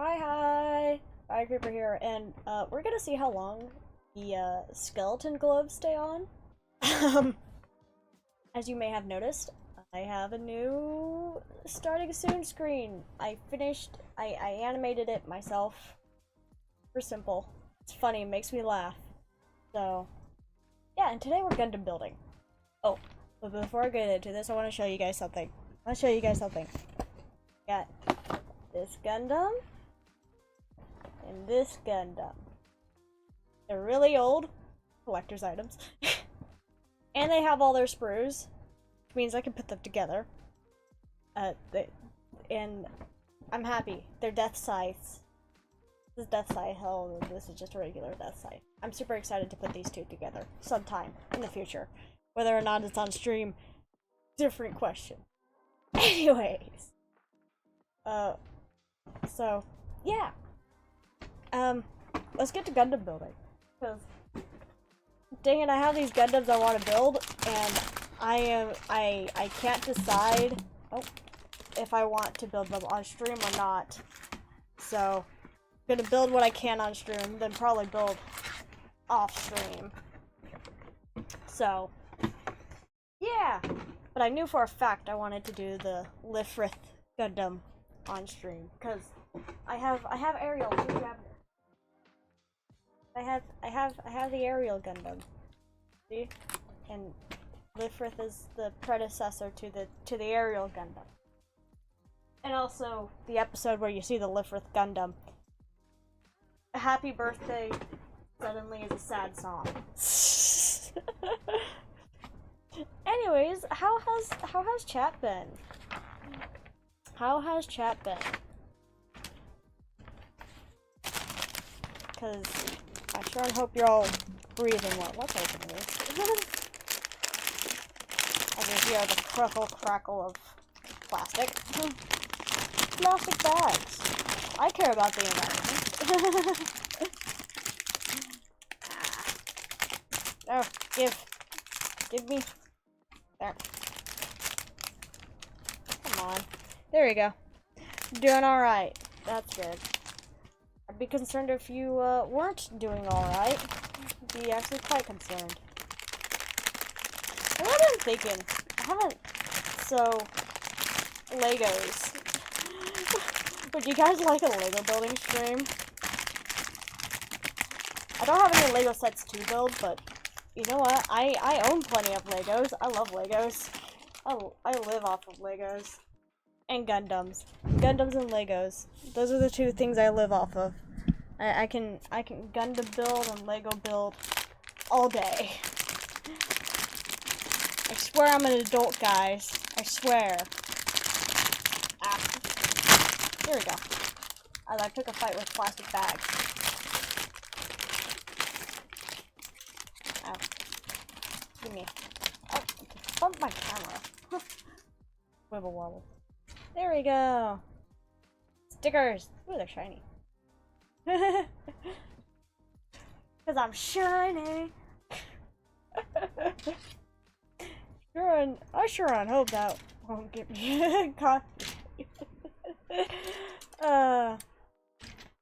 Hi, FireCreeper here, and we're gonna see how long the skeleton gloves stay on. Um, as you may have noticed, I have a new starting soon screen. I animated it myself. Super simple. It's funny, it makes me laugh. So, yeah, and today we're Gundam building. Oh, but before I get into this, I want to show you guys something. Got this Gundam. And this Gundam. They're really old collector's items. And they have all their sprues, which means I can put them together. And I'm happy. They're death scythes. This is death scythe, hell, this is just a regular death scythe. I'm super excited to put these two together sometime in the future. Whether or not it's on stream, different question. Anyways. So, yeah. Let's get to Gundam building. Because, dang it, I have these Gundams I want to build, and I can't decide if I want to build them on stream or not. So, I'm gonna build what I can on stream, then probably build off stream. So, yeah. But I knew for a fact I wanted to do the Lifrith Gundam on stream, because I have Ariel. I have the Ariel Gundam. See? And Lifrith is the predecessor to the Ariel Gundam. And also the episode where you see the Lifrith Gundam. Happy Birthday suddenly is a sad song. Anyways, how has chat been? How has chat been? Cause I sure hope you're all breathing well. Let's open this. I can hear the crackle of plastic. Plastic bags. I care about the environment. Oh, give me. There. Come on. There we go. Doing alright. That's good. I'd be concerned if you weren't doing alright. I'd be actually quite concerned. And I've been thinking, so, Legos. Would you guys like a Lego building stream? I don't have any Lego sets to build, but you know what? I own plenty of Legos. I love Legos. I live off of Legos. And Gundams. Gundams and Legos. Those are the two things I live off of. I can Gundam build and Lego build all day. I swear I'm an adult, guys. I swear. Ah. Here we go. As I pick a fight with plastic bags. Ow. Give me. Oh, I bumped my camera. Wibble wobble. There we go. Stickers. Ooh, they're shiny. Cause I'm shiny. I sure hope that won't get me caught. The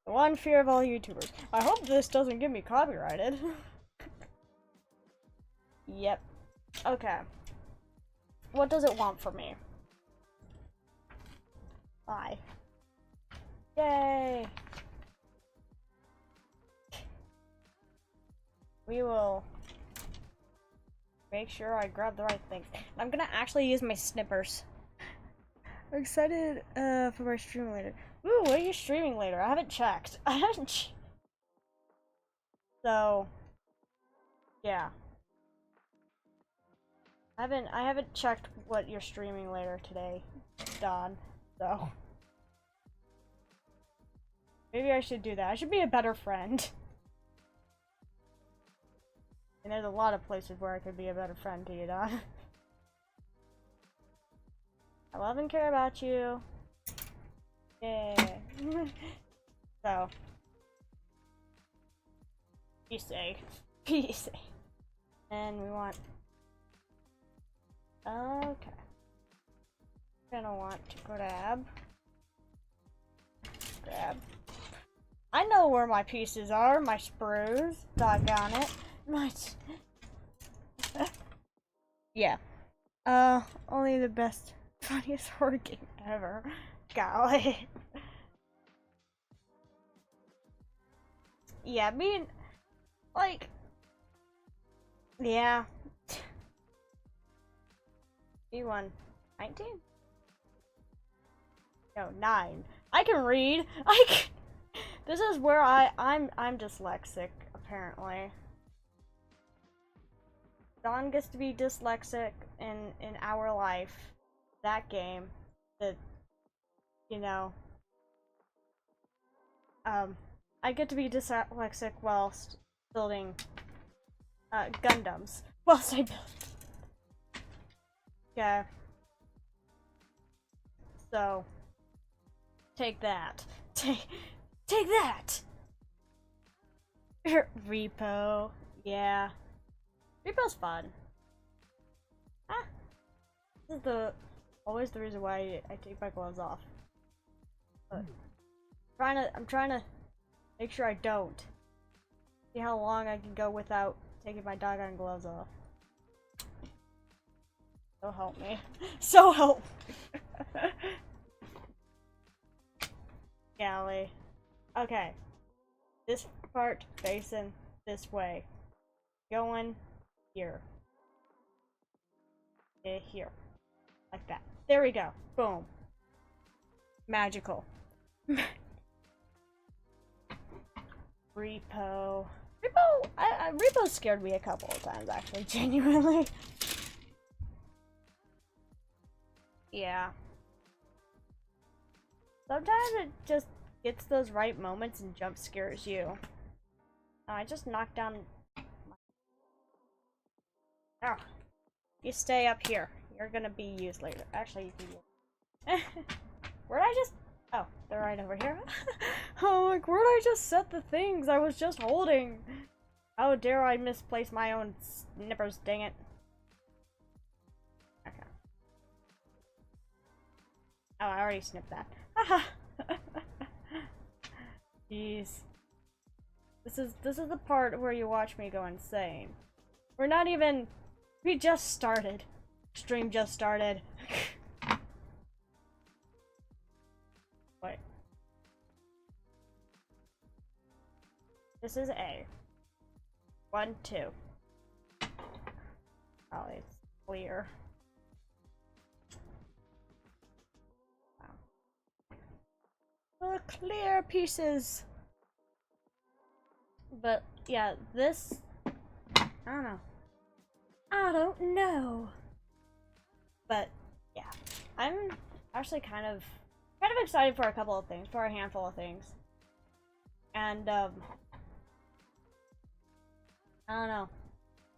one fear of all YouTubers. I hope this doesn't get me copyrighted. Yep. Okay. What does it want from me? Bye. Yay! We will make sure I grab the right things. I'm gonna actually use my snippers. I'm excited for my stream later. Ooh, what are you streaming later? I haven't checked. I haven't. So, yeah. I haven't checked what you're streaming later today, Don. So maybe I should do that. I should be a better friend. And there's a lot of places where I could be a better friend to you, Don. I love and care about you. Yeah. So, be safe. Be safe. And we want. Okay. Gonna want to grab. I know where my pieces are. My sprues. Doggone it. Yeah. Only the best, funniest horror game ever. Golly. Yeah, I mean, like, yeah. You won 19? No, 9. I can read. This is where I'm dyslexic, apparently. Don gets to be dyslexic in our life. That game. That, you know. I get to be dyslexic whilst building Gundams. Whilst I build. Okay. So, take that. Take that! Repo. Yeah. Repo's fun. Ah. This is always the reason why I take my gloves off. But I'm trying to make sure I don't. See how long I can go without taking my doggone gloves off. So help me. So help! Golly. Okay. This part facing this way. Going here. Here. Like that. There we go. Boom. Magical. Repo. Repo scared me a couple of times, actually, genuinely. yeah. Sometimes it just gets those right moments and jump scares you. Oh, I just knocked down. Oh, you stay up here. You're gonna be used later. Actually, you can use. Where'd I just? Oh, they're right over here. Oh, like where'd I just set the things I was just holding? How dare I misplace my own snippers? Dang it. Okay. Oh, I already snipped that. Haha. Jeez. This is the part where you watch me go insane. We're not even. We just started. Stream just started. Wait. This is A. 1, 2. Oh, it's clear. Wow. The clear pieces. But yeah, this. I don't know. I don't know. But yeah, I'm actually kind of excited for a couple of things, for a handful of things, and I don't know.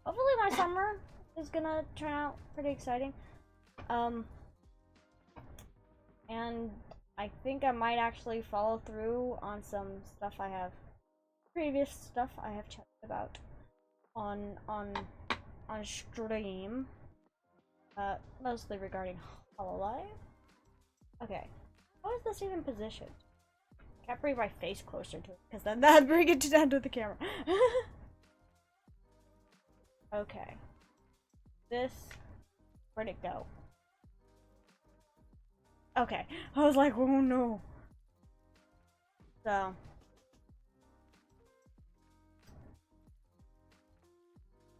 Hopefully, my summer is gonna turn out pretty exciting. And I think I might actually follow through on some stuff I have, previous stuff I have chatted about on stream. Mostly regarding Hololive. Okay, how is this even positioned? I can't bring my face closer to it because then that'd bring it down to the camera. Okay, this, where'd it go? Okay, I was like, oh no. So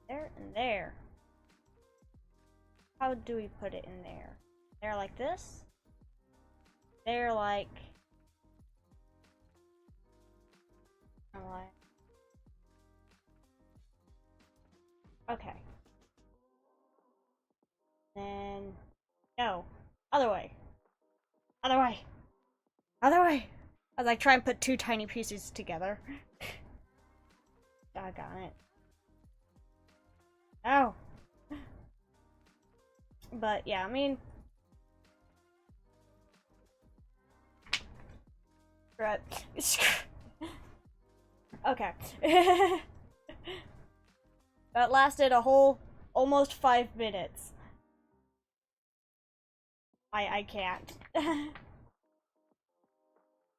there and there. How do we put it in there? They're like this. They're like. Okay. Then. No. Other way. Other way. Other way. I was like, try and put two tiny pieces together. Doggone it. Oh. But yeah, I mean. Right. Okay. That lasted a whole almost 5 minutes. I can't.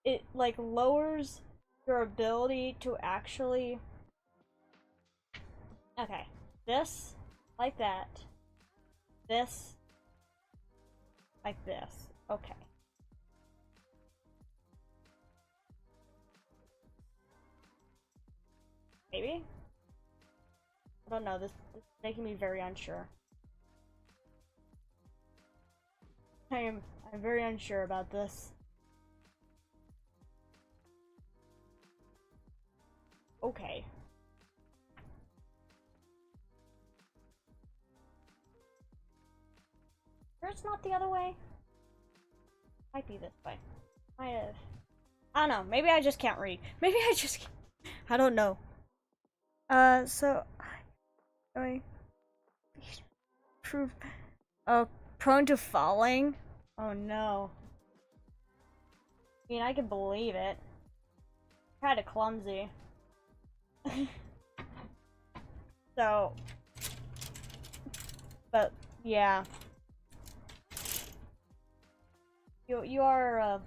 It like lowers your ability to actually. Okay. This like that. This like this. Okay. Maybe? I don't know, this is making me very unsure. I'm very unsure about this. Okay. Sure it's not the other way? Might be this way. Might have. I don't know, maybe I just can't read. Maybe I just can't. I don't know. So I prove prone to falling? Oh no. I mean, I can believe it. Kinda clumsy. So, but yeah. You are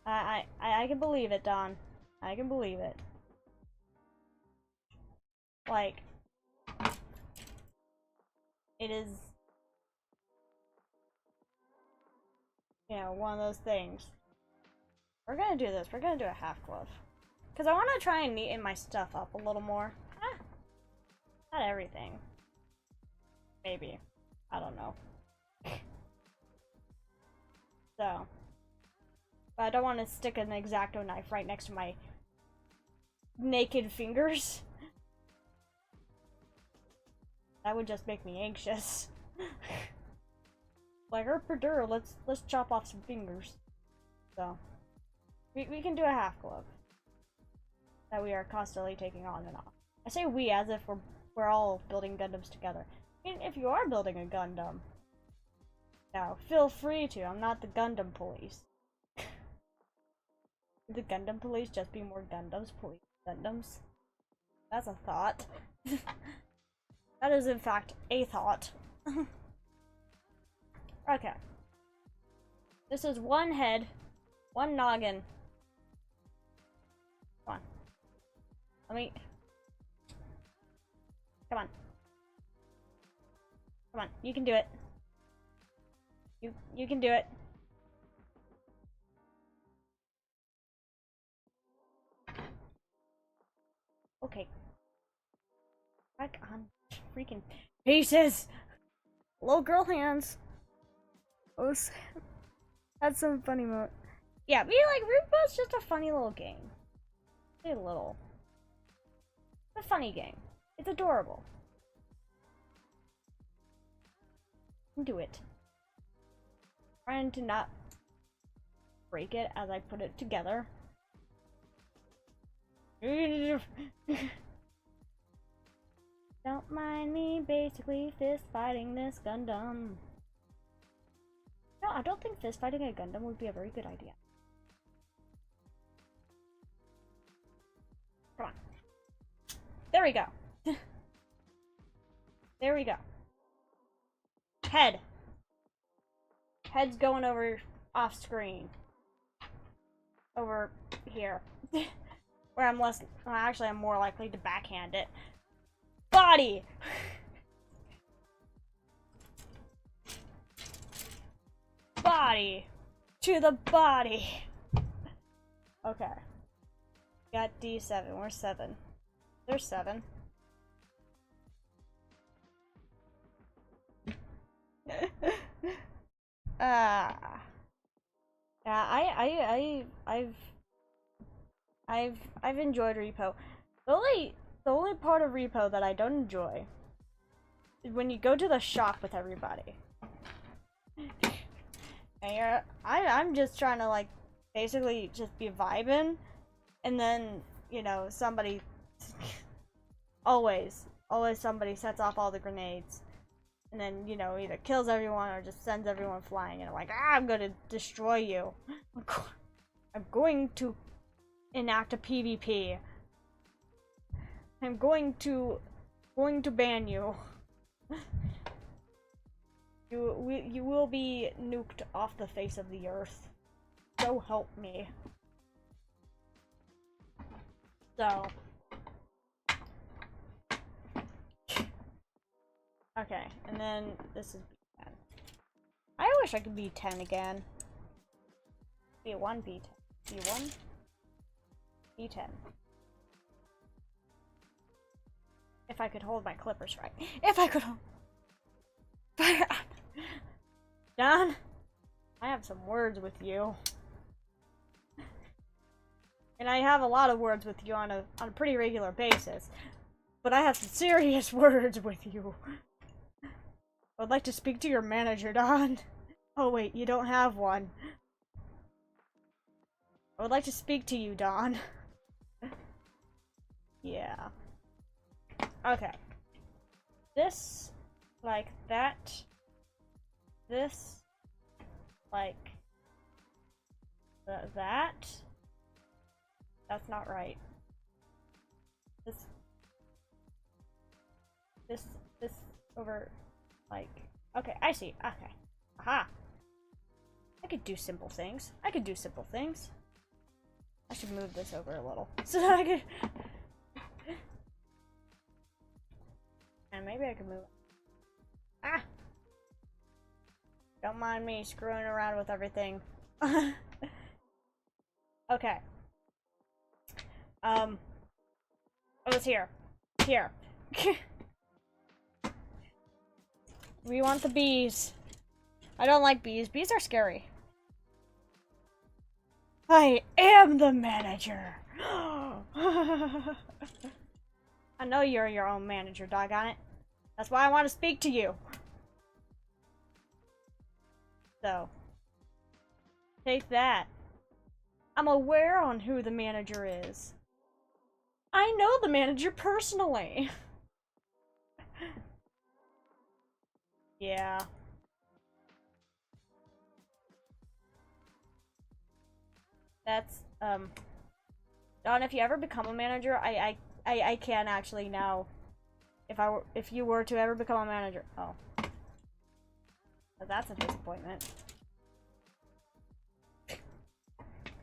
I can believe it, Don. I can believe it. Like, it is, you know, one of those things. We're gonna do this. We're gonna do a half glove. Because I want to try and neaten my stuff up a little more. Not everything. Maybe. I don't know. So. But I don't want to stick an X-Acto knife right next to my naked fingers. That would just make me anxious. Like, let's chop off some fingers. So, we can do a half glove that we are constantly taking on and off. I say we as if we're all building Gundams together. I mean, if you are building a Gundam, now feel free to. I'm not the Gundam police. The Gundam police just be more Gundams police Gundams. That's a thought. That is in fact a thought. Okay. This is one head, one noggin. Come on. Let me. Come on. Come on. You can do it. You can do it. Okay. Back on freaking pieces. Little girl hands. Oh, that's some funny moment. Yeah, RuPaul's just a funny little game. It's a funny game. It's adorable. Do it. Trying to not break it as I put it together. Don't mind me basically fist fighting this Gundam. No, I don't think fist fighting a Gundam would be a very good idea. Come on. There we go. There we go. Head. Head's going over off screen. Over here. Where I'm less, well, actually I'm more likely to backhand it. Body! Body! To the body! Okay. Got D7. Where's 7? There's 7. Yeah, I've enjoyed Repo. The only part of Repo that I don't enjoy is when you go to the shop with everybody. And I'm just trying to like basically just be vibing, and then you know somebody always somebody sets off all the grenades, and then you know either kills everyone or just sends everyone flying, and I'm like, I'm gonna destroy you. I'm going to enact a PvP. I'm going to ban you. You will be nuked off the face of the earth. So help me. So. Okay, and then this is B10. I wish I could be 10 again. B1, B10. B1, B10. If I could hold my clippers right. If I could hold. Fire on. Don, I have some words with you. And I have a lot of words with you on a pretty regular basis. But I have some serious words with you. I would like to speak to your manager, Don. Oh wait, you don't have one. I would like to speak to you, Don. Yeah. Okay. This, like that. This, like that. That's not right. This over, like, okay, I see. Okay. Aha. I could do simple things. I should move this over a little so that I could. And maybe I could move it. Ah! Don't mind me screwing around with everything. Okay. Oh, it's here. Here. We want the bees. I don't like bees. Bees are scary. I am the manager. I know you're your own manager, doggone it. That's why I want to speak to you. So, take that. I'm aware on who the manager is. I know the manager personally. Yeah. That's, Don, if you ever become a manager, I can actually now, if you were to ever become a manager. Oh. Well, that's a disappointment.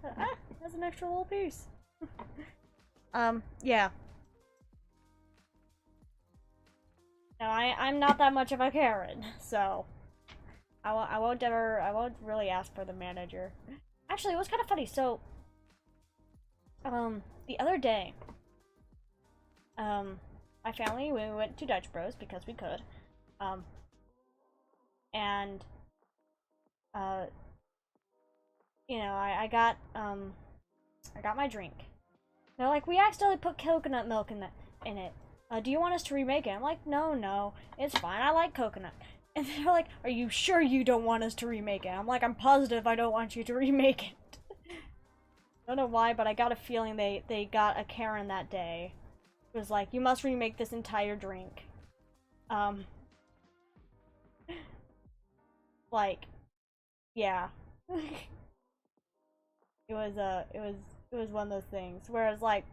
That's an extra little piece. Yeah. No, I'm not that much of a Karen, so I won't really ask for the manager. Actually, it was kind of funny. So, the other day, my family, we went to Dutch Bros because we could, and you know, I got my drink. They're like, we accidentally put coconut milk in it. Do you want us to remake it? I'm like, no, it's fine. I like coconut. And they're like, are you sure you don't want us to remake it? I'm like, I'm positive I don't want you to remake it. I don't know why, but I got a feeling they got a Karen that day. It was like, you must remake this entire drink. Like, yeah. It was one of those things. Whereas, like,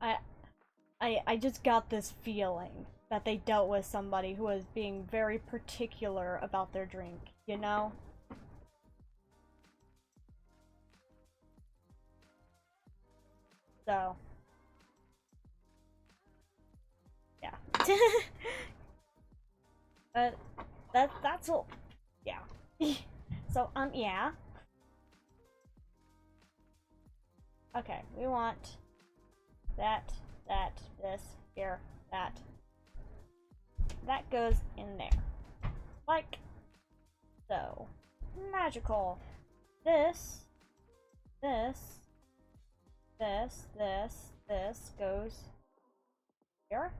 I just got this feeling that they dealt with somebody who was being very particular about their drink, you know? So, yeah. That's all. Yeah. So, yeah. Okay, we want that, this, here, that. That goes in there. Like so. Magical. This goes here.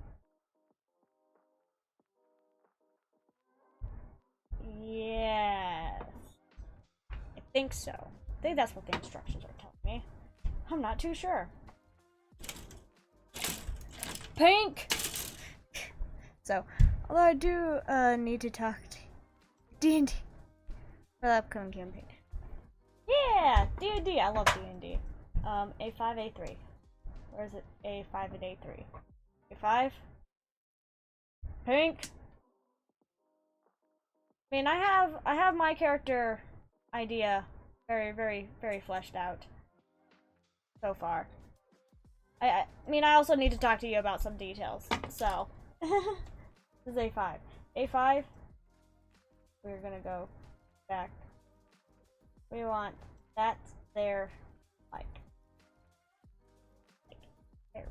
Yes. I think so. I think that's what the instructions are telling me. I'm not too sure. Pink! So, although I do need to talk to D&D for the upcoming campaign. Yeah! D&D! I love D&D. A5, A3. Where is it? A5 and A3. A5? Pink! I mean, I have my character idea very fleshed out so far. I mean, I also need to talk to you about some details, so. This is A5. A5, we're gonna go back. We want that there, like there.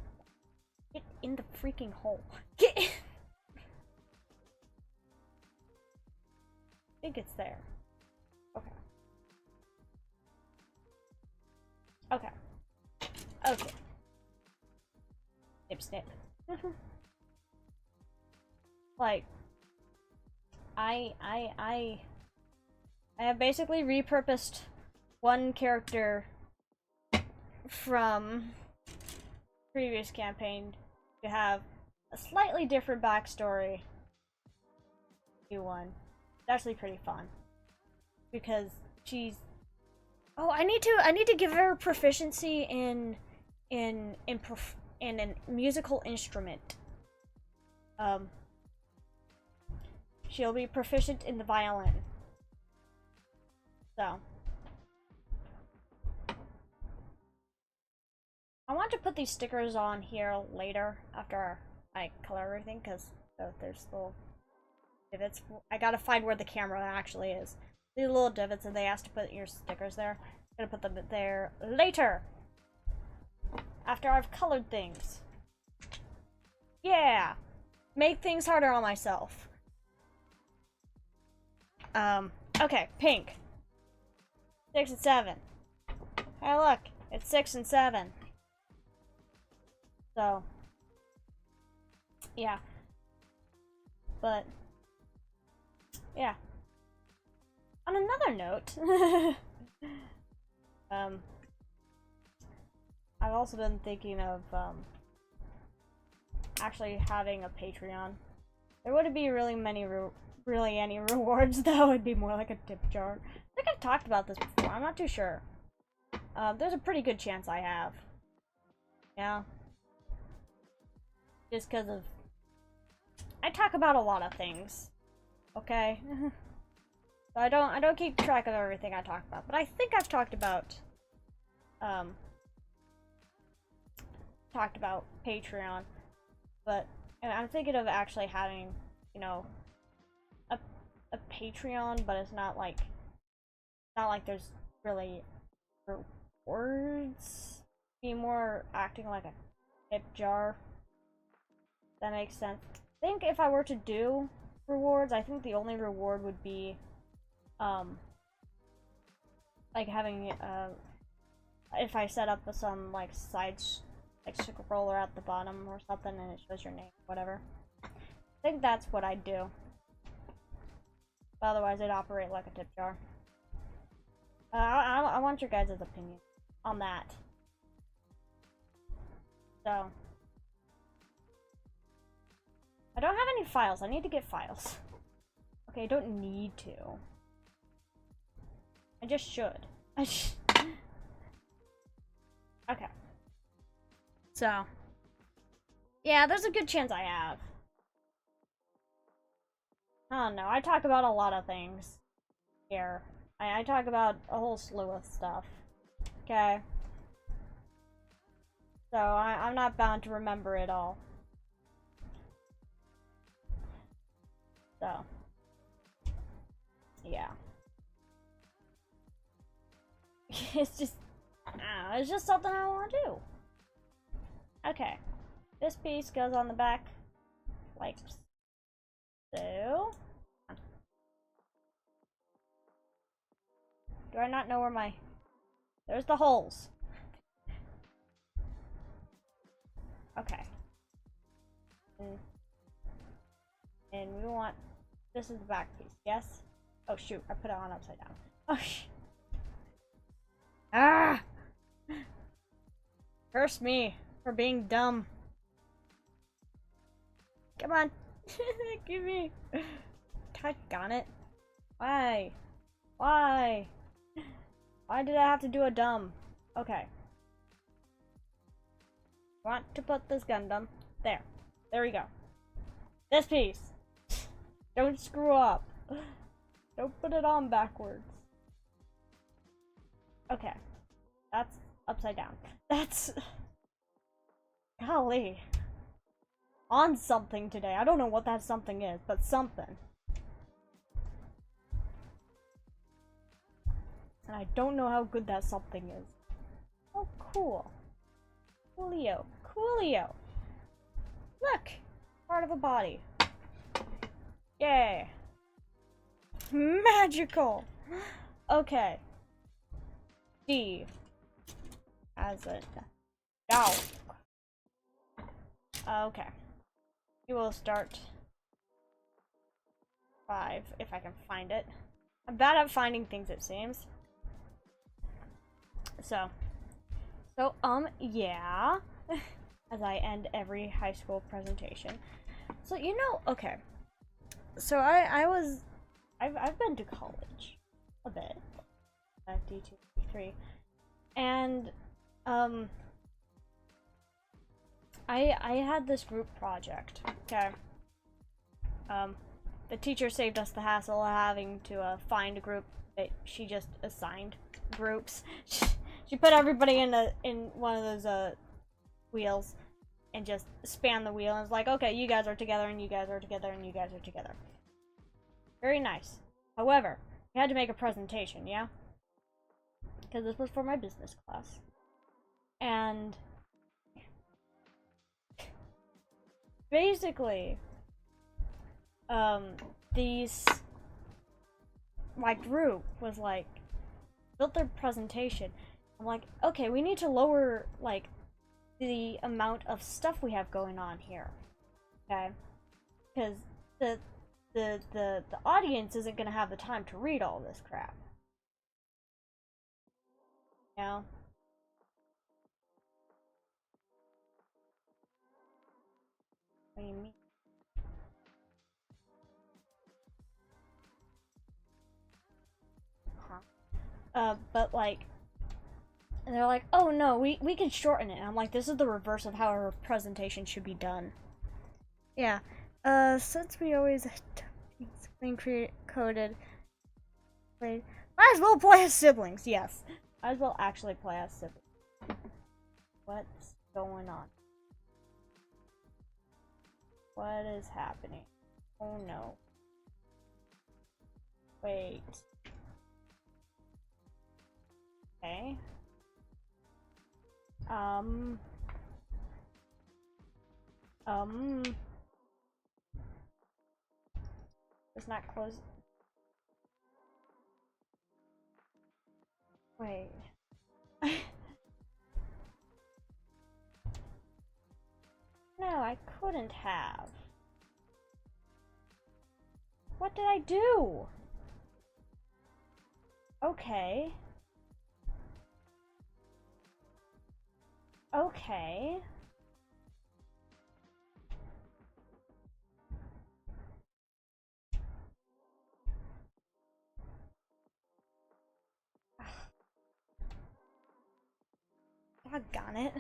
Get in the freaking hole. Get in. I think it's there. Okay. Okay. Okay. Snip, snip. Like, I have basically repurposed one character from previous campaign to have a slightly different backstory. New one. It's actually pretty fun because she's. Oh, I need to give her proficiency in a musical instrument. She'll be proficient in the violin. So, I want to put these stickers on here later after I color everything because there's little divots. I gotta find where the camera actually is. These little divots, and they asked to put your stickers there. I'm gonna put them there later after I've colored things. Yeah, make things harder on myself. Okay, pink. 6 and 7. Hey, look, it's 6 and 7. So, yeah. But, yeah. a note. I've also been thinking of actually having a Patreon. There wouldn't be really any rewards though. It'd be more like a tip jar. I think I've talked about this before. I'm not too sure. There's a pretty good chance I have. Yeah. Just because of... I talk about a lot of things. Okay? So I don't keep track of everything I talk about. But I think I've talked about... Patreon. But... And I'm thinking of actually having, you know... A Patreon, but it's not like... there's really... rewards. Be more acting like a tip jar. That makes sense. I think if I were to do rewards, I think the only reward would be like having if I set up some like scroller at the bottom or something and it shows your name, whatever. I think that's what I'd do. But otherwise it'd operate like a tip jar. I want your guys' opinion on that. So, I don't have any files. I need to get files. Okay, I don't need to. I just should. Okay. So, yeah, there's a good chance I have. I don't know. I talk about a lot of things here. I talk about a whole slew of stuff. Okay. So, I'm not bound to remember it all. So. Yeah. It's just... it's just something I want to do. Okay. This piece goes on the back. Like so. Do I not know where my... There's the holes. Okay. And we want... This is the back piece, yes? Oh shoot, I put it on upside down. Oh ah! Curse me for being dumb. Come on. Give me... Doggone it. Why? Why? Why did I have to do a dumb? Okay. Want to put this Gundam there. There we go. This piece. Don't screw up. Don't put it on backwards. Okay. That's upside down. That's... Golly. On something today. I don't know what that something is, but something. And I don't know how good that something is. Oh, cool. Coolio. Coolio. Look! Part of a body. Yay. Magical! Okay. D. As a... Ow. Okay. We will start 5, if I can find it. I'm bad at finding things, it seems. So, yeah. As I end every high school presentation. So, you know, okay. So, I've been to college. A bit. D2, D3. And, I had this group project, okay? The teacher saved us the hassle of having to, find a group that she just assigned groups. She put everybody in one of those, wheels and just span the wheel and was like, okay, you guys are together and you guys are together and you guys are together. Very nice. However, we had to make a presentation, yeah? Because this was for my business class. And basically, my group was like, built their presentation. I'm like, okay, we need to lower, like, the amount of stuff we have going on here. Okay? Because the audience isn't gonna have the time to read all this crap. Yeah. What do you mean? Huh. But like, and they're like, oh no, we can shorten it. And I'm like, this is the reverse of how a presentation should be done. Yeah. Since we always screen coded, might as well play as siblings. Yes, might as well actually play as siblings. What's going on? What is happening? Oh no. Wait. Okay. It's not close. Wait. No, I couldn't have. What did I do? Okay. Okay. Doggone it.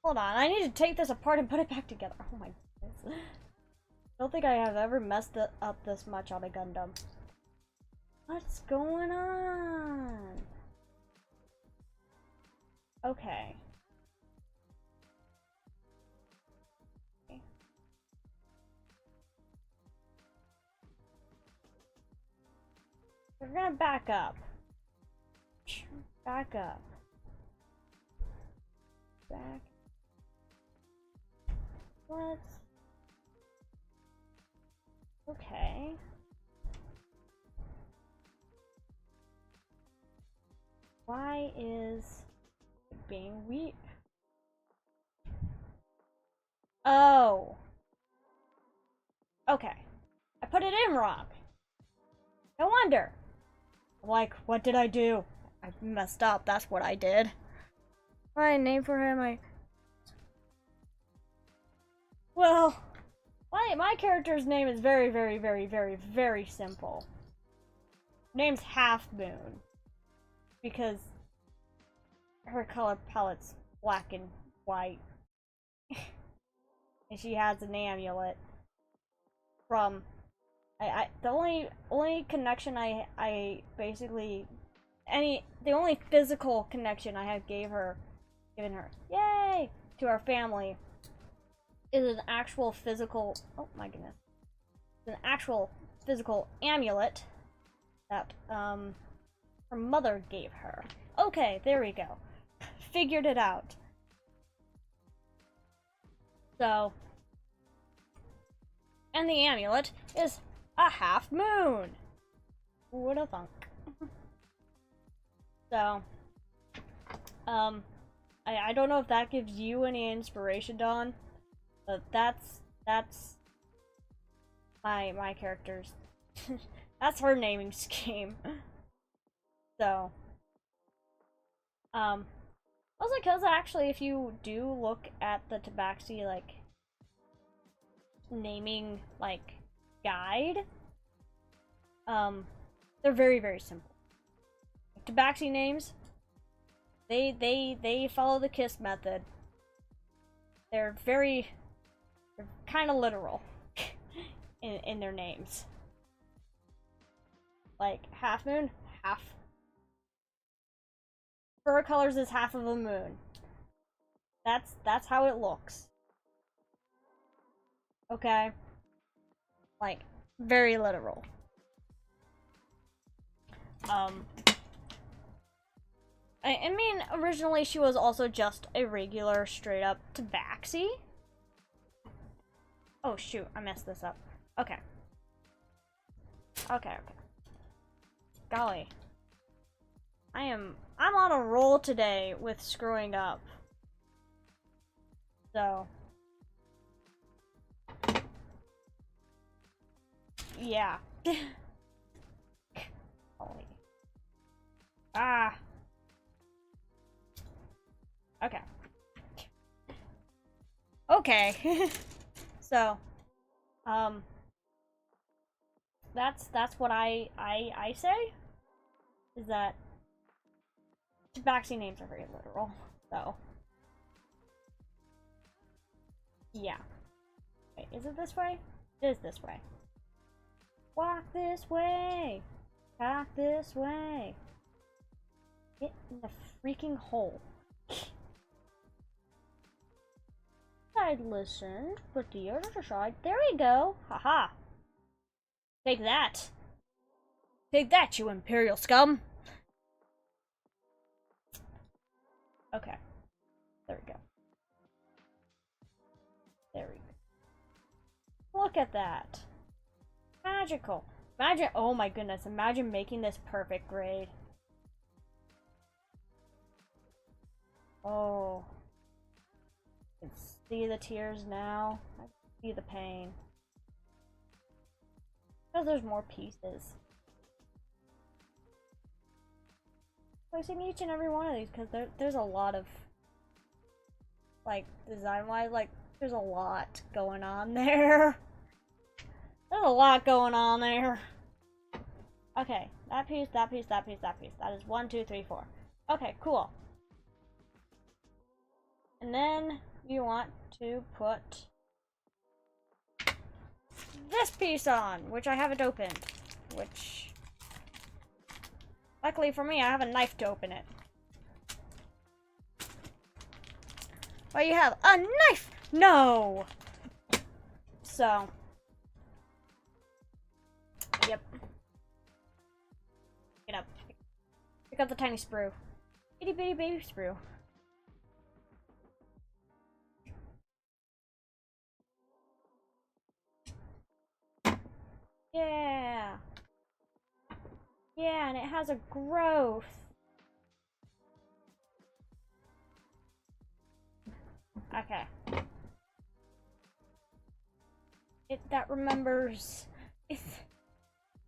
Hold on, I need to take this apart and put it back together. Oh my goodness. I don't think I have ever messed it up this much on a Gundam. What's going on? Okay. We're gonna back up. Back up. Back. Let's... Okay. Why is it being weird? Oh. Okay. I put it in wrong. No wonder. I'm like, what did I do? I messed up. That's what I did. My name for him, Well, my character's name is very, very, very, very, very simple. Name's Half Moon. Because her color palette's black and white. And she has an amulet from... the only connection I basically... the only physical connection I have given her, yay, to our family is an actual physical, oh my goodness, an actual physical amulet that her mother gave her. Okay, there we go. Figured it out. So, and the amulet is a half moon. Who would have thunk? So, I don't know if that gives you any inspiration, Dawn, but that's my character's that's her naming scheme. So, also because actually, if you do look at the Tabaxi like naming like guide, they're very, very simple. Tabaxi names, they follow the KISS method. They're kind of literal in their names. Like Half Moon, half. Her colors is half of a moon. That's how it looks. Okay? Like, very literal. I mean, originally she was also just a regular, straight up Tabaxi. Oh shoot, I messed this up. Okay. Okay. Golly. I'm on a roll today with screwing up. So. Yeah. Golly. Ah. Okay. So, that's what I say, is that tabaxi names are very literal, so. Yeah. Wait, is it this way? It is this way. Walk this way! Talk this way! Get in the freaking hole. I'd listened, but the other side. There we go! Haha! Take that! Take that, you Imperial scum! Okay. There we go. There we go. Look at that! Magical! Imagine, oh my goodness, imagine making this perfect grade. Oh. I can see the tears now. I can see the pain. Because there's more pieces. Placing each and every one of these, because there's a lot of, like, design-wise, like, there's a lot going on there. There's a lot going on there. Okay, that piece, that piece, that piece, that piece. That is 1, 2, 3, 4. Okay, cool. And then you want to put this piece on, which I haven't opened. Which, luckily for me, I have a knife to open it. Oh, you have a knife! No! So. Yep. Get up. Pick up the tiny sprue. Itty bitty baby sprue. Yeah. Yeah, and it has a growth. Okay. That remembers. You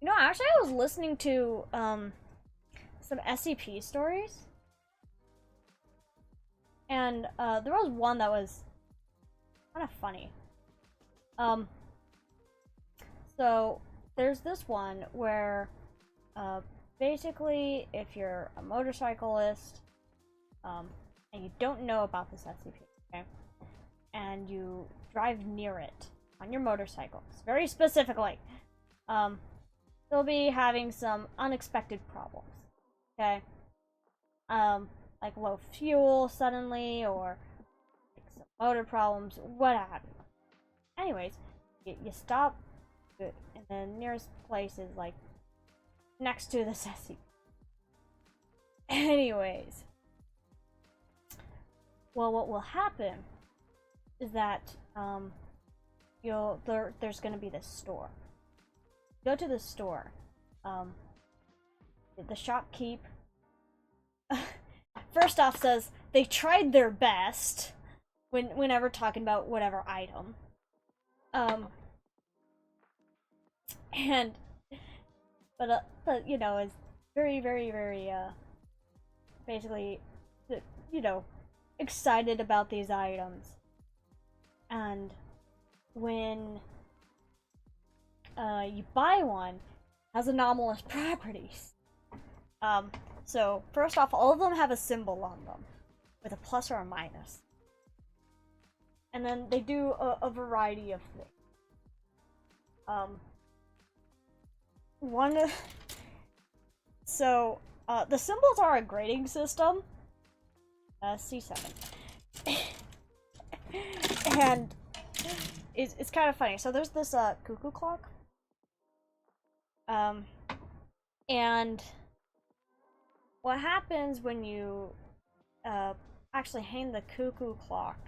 know, actually, I was listening to some SCP stories, and there was one that was kind of funny. So there's this one where basically, if you're a motorcyclist and you don't know about this SCP, okay, and you drive near it on your motorcycle, very specifically, you'll be having some unexpected problems, okay? Like low fuel suddenly, or like some motor problems, what have you. Anyways, you stop, and the nearest place is like next to the SCP. Anyways, well, what will happen is that there's gonna be this store. Go to the store. The shopkeep first off says they tried their best whenever talking about whatever item. But you know, it's very, very, very basically, you know, excited about these items. And when you buy one, it has anomalous properties. So first off, all of them have a symbol on them with a plus or a minus. And then they do a variety of things. So the symbols are a grading system. C7. And it's kind of funny. So there's this cuckoo clock. And what happens when you actually hang the cuckoo clock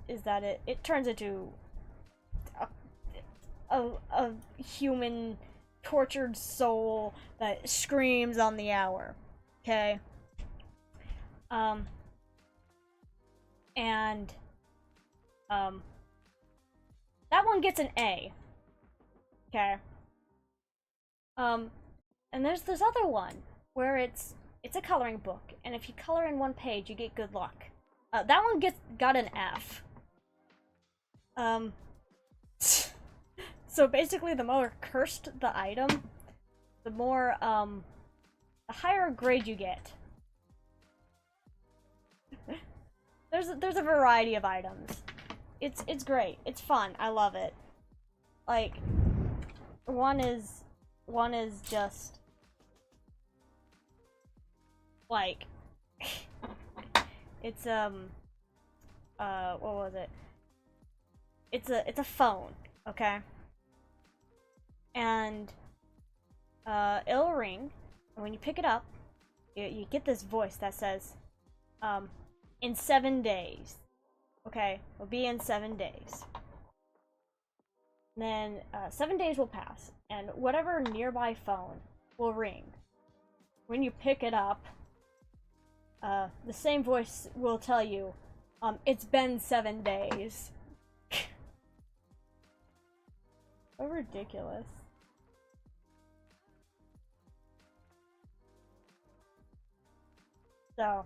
is that it turns into a human tortured soul that screams on the hour. Okay? And that one gets an A. Okay? And there's this other one where it's a coloring book, and if you color in one page, you get good luck. That one got an F. Um, so basically, the more cursed the item, the more, the higher grade you get. There's a variety of items. It's great. It's fun. I love it. Like, one is just like it's what was it? It's a phone, okay? And it'll ring, and when you pick it up, you get this voice that says, in 7 days. Okay, it'll be in 7 days. And then 7 days will pass, and whatever nearby phone will ring. When you pick it up, the same voice will tell you, it's been 7 days. So ridiculous. So,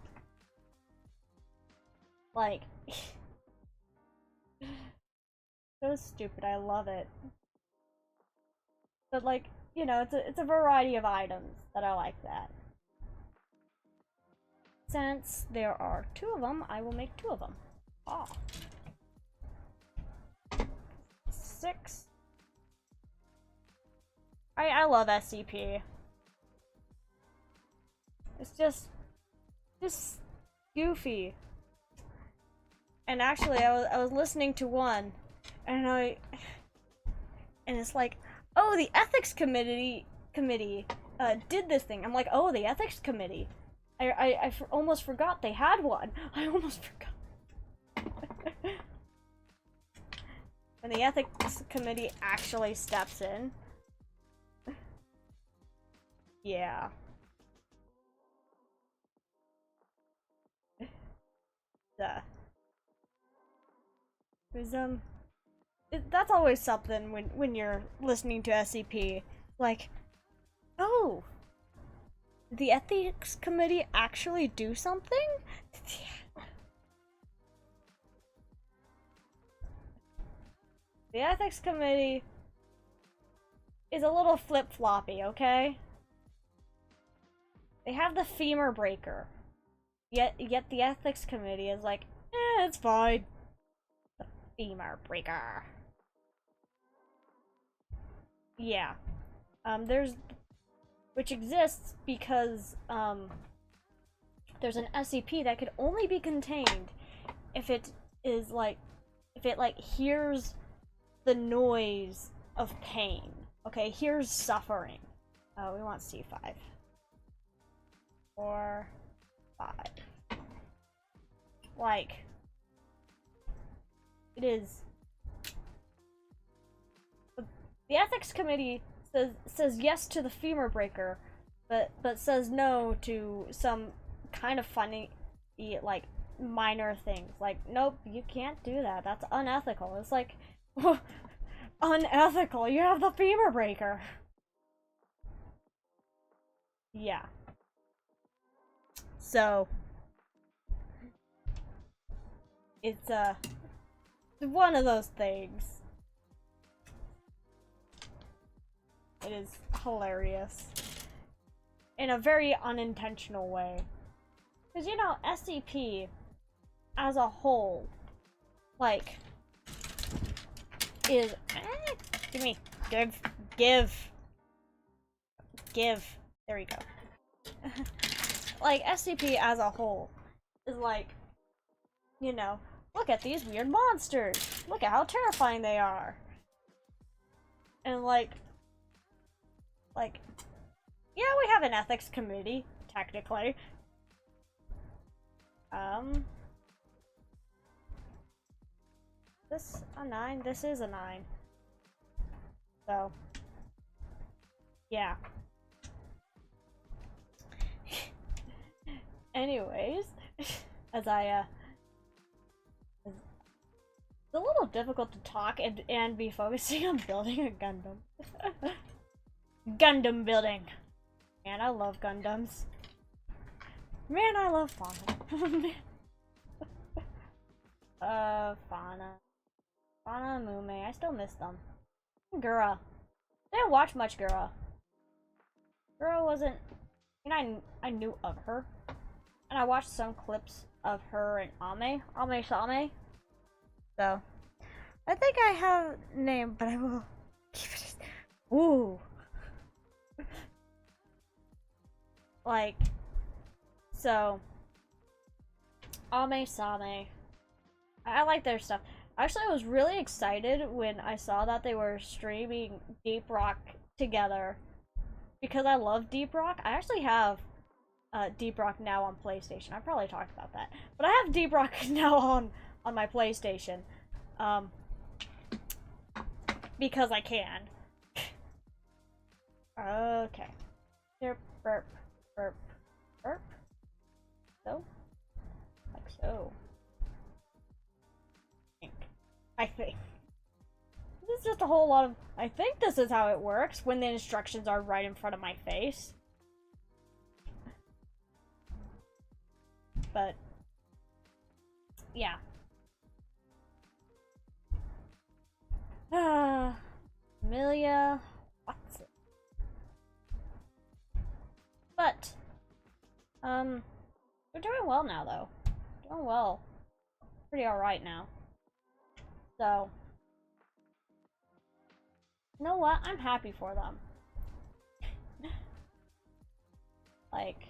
like, so stupid. I love it. But like, you know, it's a variety of items that I like that. Since there are 2 of them, I will make 2 of them. Ah. 6. I love SCP. It's just goofy. And actually, I was listening to one, and it's like, oh, the ethics committee did this thing. I'm like, oh, the ethics committee. I almost forgot they had one. I almost forgot. And the ethics committee actually steps in. Yeah. Because, that's always something when you're listening to SCP. Like, oh, did the ethics committee actually do something? The ethics committee is a little flip-floppy, okay? They have the femur breaker. Yet the ethics committee is like, it's fine. The femur breaker. Yeah. Which exists because, there's an SCP that could only be contained if it hears the noise of pain. Okay, here's suffering. Oh, we want C5. 4, 5. Like, it is. The ethics committee says yes to the femur breaker, but says no to some kind of funny, like, minor things. Like, nope, you can't do that. That's unethical. It's like, unethical. You have the femur breaker. Yeah. So, it's one of those things. It is hilarious. In a very unintentional way. Because, you know, SCP as a whole, like, is. Give me. Give. There we go. Like, SCP as a whole is like, you know, look at these weird monsters. Look at how terrifying they are. And like, yeah, we have an ethics committee, technically. This a 9? This is a 9. So, yeah. Anyways, as it's a little difficult to talk and be focusing on building a Gundam. Gundam building. Man, I love Gundams. Man, I love Fauna. Fauna. Anna and Mume, I still miss them. Gura. I didn't watch much Gura. Gura wasn't... I mean, I knew of her. And I watched some clips of her and Ame. Ame Same. So, I think I have a name, but I will keep it. Ooh. Like, so, Ame Same. I like their stuff. Actually, I was really excited when I saw that they were streaming Deep Rock together. Because I love Deep Rock. I actually have Deep Rock now on PlayStation. I probably talked about that. But I have Deep Rock now on my PlayStation. Because I can. Okay. Burp, burp, burp, burp. So? Like so. I think. This is just a whole lot of... I think this is how it works when the instructions are right in front of my face. But... yeah. Amelia Watson. But, we're doing well now, though. Doing well. Pretty alright now. So, you know what? I'm happy for them. Like,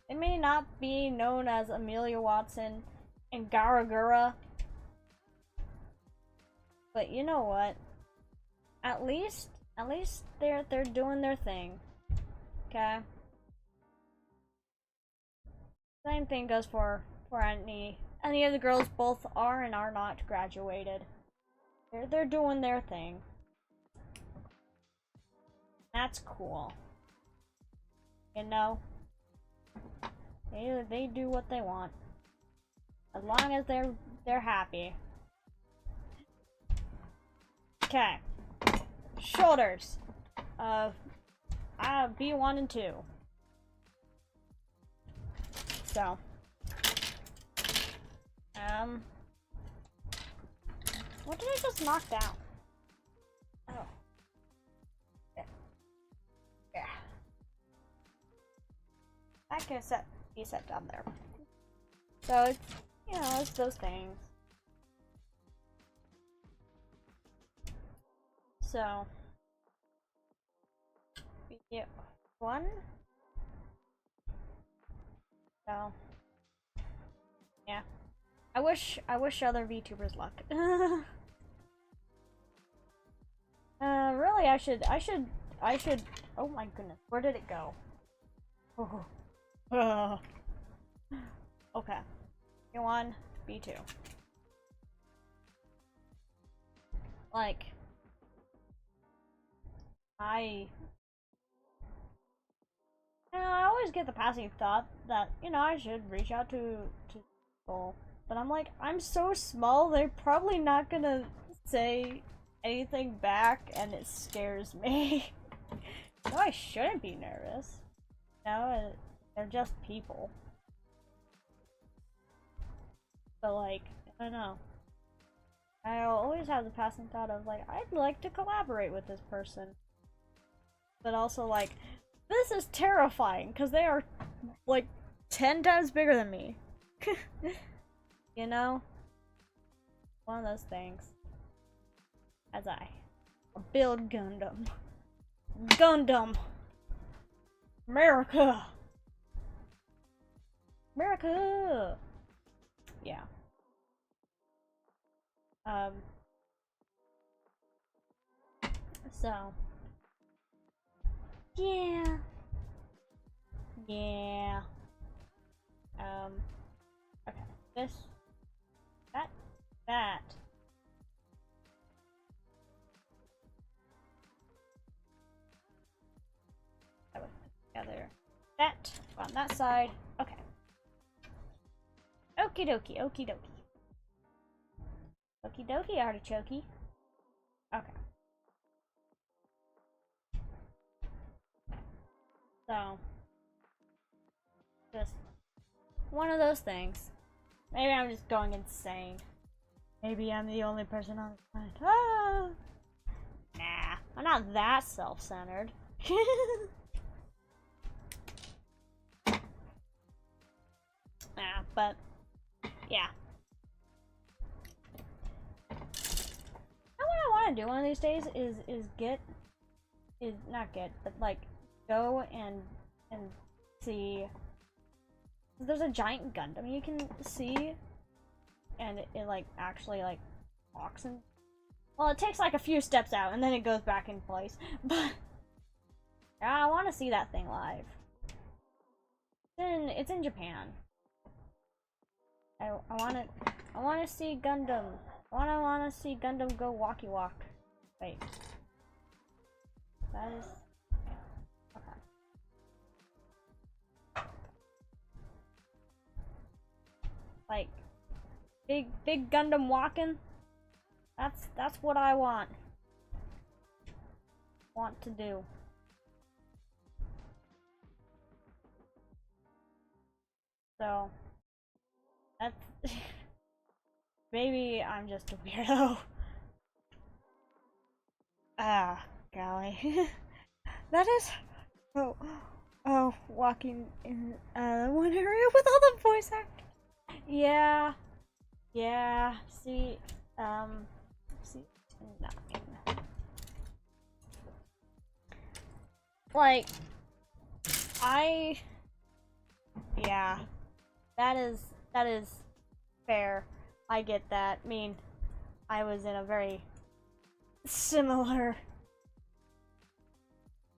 it may not be known as Amelia Watson and Garagura, but you know what? At least they're doing their thing. Okay. Same thing goes for any of the girls. Both are and are not graduated. They're doing their thing. That's cool. You know, they do what they want as long as they're happy. Okay. Shoulders of B1 and 2. So, what did I just knock down? Oh. Yeah. That can be set down there. So it's, you know, it's those things. So, one. So, yeah. I wish other VTubers luck. Really, I should. Oh my goodness, where did it go? Oh. Okay. B1, B2. Like, I always get the passing thought that, you know, I should reach out to people. But I'm like, I'm so small, they're probably not gonna say anything back, and it scares me. No, I shouldn't be nervous. No, they're just people. But like, I don't know. I always have the passing thought of like, I'd like to collaborate with this person. But also like, this is terrifying, because they are like 10 times bigger than me. You know? One of those things. As I build Gundam. Gundam! America! America! Yeah. So. Yeah. Yeah. Okay. This. That. That was together. That on that side. Okay. Okie dokie, okie dokie. Okie dokie, artichoke. Okay. So, just one of those things. Maybe I'm just going insane. Maybe I'm the only person on the planet. Ah! Nah, I'm not that self-centered. Nah, but yeah. What I want to do one of these days is not get, but like go and see. There's a giant Gundam you can see, and it like actually like walks and, well, it takes like a few steps out and then it goes back in place. But yeah, I want to see that thing live. It's in Japan. I want to see Gundam. I want to see Gundam go walkie walk. Wait. That is, okay. Like big Gundam walking. That's what I want to do. So that's maybe I'm just a weirdo. Ah, golly. That is walking in one area with all the voice actors. Yeah. See 9. Like, yeah, that is fair. I get that. I mean, I was in a very similar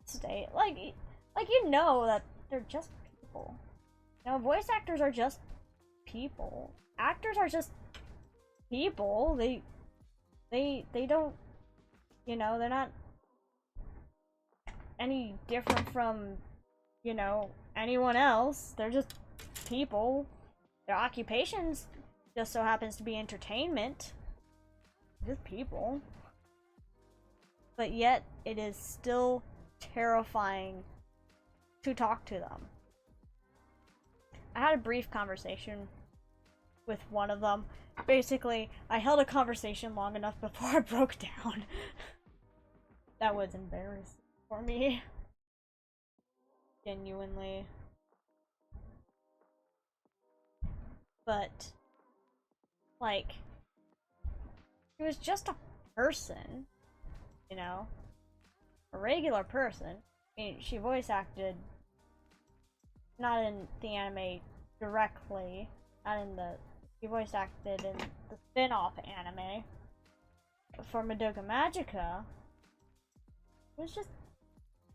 state. Like you know that they're just people. You know, voice actors are just people. Actors are just people. They don't, you know, they're not any different from, you know, anyone else. They're just people. Their occupations just so happens to be entertainment. Just people. But yet, it is still terrifying to talk to them. I had a brief conversation with one of them. Basically, I held a conversation long enough before I broke down. That was embarrassing for me. Genuinely. But, like, he was just a person, you know? A regular person. I mean, she voice acted, not in the anime directly, she voice acted in the spin-off anime for Madoka Magica. It was just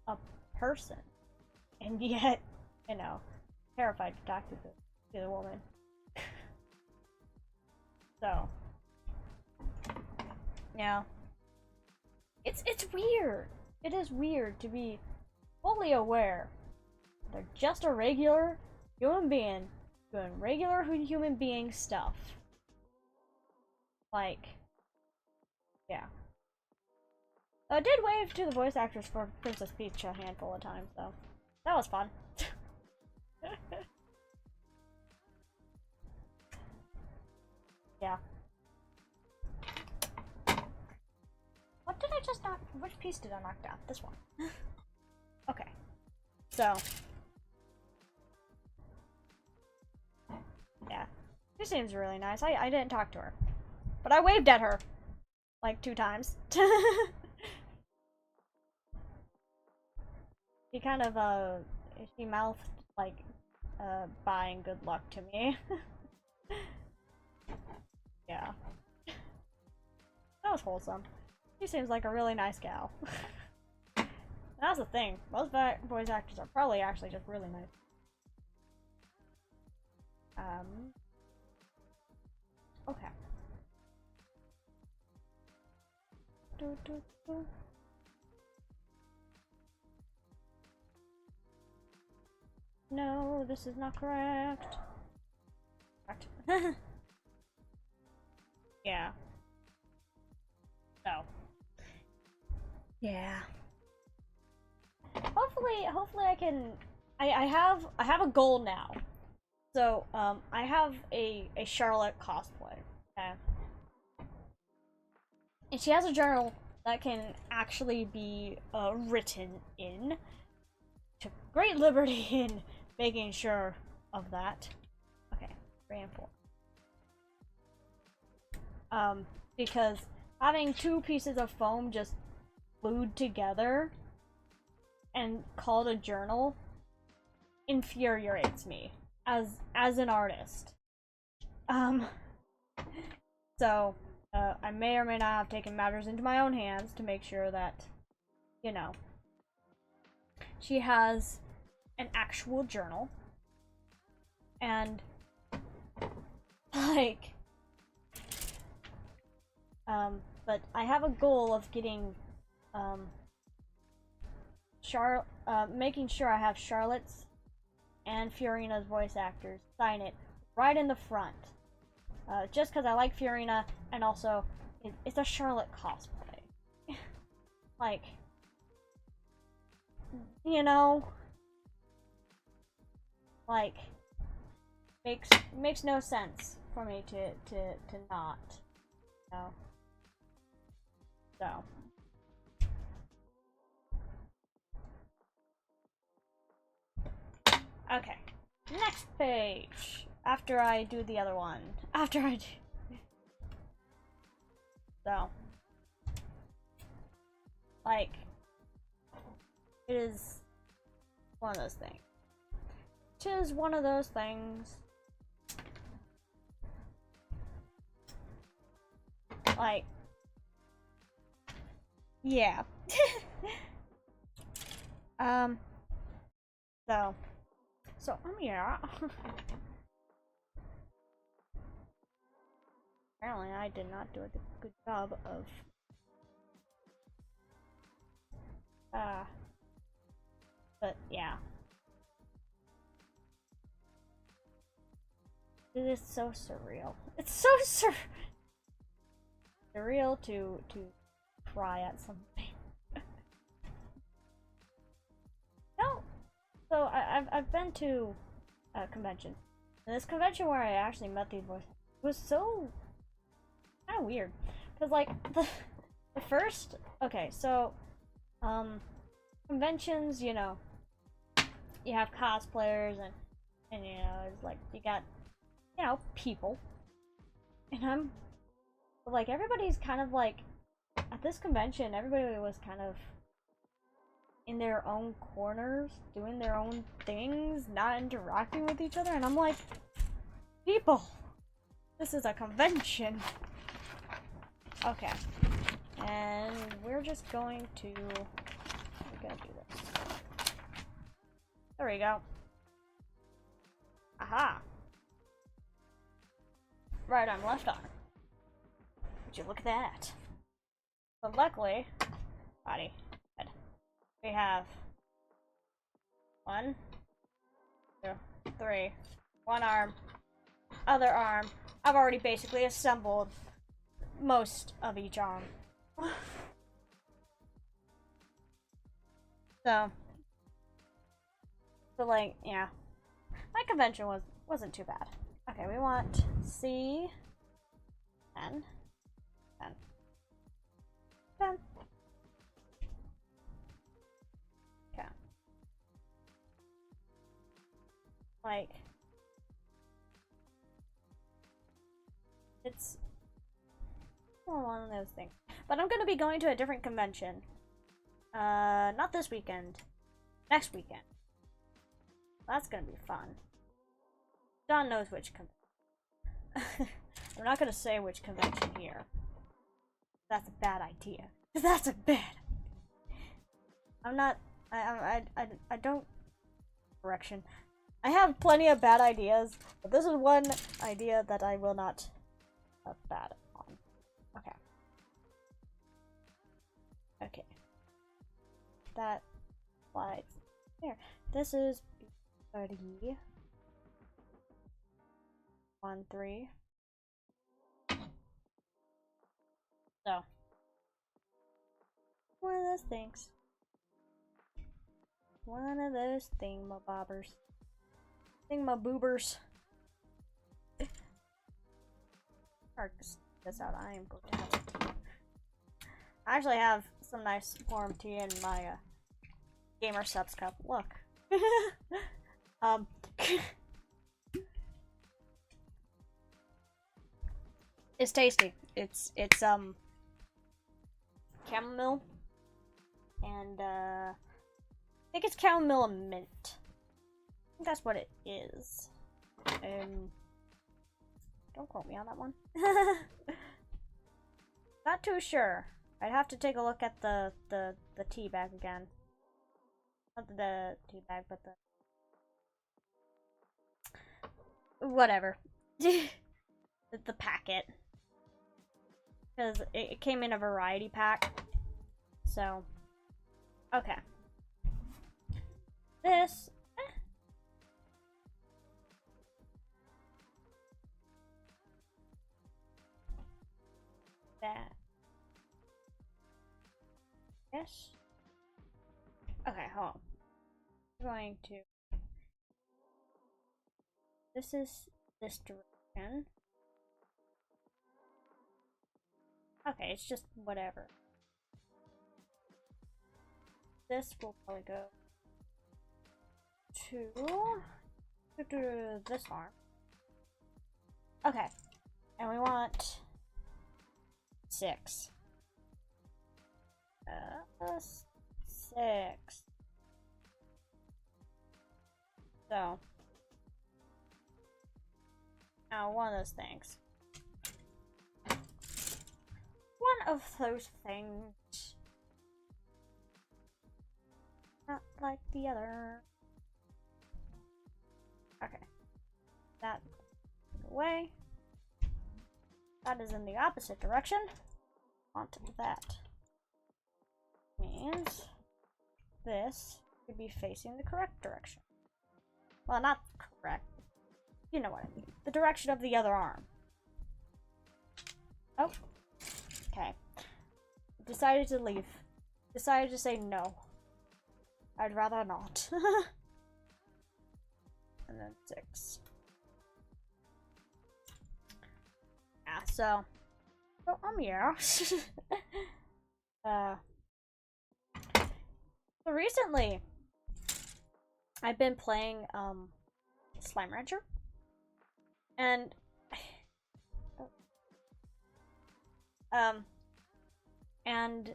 a person, and yet, you know, terrified to talk to the woman. So, yeah, it's weird. It is weird to be fully aware they're just a regular human being doing regular human being stuff. Like, yeah. I did wave to the voice actors for Princess Peach a handful of times, though. That was fun. Yeah. What did I just knock? Which piece did I knock down? This one. Okay. So. Yeah. She seems really nice. I didn't talk to her. But I waved at her. Like 2 times. She kind of, she mouthed, like, bye and good luck to me. Yeah. That was wholesome. She seems like a really nice gal. That's the thing. Most voice actors are probably actually just really nice. Okay. No, this is not correct. Correct. Yeah. So. Yeah. Hopefully I can. I have a goal now. So, I have a Charlotte cosplay, okay? And she has a journal that can actually be written in. Took great liberty in making sure of that. Okay, 3 and 4. Because having 2 pieces of foam just glued together and called a journal infuriates me as an artist. So I may or may not have taken matters into my own hands to make sure that, you know, she has an actual journal. And, like, but I have a goal of getting, making sure I have Charlotte's and Fiorina's voice actors sign it right in the front. Just because I like Fiorina, and also, it's a Charlotte cosplay. Like, you know, like, makes no sense for me to not, you know. So. Okay. Next page. After I do the other one. After I do. So. Like. It is one of those things. It is one of those things. Like. Yeah. So, yeah. Apparently, I did not do a good job of. But yeah. It is so surreal. It's so surreal to cry at something. No. So I've been to a convention. And this convention where I actually met these boys was so kind of weird. Cause like the first, okay, so conventions, you know, you have cosplayers and you know, it's like you got, you know, people. And I'm like, everybody's kind of like, at this convention, everybody was kind of in their own corners, doing their own things, not interacting with each other, and I'm like, people, this is a convention. Okay, and we're just going to, we're gonna do this. There we go. Aha. Right arm, left arm. Would you look at that? But luckily, body, head. We have 1, 2, 3. One arm, other arm. I've already basically assembled most of each arm. So like, yeah, my convention wasn't too bad. Okay, we want C, 10, 10, 10. Okay. Like, it's one of those things. But I'm gonna be going to a different convention. Not this weekend. Next weekend. That's gonna be fun. John knows which convention. I'm not gonna say which convention here. That's a bad idea. That's a bad. I'm not. I don't. Correction. I have plenty of bad ideas, but this is one idea that I will not have bad on. Okay. Okay. That slides there. This is 30. 1, 3. So. One of those things. One of those thingamabobbers. Thingamaboobers. Mark this out. I am going to have a tea. I actually have some nice warm tea in my gamer subs cup. Look. It's tasty. It's chamomile and I think it's chamomile and mint. I think that's what it is. Don't quote me on that one. Not too sure. I'd have to take a look at the tea bag again. Not the tea bag, but the whatever. The packet. Because it came in a variety pack. So, okay. This. That. Yes. Okay, hold on. I'm going to. This is this direction. Okay, it's just whatever. This will probably go to this arm. Okay, and we want 6. 6. So now one of those things. One of those things. Not like the other. Okay. That away. That is in the opposite direction. Onto that. Means this should be facing the correct direction. Well, not correct. You know what I mean. The direction of the other arm. Oh. Okay. Decided to leave. Decided to say no. I'd rather not. And then 6. Yeah, so. Oh, yeah. So recently, I've been playing, Slime Rancher. And and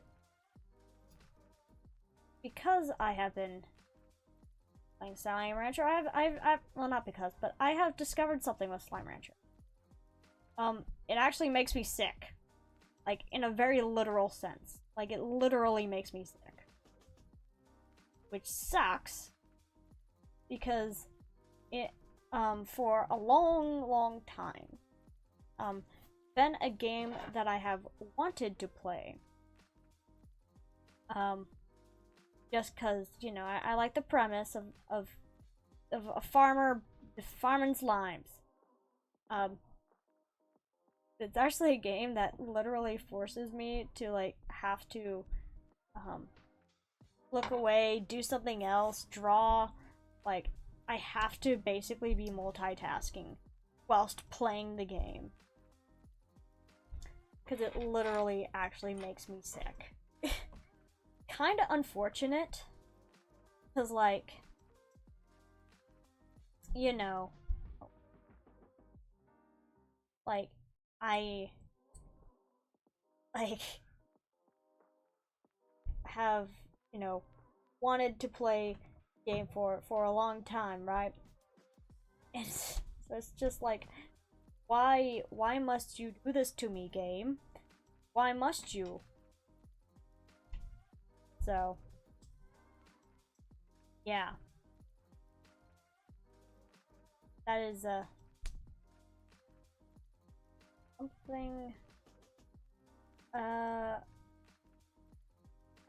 because I have been playing Slime Rancher, I've well, not because, but I have discovered something with Slime Rancher. It actually makes me sick, like in a very literal sense. Like it literally makes me sick, which sucks because it for a long time been a game that I have wanted to play. Just cause, you know, I like the premise of a farmer farming slimes. It's actually a game that literally forces me to like have to look away, do something else, draw. Like I have to basically be multitasking whilst playing the game. Because it literally actually makes me sick. Kinda unfortunate. Because, like, you know, like, I, like, have, you know, wanted to play game for a long time, right? And so it's just like, why must you do this to me, game? Why must you? So, yeah. That is, something,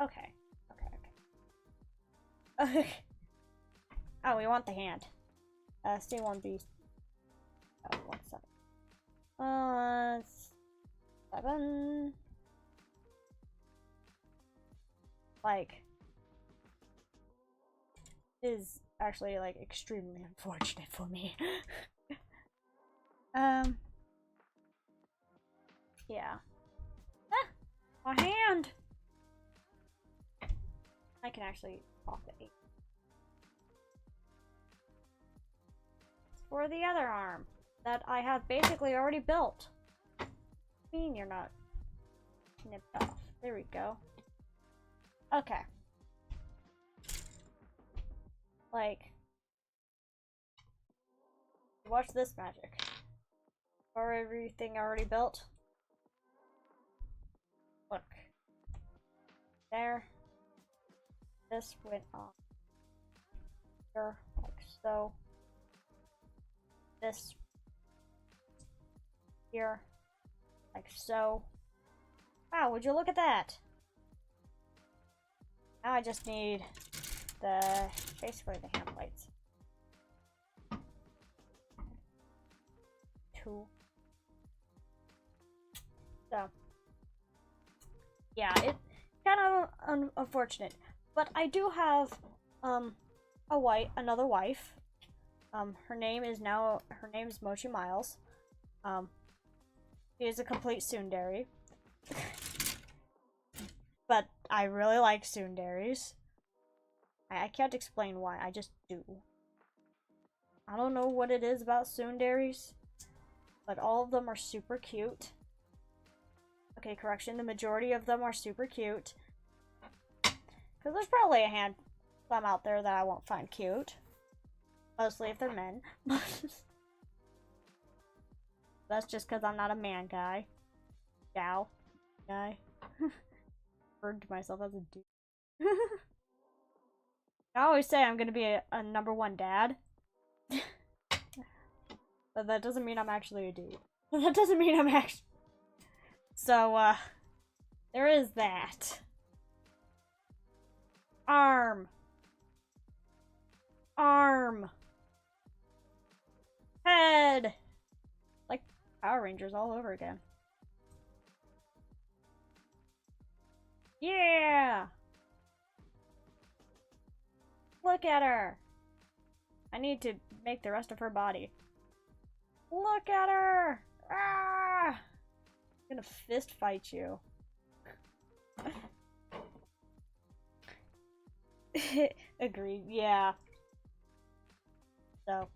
okay. Okay. Oh, we want the hand. Stay 1B. Oh, 1 second. 7. Like, is actually like extremely unfortunate for me. Yeah. Ah! My hand! I can actually talk to 8. For the other arm that I have basically already built. I mean, you're not nipped off. There we go. Okay. Like, watch this magic. Or everything already built. Look. There. This went on here, like so. This here, like so. Wow, would you look at that? Now I just need basically the hand plates. 2. So, yeah, it's kind of unfortunate, but I do have another wife. Her name is Mochi Miles. She is a complete tsundere. But I really like tsunderes. I can't explain why, I just do. I don't know what it is about tsunderes, but all of them are super cute. Okay, correction, the majority of them are super cute. Because there's probably a handful out there that I won't find cute. Mostly if they're men. That's just because I'm not a man guy. Gal. Guy. Referred to myself as a dude. I always say I'm gonna be a #1 dad. But that doesn't mean I'm actually a dude. That doesn't mean I'm actually... So, there is that. Arm. Arm. Head. Like Power Rangers all over again. Yeah. Look at her. I need to make the rest of her body. Look at her. Ah! I'm gonna fist fight you. Agreed. Yeah. So.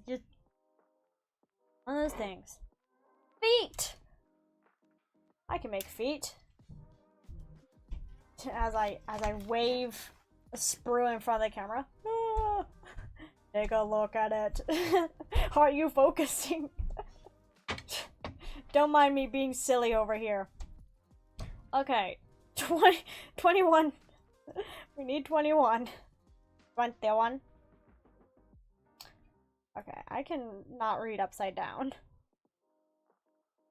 Just one of those things. Feet! I can make feet. As I wave a sprue in front of the camera. Ah, take a look at it. Are you focusing? Don't mind me being silly over here. Okay. 21. We need 21. 21. Okay, I can not read upside down.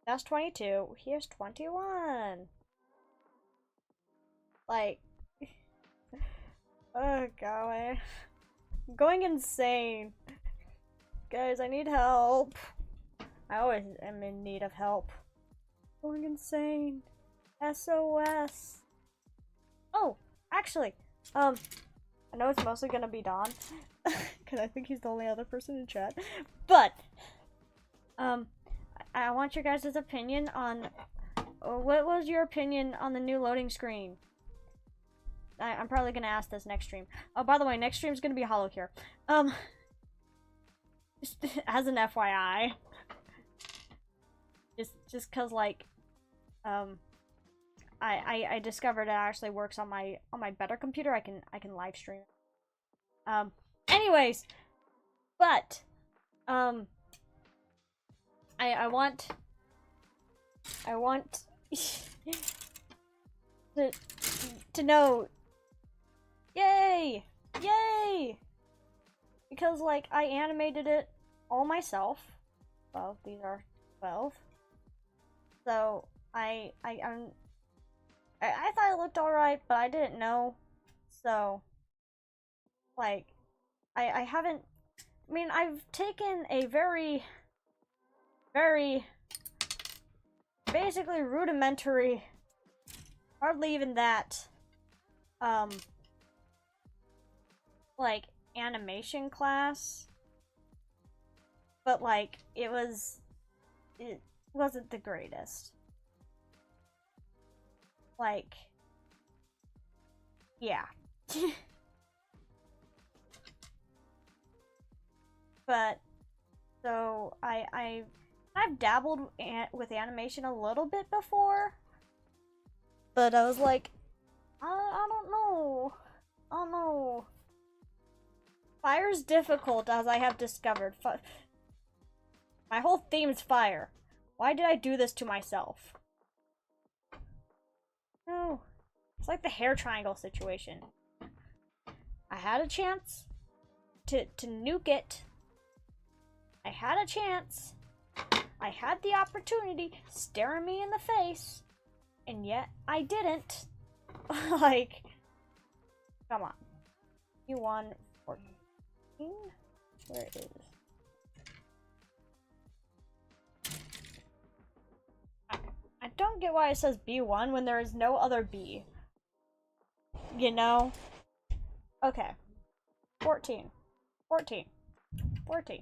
That's 22. Here's 21. Like, oh golly. I'm going insane. Guys, I need help. I always am in need of help. Going insane. SOS. Oh, actually, I know it's mostly gonna be Don, because I think he's the only other person in chat, but, I want your guys' opinion on, what was your opinion on the new loading screen? I'm probably gonna ask this next stream. Oh, by the way, next stream's gonna be Hollow Cure. As an FYI. Just cause, like, I discovered it actually works on my better computer. I can live stream. Anyways, but I want to know. Yay! Yay! Because, like, I animated it all myself. Well, these are 12. So I thought it looked alright, but I didn't know. So, like, I haven't... I mean, I've taken a very basically rudimentary, hardly even that, like, animation class. But like, it wasn't the greatest. Like, yeah. But so I've dabbled with animation a little bit before, but I was like, I don't know. I don't know. Fire's difficult, as I have discovered. My whole theme is fire. Why did I do this to myself? No. It's like the hair triangle situation. I had a chance to nuke it. I had a chance. I had the opportunity staring me in the face. And yet, I didn't. Like, come on. You won 14? Where is... I don't get why it says B1 when there is no other B. You know? Okay. 14. 14. 14.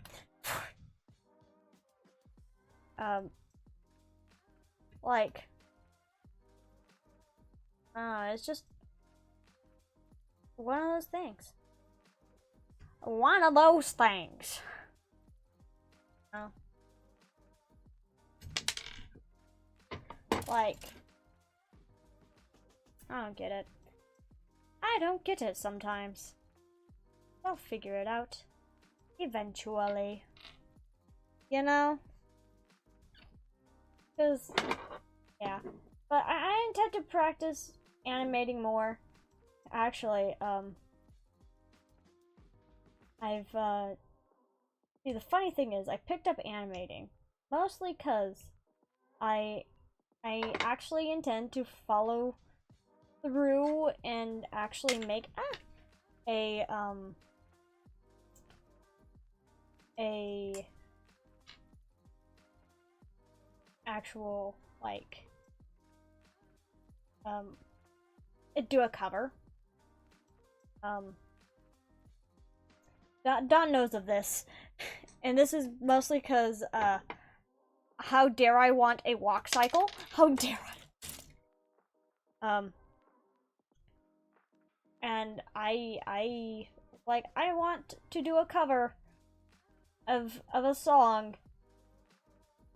Like... it's just... one of those things. One of those things. Oh. Like... I don't get it. I don't get it sometimes. I'll figure it out. Eventually. You know? Because... yeah. But I intend to practice animating more. Actually, see, the funny thing is, I picked up animating. Mostly because I actually intend to follow through and actually make a actual, like, do a cover. Don knows of this, and this is mostly because, how dare I want a walk cycle? How dare I? And I want to do a cover of a song,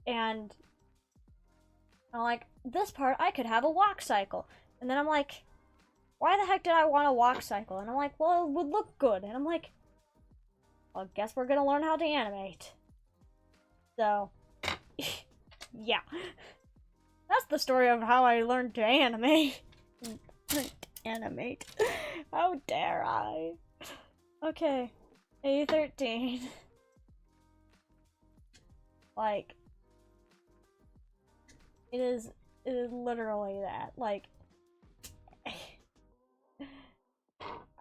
and I'm like, this part I could have a walk cycle. And then I'm like, why the heck did I want a walk cycle? And I'm like, well, it would look good. And I'm like, well, I guess we're gonna learn how to animate. So, yeah. That's the story of how I learned to animate. Animate. How dare I? Okay. A13. Like, it is literally that. Like,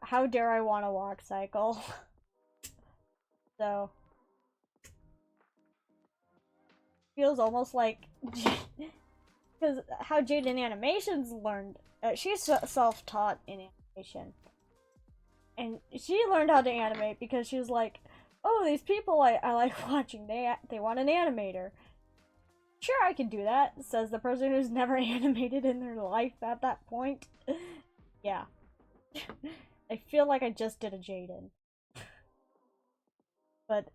how dare I want a walk cycle? So, feels almost like, because how Jade in Animations learned, she's self-taught in animation, and she learned how to animate because she was like, oh, these people I like watching, they want an animator. Sure, I can do that, says the person who's never animated in their life at that point. Yeah. I feel like I just did a Jaden. But,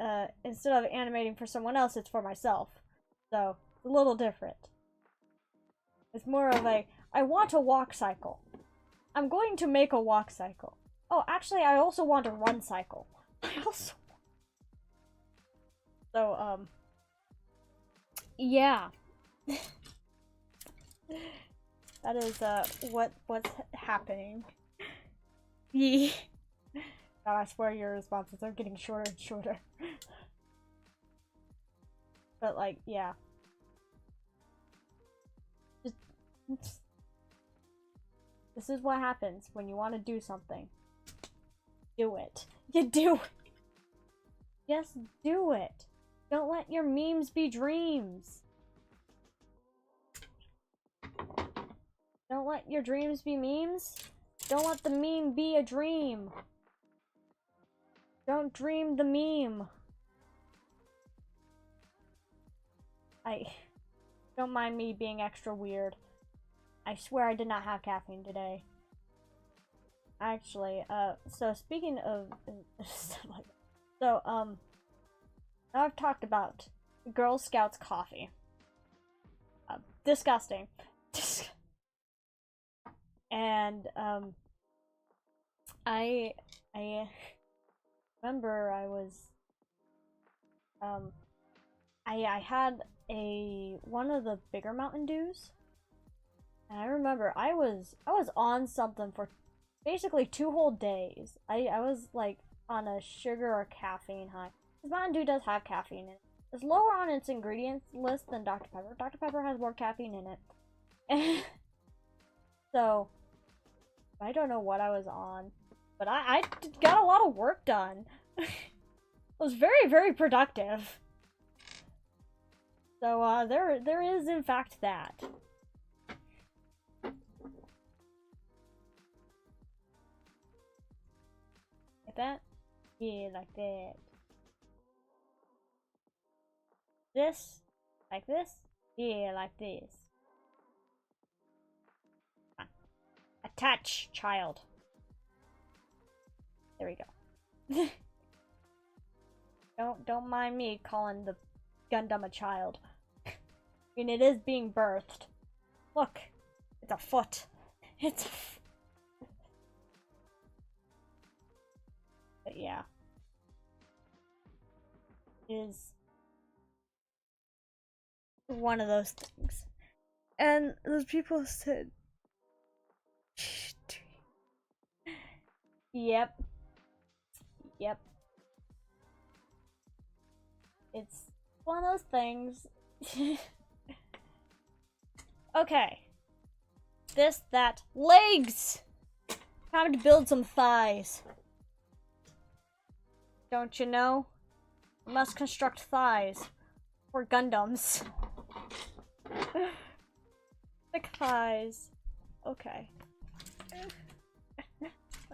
instead of animating for someone else, it's for myself. So, it's a little different. It's more of a, I want a walk cycle. I'm going to make a walk cycle. Oh, actually, I also want a run cycle. I also... So, yeah. That is, what's happening. God, I swear your responses are getting shorter and shorter. But, like, yeah. This is what happens when you want to do something. Do it. You do it. Just do it. Don't let your memes be dreams. Don't let your dreams be memes. Don't let the meme be a dream. Don't dream the meme. I don't mind me being extra weird. I swear I did not have caffeine today. Actually, so speaking of stuff like that. So, now I've talked about Girl Scouts coffee. Disgusting. And, I remember I was, I had one of the bigger Mountain Dews. And I remember I was on something for basically 2 whole days. I was like on a sugar or caffeine high. Because Mountain Dew does have caffeine in it. It's lower on its ingredients list than Dr. Pepper. Dr. Pepper has more caffeine in it. So, I don't know what I was on. But I got a lot of work done. It was very, very productive. So, there is in fact that. Like that? Yeah, like that. This? Like this? Yeah, like this. Attach, child. There we go. Don't mind me calling the Gundam a child. I mean, it is being birthed. Look, it's a foot. It's a But yeah. It is one of those things. And those people said, yep. Yep. It's one of those things. Okay. This, that, legs! Time to build some thighs. Don't you know? We must construct thighs. For Gundams. Thick thighs. Okay.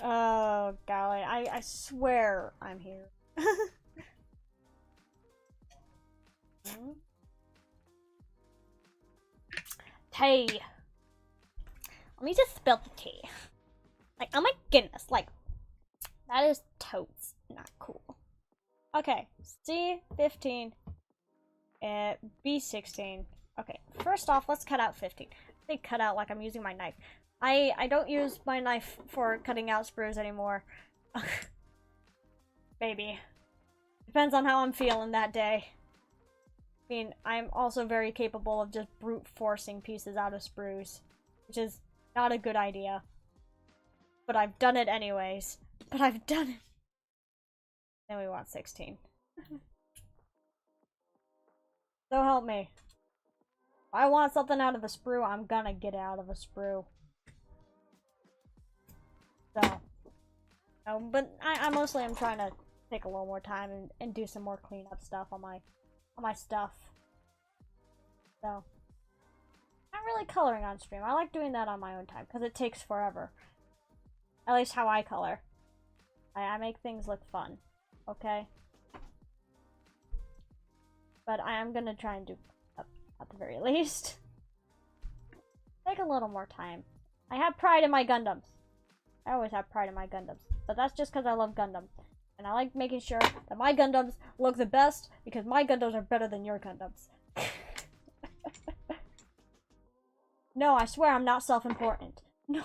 Oh, golly. I swear I'm here. Tea. Let me just spill the tea. Like, oh my goodness. Like, that is totes not cool. Okay. C15. B16. Okay, first off, let's cut out 15. They cut out like I'm using my knife. I don't use my knife for cutting out sprues anymore. Maybe. Depends on how I'm feeling that day. I mean, I'm also very capable of just brute forcing pieces out of sprues, which is not a good idea. But I've done it anyways. But I've done it. Then we want 16. So help me. If I want something out of a sprue, I'm gonna get it out of a sprue. So. No, but I mostly am trying to take a little more time and do some more cleanup stuff on my stuff. So. Not really coloring on stream. I like doing that on my own time, because it takes forever. At least how I color. I make things look fun. Okay? But I am gonna try and do at the very least. Take a little more time. I have pride in my Gundams. I always have pride in my Gundams. But that's just because I love Gundam. And I like making sure that my Gundams look the best because my Gundams are better than your Gundams. No, I swear I'm not self-important. No.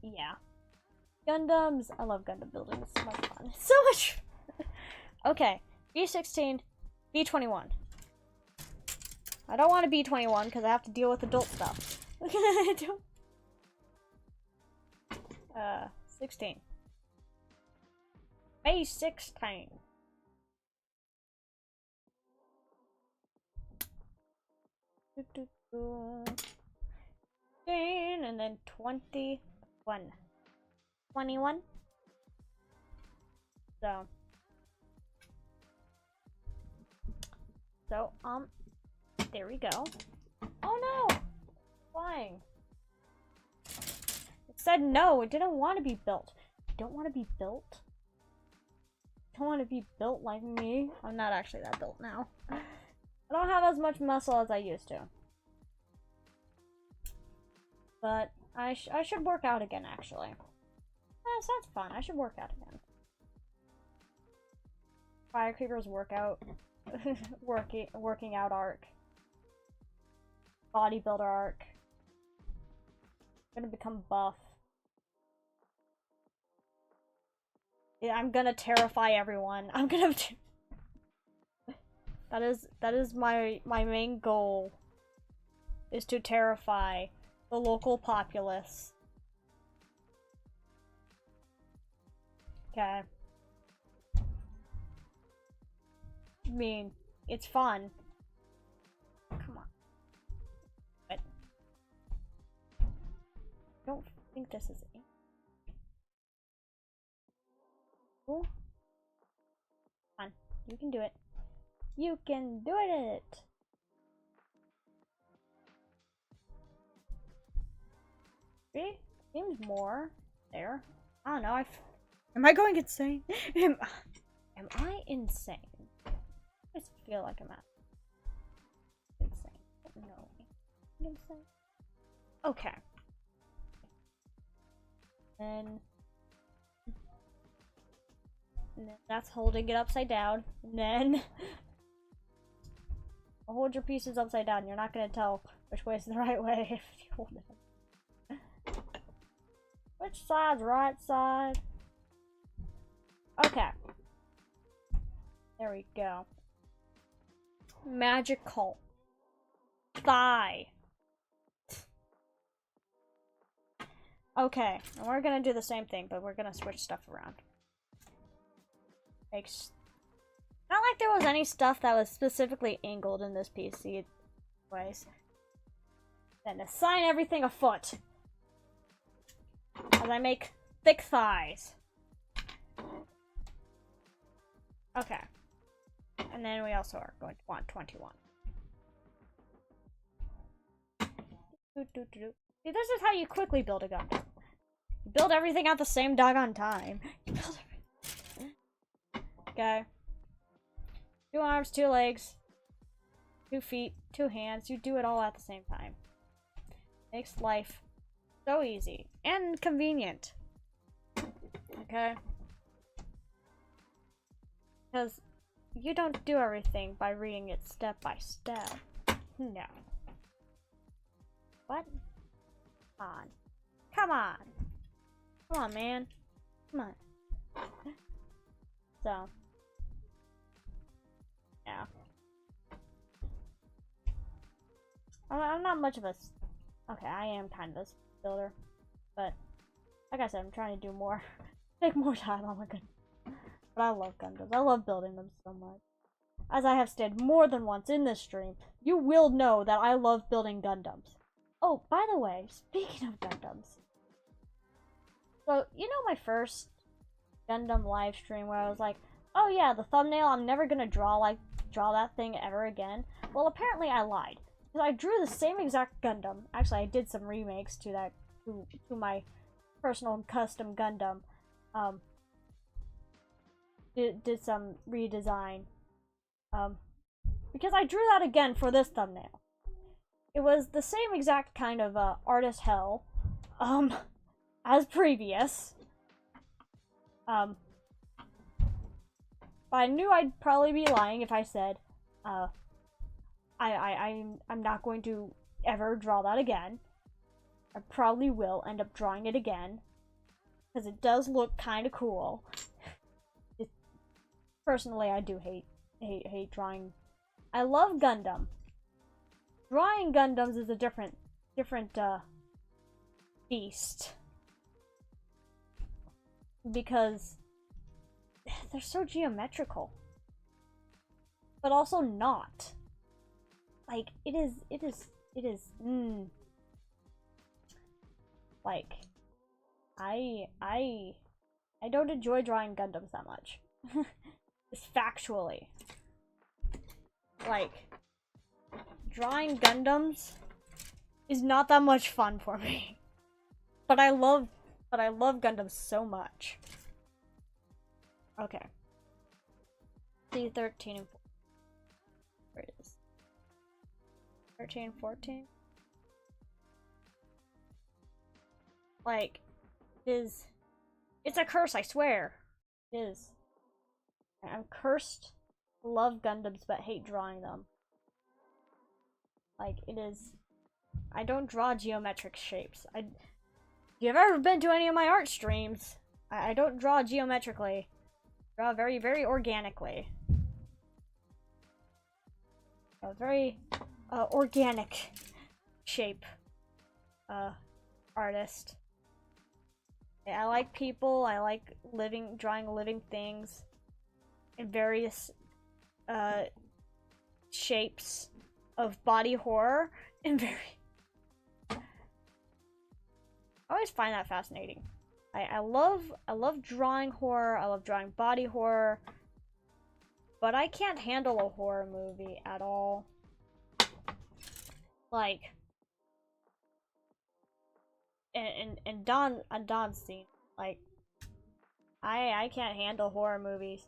Yeah. Gundams. I love Gundam building. It's so much fun. It's so much fun. Okay. B16. B21. I don't want to B21 because I have to deal with adult stuff. I don't. 16. B16. And then 21. 21. So, there we go. Oh no! Flying. It said no, it didn't want to be built. don't want to be built. I don't want to be built like me. I'm not actually that built now. I don't have as much muscle as I used to. But I should work out again, actually. That's fun. I should work out again. FireCreeper's workout. working out arc. Bodybuilder arc. I'm gonna become buff. Yeah, I'm gonna terrify everyone. I'm gonna that is my main goal, is to terrify the local populace. Okay. I mean, it's fun. Come on. What? I don't think this is it. Cool. Come on. You can do it. You can do it! See? Seems more there. I don't know. Am I going insane? Am I insane? I just feel like I'm insane. No. I'm insane. Okay. And then that's holding it upside down. And then hold your pieces upside down. You're not gonna tell which way is the right way if you hold it. Which side's right side? Okay. There we go. Magical thigh. Okay, and we're gonna do the same thing, but we're gonna switch stuff around. Not like there was any stuff that was specifically angled in this PC. Anyways. Then assign everything a foot. As I make thick thighs. Okay. And then we also are going to want 21. See, this is how you quickly build a Gundam. You build everything at the same doggone time. You build everything. Okay. 2 arms, 2 legs, 2 feet, 2 hands. You do it all at the same time. Makes life so easy and convenient. Okay? Because you don't do everything by reading it step by step. No. What? Come on. Come on! Come on, man. Come on. So. Yeah. I'm not much of a... Okay, I am kind of a builder. But, like I said, I'm trying to do more. Take more time on my Gundam. But I love Gundams. I love building them so much. As I have stated more than once in this stream, you will know that I love building Gundams. Oh, by the way, speaking of Gundams. So, you know my first Gundam live stream where I was like, oh yeah, the thumbnail, I'm never gonna draw that thing ever again. Well, apparently I lied. Because I drew the same exact Gundam. Actually, I did some remakes to that, to my personal custom Gundam. Did some redesign. Because I drew that again for this thumbnail. It was the same exact kind of, artist hell, as previous. But I knew I'd probably be lying if I said, I'm not going to ever draw that again. I probably will end up drawing it again. Because it does look kind of cool. Personally, I do hate drawing. I love Gundam. Drawing Gundams is a different beast. Because they're so geometrical. But also not. Like, it is, like, I don't enjoy drawing Gundams that much. Just factually. Like, drawing Gundams is not that much fun for me. But I love but I love Gundam so much. Okay. C13 and 14. Where it is? 13 and 14? Like, it's a curse, I swear. It is. I'm cursed. Love Gundams, but hate drawing them. Like, it is. I don't draw geometric shapes. If you've ever been to any of my art streams, I don't draw geometrically. I draw very, very organically. A very organic shape artist. I like people. I like drawing living things in various shapes of body horror and I always find that fascinating. I love drawing horror. I love drawing body horror, but I can't handle a horror movie at all. Like, and Don's scene, like, I can't handle horror movies,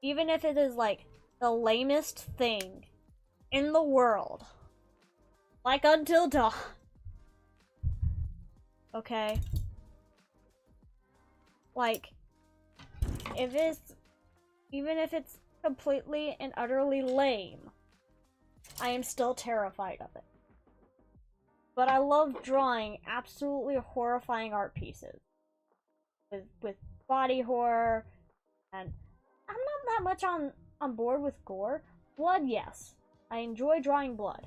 even if it is like the lamest thing in the world, like Until Dawn. Okay, like, even if it's completely and utterly lame, I am still terrified of it. But I love drawing absolutely horrifying art pieces with body horror, and I'm not that much on board with gore. Blood, yes. I enjoy drawing blood.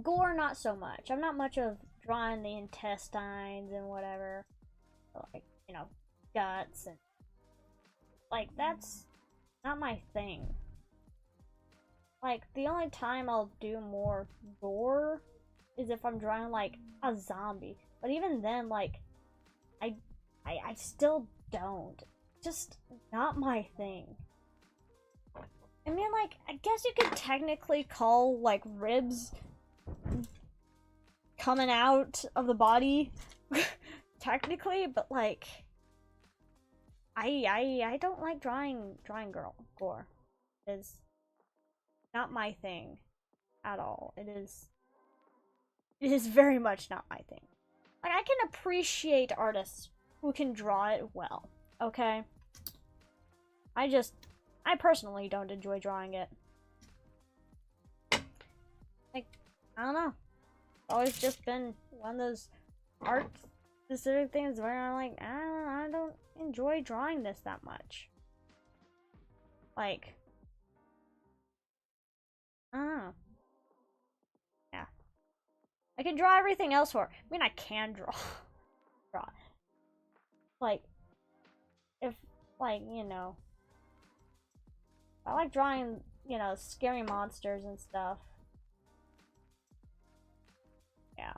Gore, not so much. I'm not much of drawing the intestines and whatever. Like, you know, guts and... like, that's not my thing. Like, the only time I'll do more gore is if I'm drawing, like, a zombie. But even then, like, I still don't. Just not my thing. I mean, like, I guess you could technically call, like, ribs coming out of the body technically, but, like, I don't like drawing gore. It's not my thing at all. It is very much not my thing. Like, I can appreciate artists who can draw it well, okay? I personally don't enjoy drawing it. Like, I don't know. It's always just been one of those art-specific things where I'm like, I don't enjoy drawing this that much. Like, I don't know. Yeah. I can draw everything else for. I mean, I can draw. Like, if, like, you know, I like drawing, you know, scary monsters and stuff. Yeah.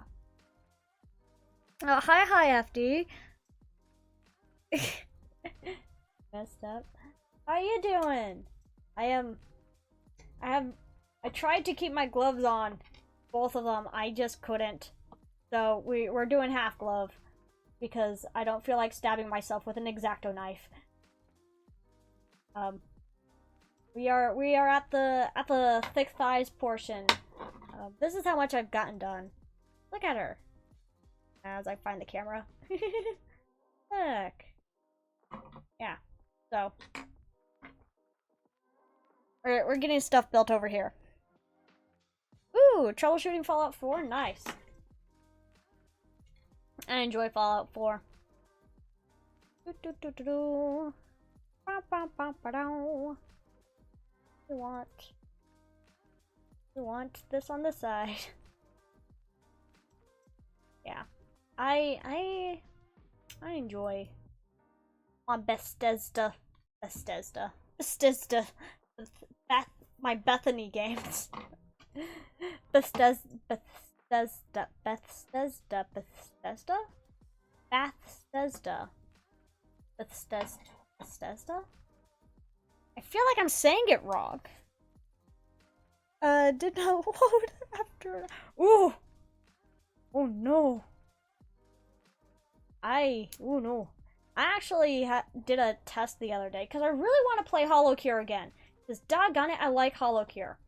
Oh, hi, FD. Messed up. How you doing? I tried to keep my gloves on. Both of them. I just couldn't. So we're doing half glove. Because I don't feel like stabbing myself with an X-Acto knife. We are at the thick thighs portion. This is how much I've gotten done. Look at her. As I find the camera. Look. Yeah. So we're getting stuff built over here. Ooh, troubleshooting Fallout 4, nice. I enjoy Fallout 4. We want this on the side. Yeah. I enjoy my Bethesda. My Bethany games. Bethesda. I feel like I'm saying it wrong. Did not load after. Ooh! Oh no! Oh no. I actually did a test the other day because I really want to play Hollow Cure again. Because doggone it, I like Hollow Cure.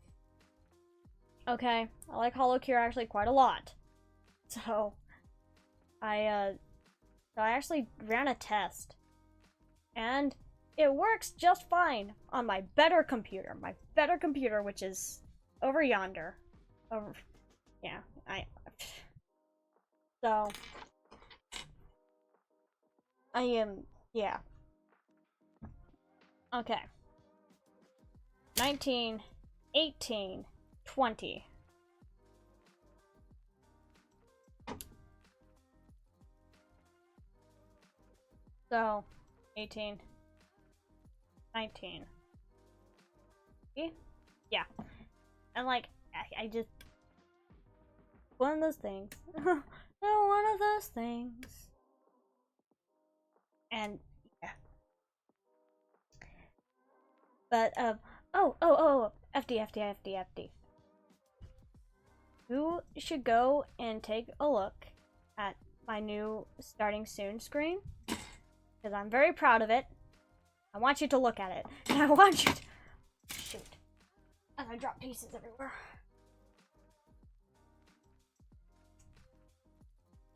Okay, I like Hollow Cure actually quite a lot. So, I actually ran a test. And it works just fine on my better computer. My better computer, which is over yonder. Yeah, So, I am, yeah. Okay. 19, 18, 20. So, 18, 19. Yeah. And like, I just, one of those things. One of those things. And, yeah. But, FD. You should go and take a look at my new starting soon screen. Because I'm very proud of it. I want you to look at it. And I want you to... Shoot. And I drop pieces everywhere.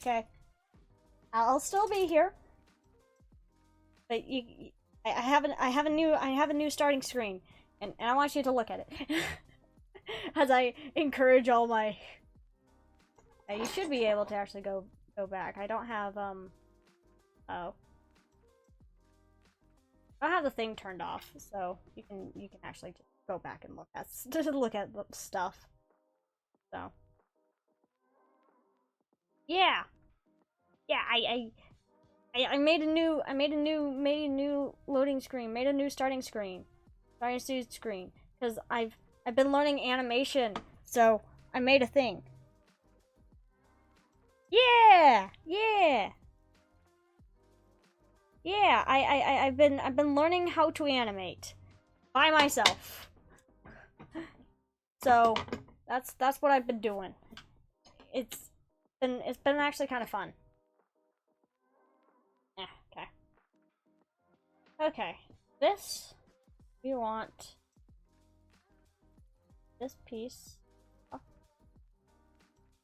Okay. I'll still be here. But I have a new starting screen. And I want you to look at it. As I encourage all my... you should be able to actually go back. I don't have, oh. I don't have the thing turned off, so you can actually just go back and look at stuff. So yeah, I made a new loading screen, made a new starting screen, because I've been learning animation, so I made a thing. Yeah. Yeah, I've been learning how to animate by myself. So that's what I've been doing. It's been actually kind of fun. Okay. Okay. This we want this piece.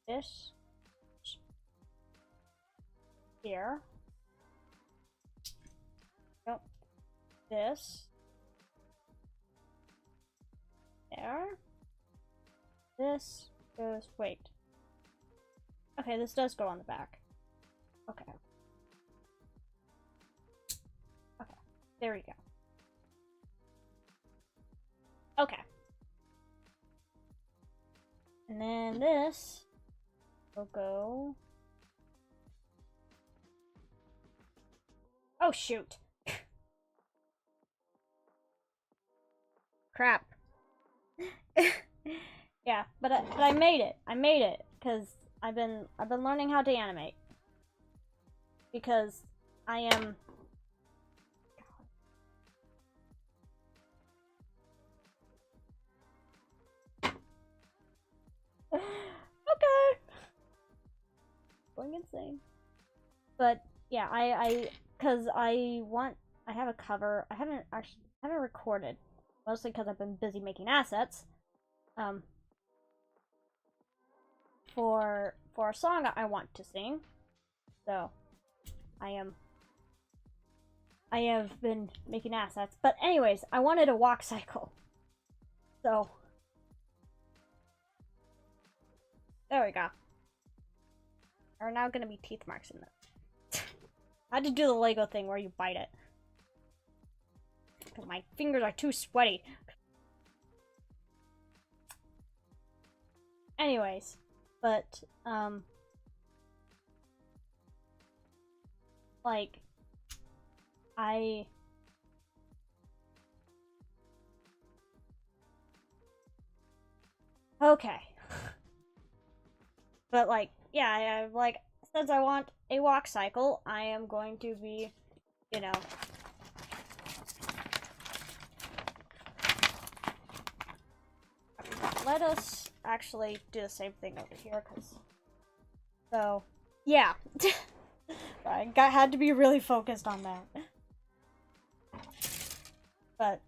This here. Yep. This. There. This goes, wait. Okay, this does go on the back. Okay. Okay, there we go. Okay. And then this will go... Oh, shoot. Crap. Yeah, but I made it. I made it because I've been learning how to animate. Because I am... Okay. Going insane. But yeah, because I have a cover. I haven't recorded, mostly because I've been busy making assets. For a song I want to sing. So I have been making assets. But anyways, I wanted a walk cycle. So there we go. There are now gonna be teeth marks in this. I had to do the Lego thing where you bite it. Because my fingers are too sweaty. Anyways, but, like, okay. But, like, yeah, like, since I want a walk cycle, I am going to be, you know... Let us actually do the same thing over here, because... So, yeah. Had to be really focused on that. But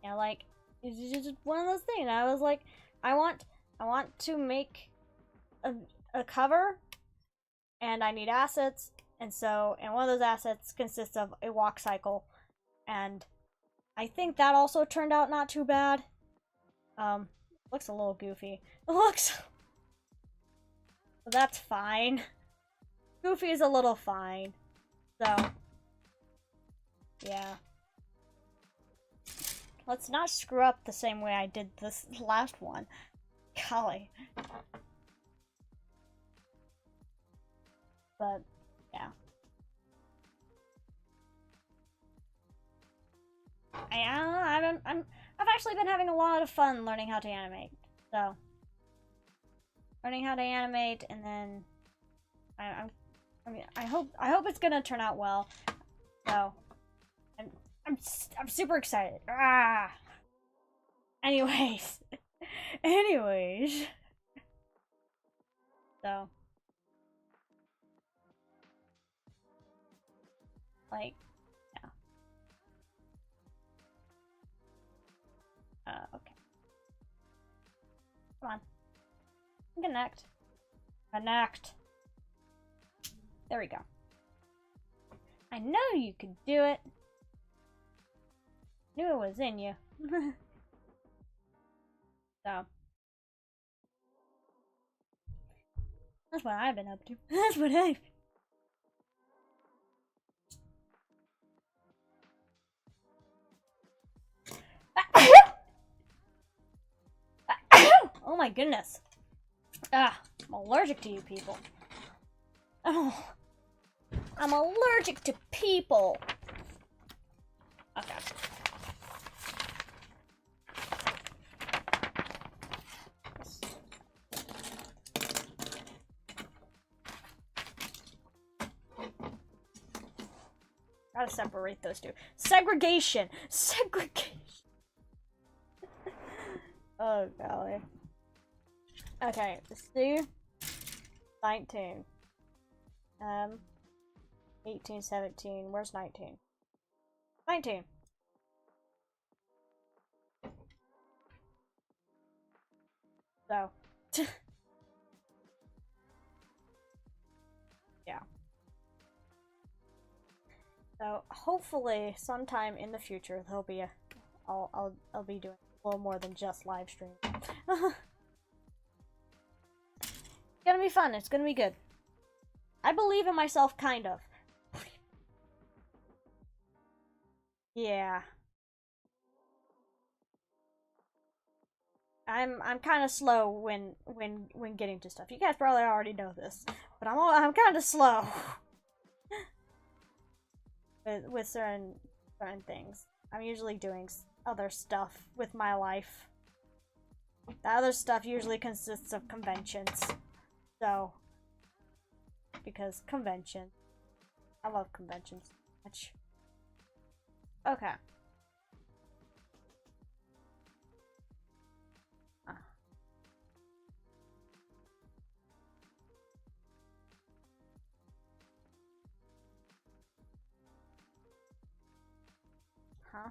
yeah, like it's just one of those things. I was like, I want to make a cover, and I need assets, and one of those assets consists of a walk cycle, and I think that also turned out not too bad. Looks a little goofy. It looks, but that's fine. Goofy is a little fine. So yeah. Let's not screw up the same way I did this last one. Golly. But yeah. I've actually been having a lot of fun learning how to animate. So learning how to animate, and then I hope it's gonna turn out well. So I'm super excited. Ah. Anyways. So like, yeah. Okay. Come on. Connect. Connect. There we go. I know you could do it. Knew it was in you. So that's what I've been up to. That's what I've. Oh my goodness. Ah, I'm allergic to you people. Oh, I'm allergic to people. Okay. Gotta separate those two. Segregation! Segregation! Oh, golly. Okay, let's do 19. 18, 17. Where's 19? 19. So. Yeah. So hopefully sometime in the future there'll be I'll be doing a little more than just live stream. It's gonna be fun. It's gonna be good. I believe in myself, kind of. Yeah. I'm kind of slow when getting to stuff. You guys probably already know this, but I'm kind of slow with certain things. I'm usually doing other stuff with my life. The other stuff usually consists of conventions. So, because convention, I love conventions so much. Okay. Huh?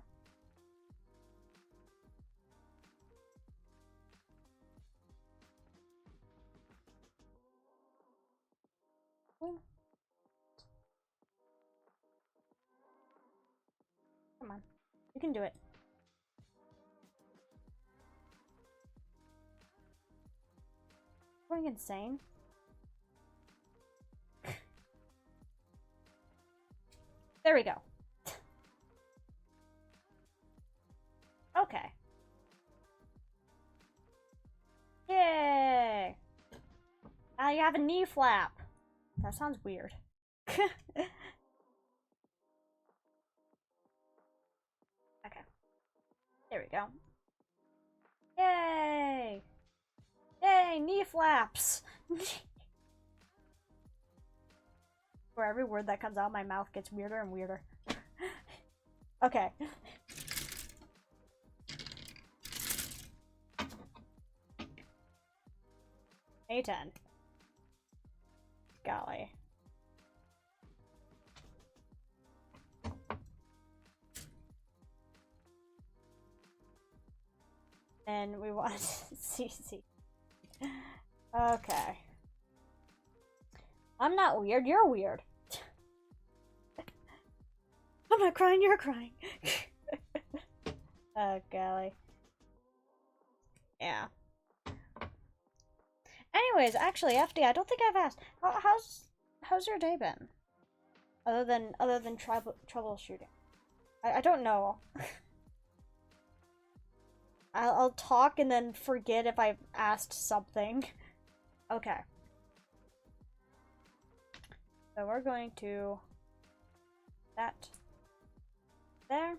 Come on. You can do it. Going insane? There we go. Okay. Yay! Now you have a knee flap. That sounds weird. Okay. There we go. Yay! Yay! Knee flaps! For every word that comes out, my mouth gets weirder and weirder. Okay. A10. Golly. And we want CC. Okay. I'm not weird, you're weird. I'm not crying, you're crying. Oh, golly. Yeah. Anyways, actually, FD, I don't think I've asked. How's your day been? Other than troubleshooting. I don't know. I'll talk and then forget if I've asked something. Okay. So we're going to that there.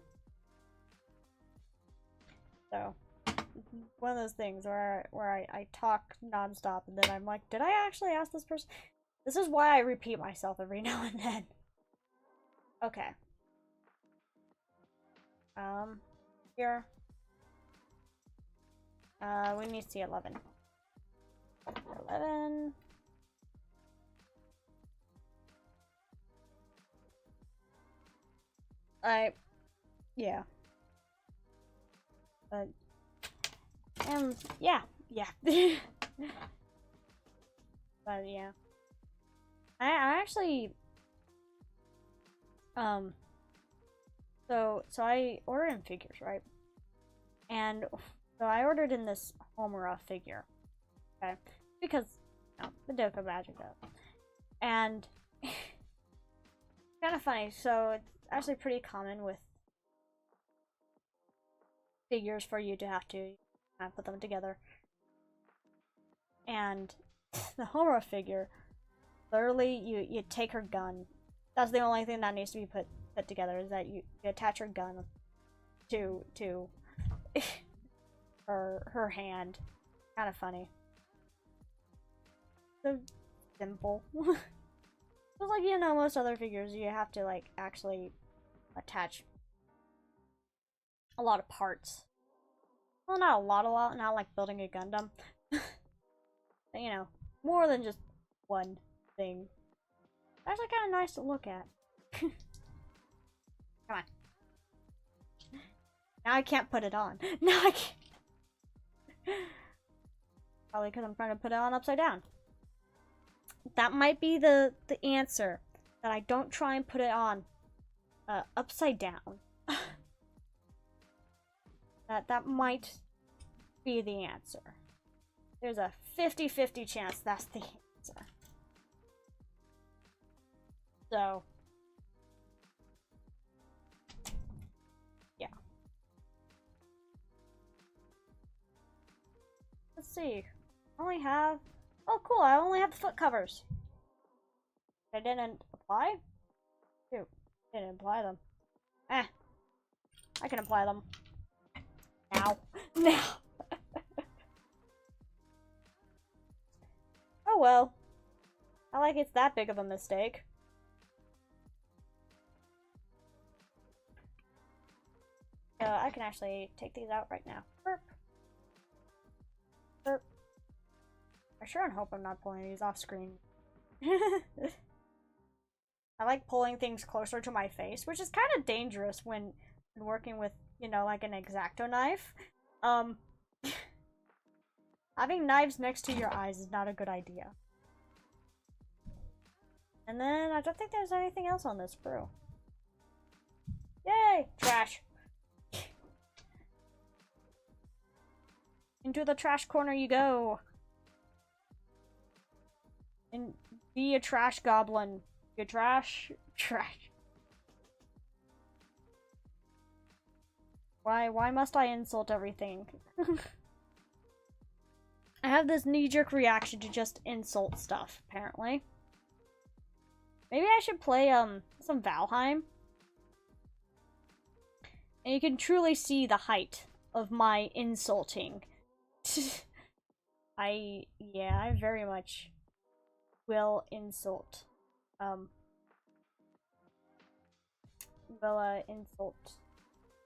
So one of those things where I talk nonstop and then I'm like, did I actually ask this person? This is why I repeat myself every now and then. Okay. Here. We need to see 11. 11. Yeah. But, yeah. But, yeah. I actually, so I ordered in figures, right? And so I ordered in this Homura figure, okay? Because, you know, the Doka Magic up. And, kind of funny, so it's actually pretty common with figures for you to have to put them together. And the Homura figure, literally, you take her gun. That's the only thing that needs to be put together, is that you attach her gun to her hand. Kind of funny. So simple. Just like, you know, most other figures, you have to like actually attach a lot of parts. Well, not a lot, not like building a Gundam. But, you know, more than just one thing. Actually kind of nice to look at. Come on. Now I can't put it on. Now I can't. Probably because I'm trying to put it on upside down. That might be the answer. That I don't try and put it on upside down. that might be the answer. There's a 50-50 chance that's the answer. So, yeah. Let's see. I only have... Oh, cool. I only have the foot covers. I didn't apply? Shoot. Didn't apply them. Eh. I can apply them. Now. Now. Oh well. Not like it's that big of a mistake. I can actually take these out right now. Burp. Burp. I sure hope I'm not pulling these off screen. I like pulling things closer to my face, which is kind of dangerous when working with, you know, like an X-Acto knife. Having knives next to your eyes is not a good idea. And then I don't think there's anything else on this brew. Yay! Trash. Into the trash corner you go. And be a trash goblin. You trash. Trash. Why must I insult everything? I have this knee-jerk reaction to just insult stuff, apparently. Maybe I should play, some Valheim. And you can truly see the height of my insulting. I very much will insult. Insult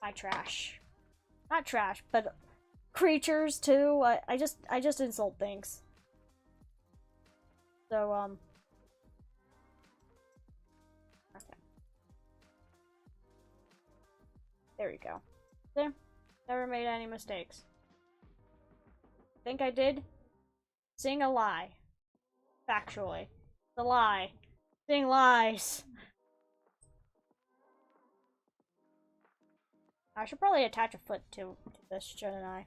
my trash. Not trash, but creatures too. I just insult things. So, okay. There we go. There. Never made any mistakes. think I did? Seeing a lie. Factually. It's a lie. Seeing lies. I should probably attach a foot to this, shouldn't I?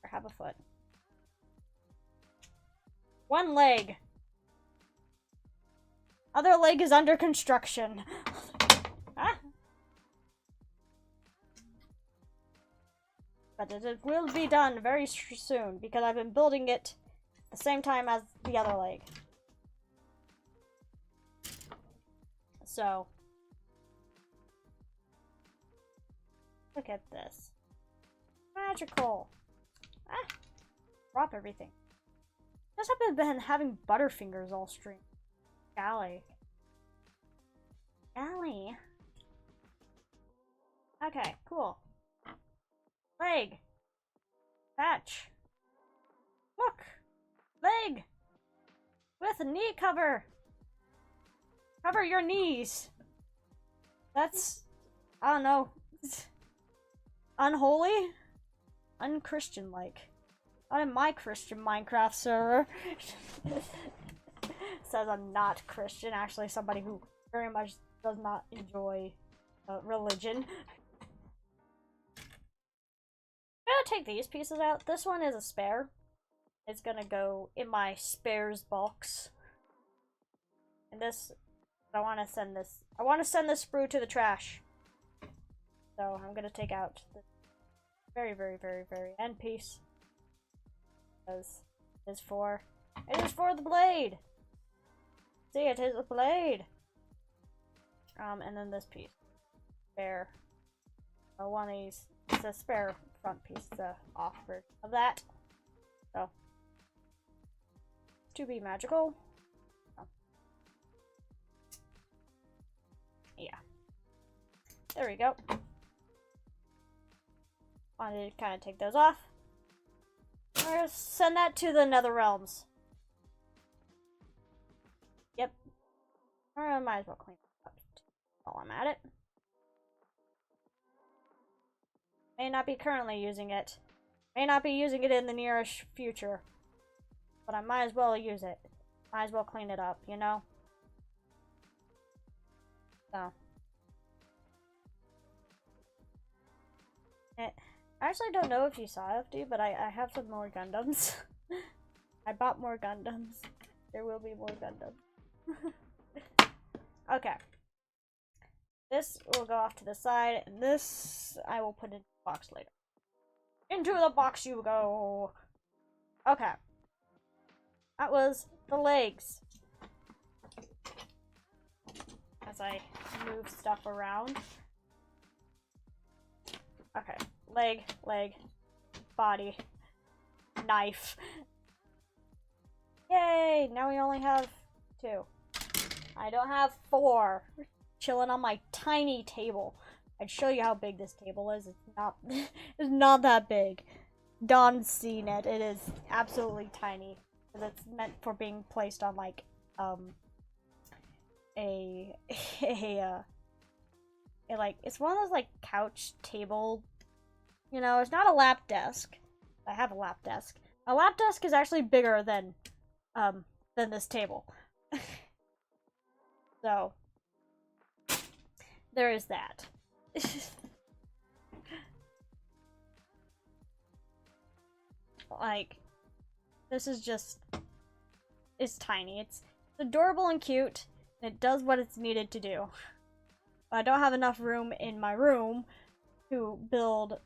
Or have a foot. One leg. Other leg is under construction. Ah. But it will be done very soon because I've been building it at the same time as the other leg. So, look at this. Magical. Ah, drop everything. Just haven't been having butterfingers all stream. Golly. Golly. Okay, cool. Leg. Patch. Look. Leg. With a knee cover. Cover your knees. That's, I don't know. Unholy? Unchristian-like. Not in my Christian Minecraft server. Says I'm not Christian. Actually, somebody who very much does not enjoy religion. I'm gonna take these pieces out. This one is a spare. It's gonna go in my spares box. And this, I want to send this. I want to send this sprue to the trash. So I'm gonna take out the very, very, very, very end piece. Because it is for the blade. See, it is a blade. And then this piece, spare. One of these. It's a spare front piece, the off version of that. So, to be magical. Oh. Yeah. There we go. Wanted to kind of take those off. We're gonna send that to the Nether Realms. Yep. I might as well clean it up while I'm at it. May not be currently using it. May not be using it in the nearest future. But I might as well use it. Might as well clean it up, you know? So. I actually don't know if you saw FD, but I have some more Gundams. I bought more Gundams. There will be more Gundams. Okay. This will go off to the side, and this I will put in the box later. Into the box you go! Okay. That was the legs. As I move stuff around. Okay. Leg, body, knife. Yay! Now we only have 2. I don't have 4. Chilling on my tiny table. I'd show you how big this table is. It's not that big. Dawn's seen it. It is absolutely tiny. Because it's meant for being placed on like it's one of those like couch table. You know, it's not a lap desk. I have a lap desk. A lap desk is actually bigger than this table. So there is that. Like, this is just, it's tiny. It's adorable and cute, and it does what it's needed to do. But I don't have enough room in my room to to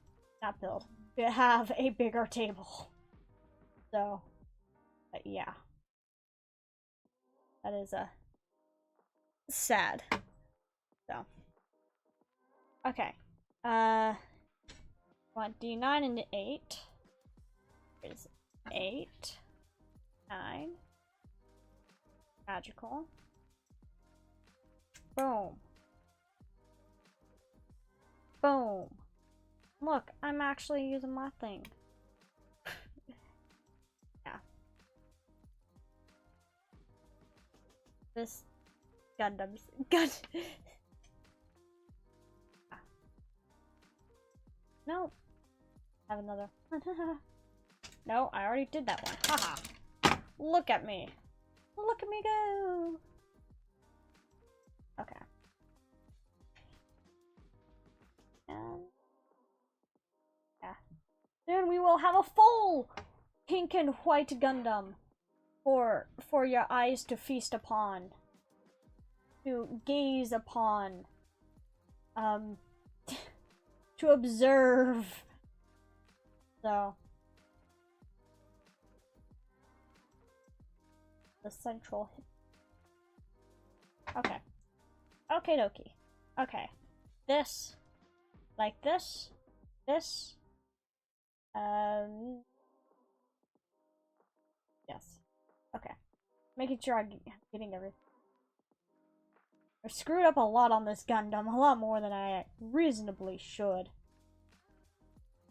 have a bigger table. So, but yeah. That is sad. So. Okay. Want D9 and 8. Here's 8. 9. Magical. Boom. Boom. Look, I'm actually using my thing. Yeah. This Gundam's No. Have another. No, I already did that one. Haha. Look at me. Look at me go. Okay. And yeah. Soon we will have a full pink and white Gundam for your eyes to feast upon. To gaze upon. To observe. So the central. Okay. Okay, dokie. Okay. This. Like this. This. Yes. Okay. Making sure I'm getting everything. I screwed up a lot on this Gundam. A lot more than I reasonably should.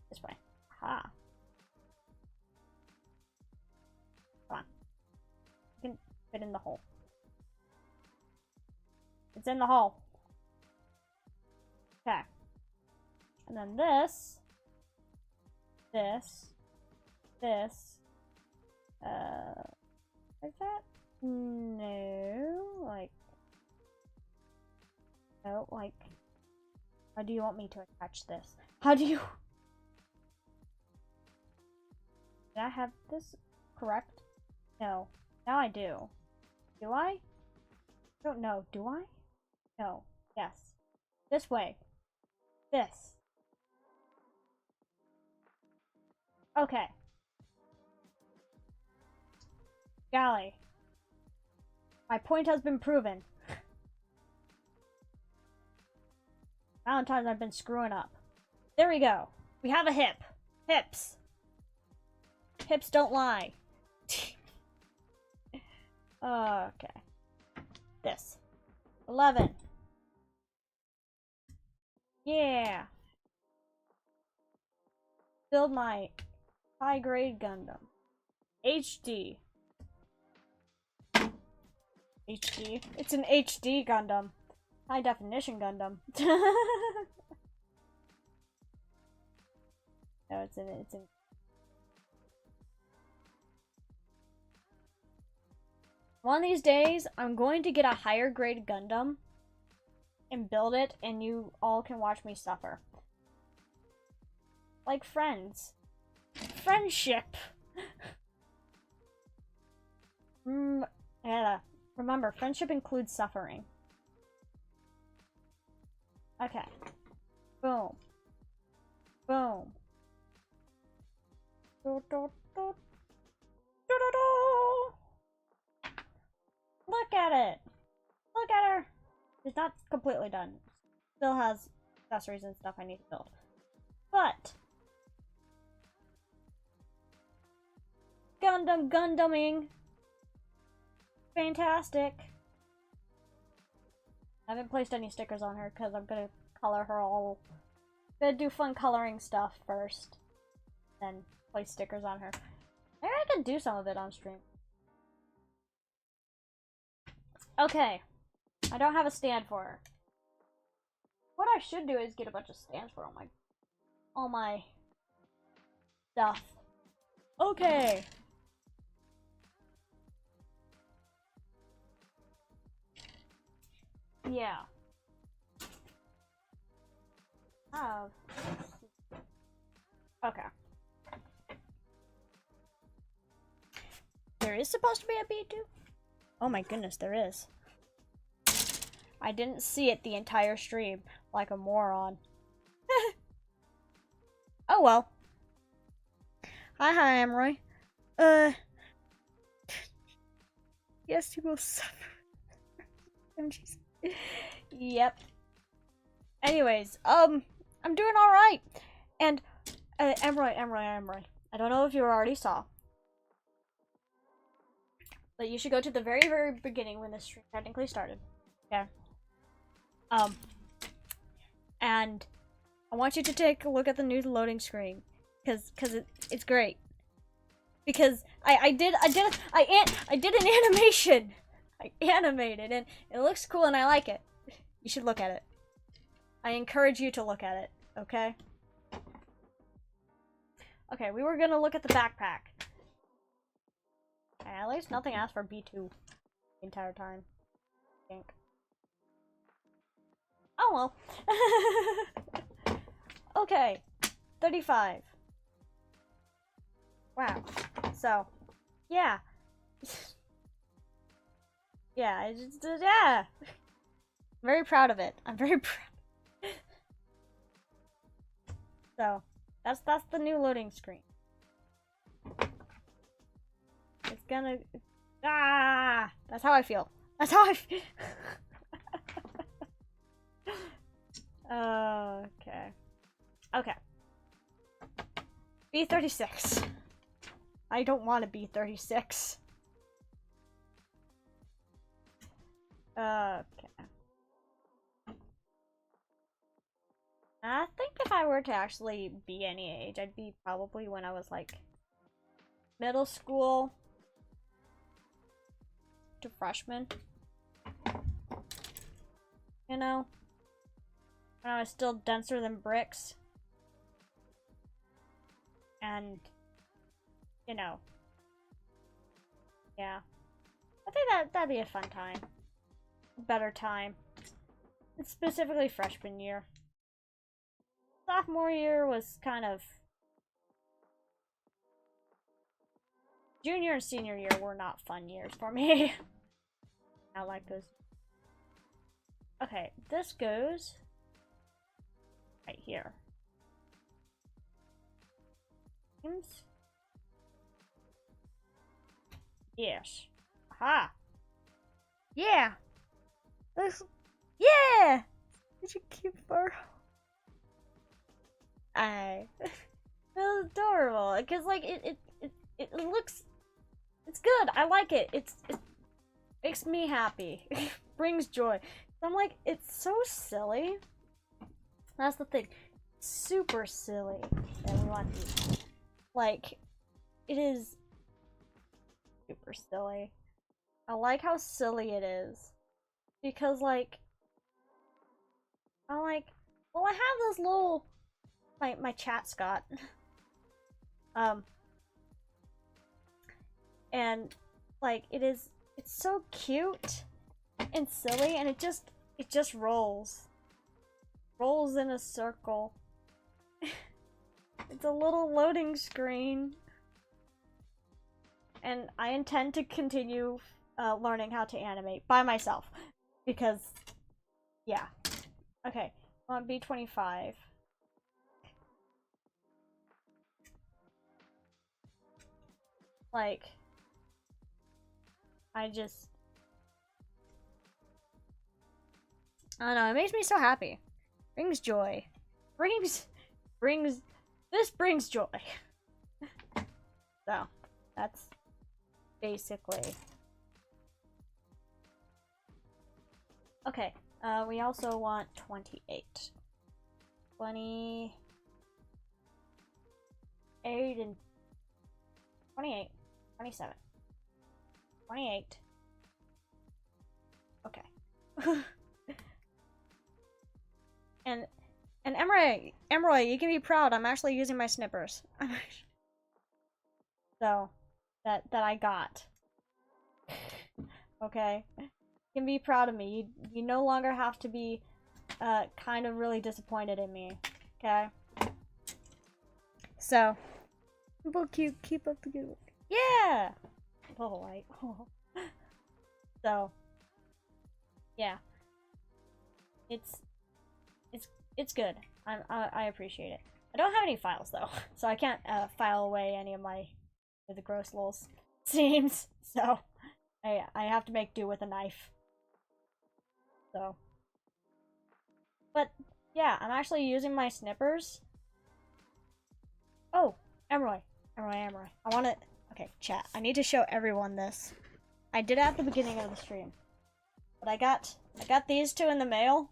This way. Aha. Come on. You can fit in the hole. It's in the hole. Okay. And then this. This. Like that? No. Like. No, like. How do you want me to attach this? How do you. Did I have this correct? No. Now I do. Do I? I don't know. Do I? No. Yes. This way. This. Okay. Golly. My point has been proven. Valentine's I've been screwing up. There we go. We have a hip. Hips. Hips don't lie. Okay. This. 11. Yeah. Build my high-grade Gundam. HD. HD. It's an HD Gundam. High definition Gundam. No, it's in. One of these days, I'm going to get a higher grade Gundam and build it, and you all can watch me suffer. Like friends. Friendship. Yeah. Remember, friendship includes suffering. Okay. Boom. Boom. Do, do, do. Do, do, do. Look at it. Look at her. It's not completely done. Still has accessories and stuff I need to build. But Gundaming. Fantastic. I haven't placed any stickers on her because I'm gonna color her all. Gonna do fun coloring stuff first, then place stickers on her. Maybe I can do some of it on stream. Okay, I don't have a stand for her. What I should do is get a bunch of stands for all my stuff. Okay. Yeah. Okay. There is supposed to be a B2? Oh my goodness, there is. I didn't see it the entire stream, like a moron. Oh well. Hi, Amroy. Yes, you will suffer. Yep. Anyways, I'm doing alright. And, Amroy. I don't know if you already saw. But you should go to the very, very beginning when this stream technically started. Okay. And I want you to take a look at the new loading screen. Cause it's great. Because I did an animation. I animated and it looks cool and I like it. You should look at it. I encourage you to look at it, okay? Okay, we were gonna look at the backpack. At least nothing asked for B2 the entire time, I think. Oh well. Okay, 35. Wow. So, yeah. Yeah, yeah. Very proud of it. I'm very proud. So, that's the new loading screen. It's gonna... Ah! That's how I feel. That's how I feel. Okay. Okay. B36. I don't want to be 36. Okay. I think if I were to actually be any age, I'd be probably when I was like middle school to freshman. You know? When I was still denser than bricks. And, you know. Yeah. I think that'd be a fun time. A better time. It's specifically freshman year. Sophomore year was kind of... Junior and senior year were not fun years for me. I like those. Okay, this goes right here. Seems... Yes. Aha! Yeah! This... Yeah! Such a cute fur. It's adorable. Because, like, it looks... It's good. I like it. It makes me happy. Brings joy. I'm like, it's so silly. That's the thing. Super silly that we want these. Like, it is super silly. I like how silly it is. Because, like, I'm like, well, I have this little, my chat Scott. And, like, it's so cute and silly, and it just rolls. Rolls in a circle. It's a little loading screen. And I intend to continue learning how to animate by myself. Because, yeah. Okay, on B25. Like, I don't know, it makes me so happy. Brings joy. This brings joy. So, that's basically. Okay, we also want 28. 28 and 28, 27, 28. Okay. and Emroy, you can be proud. I'm actually using my snippers. So, that I got. Okay. You can be proud of me. You no longer have to be kind of really disappointed in me. Okay? So, keep up the good work. Yeah! Little light. So, yeah. It's good. I appreciate it. I don't have any files though, so I can't file away any of the gross little scenes. So I have to make do with a knife. So, but yeah, I'm actually using my snippers. Oh, Emroy. I want to. Okay, chat. I need to show everyone this. I did it at the beginning of the stream, but I got these two in the mail.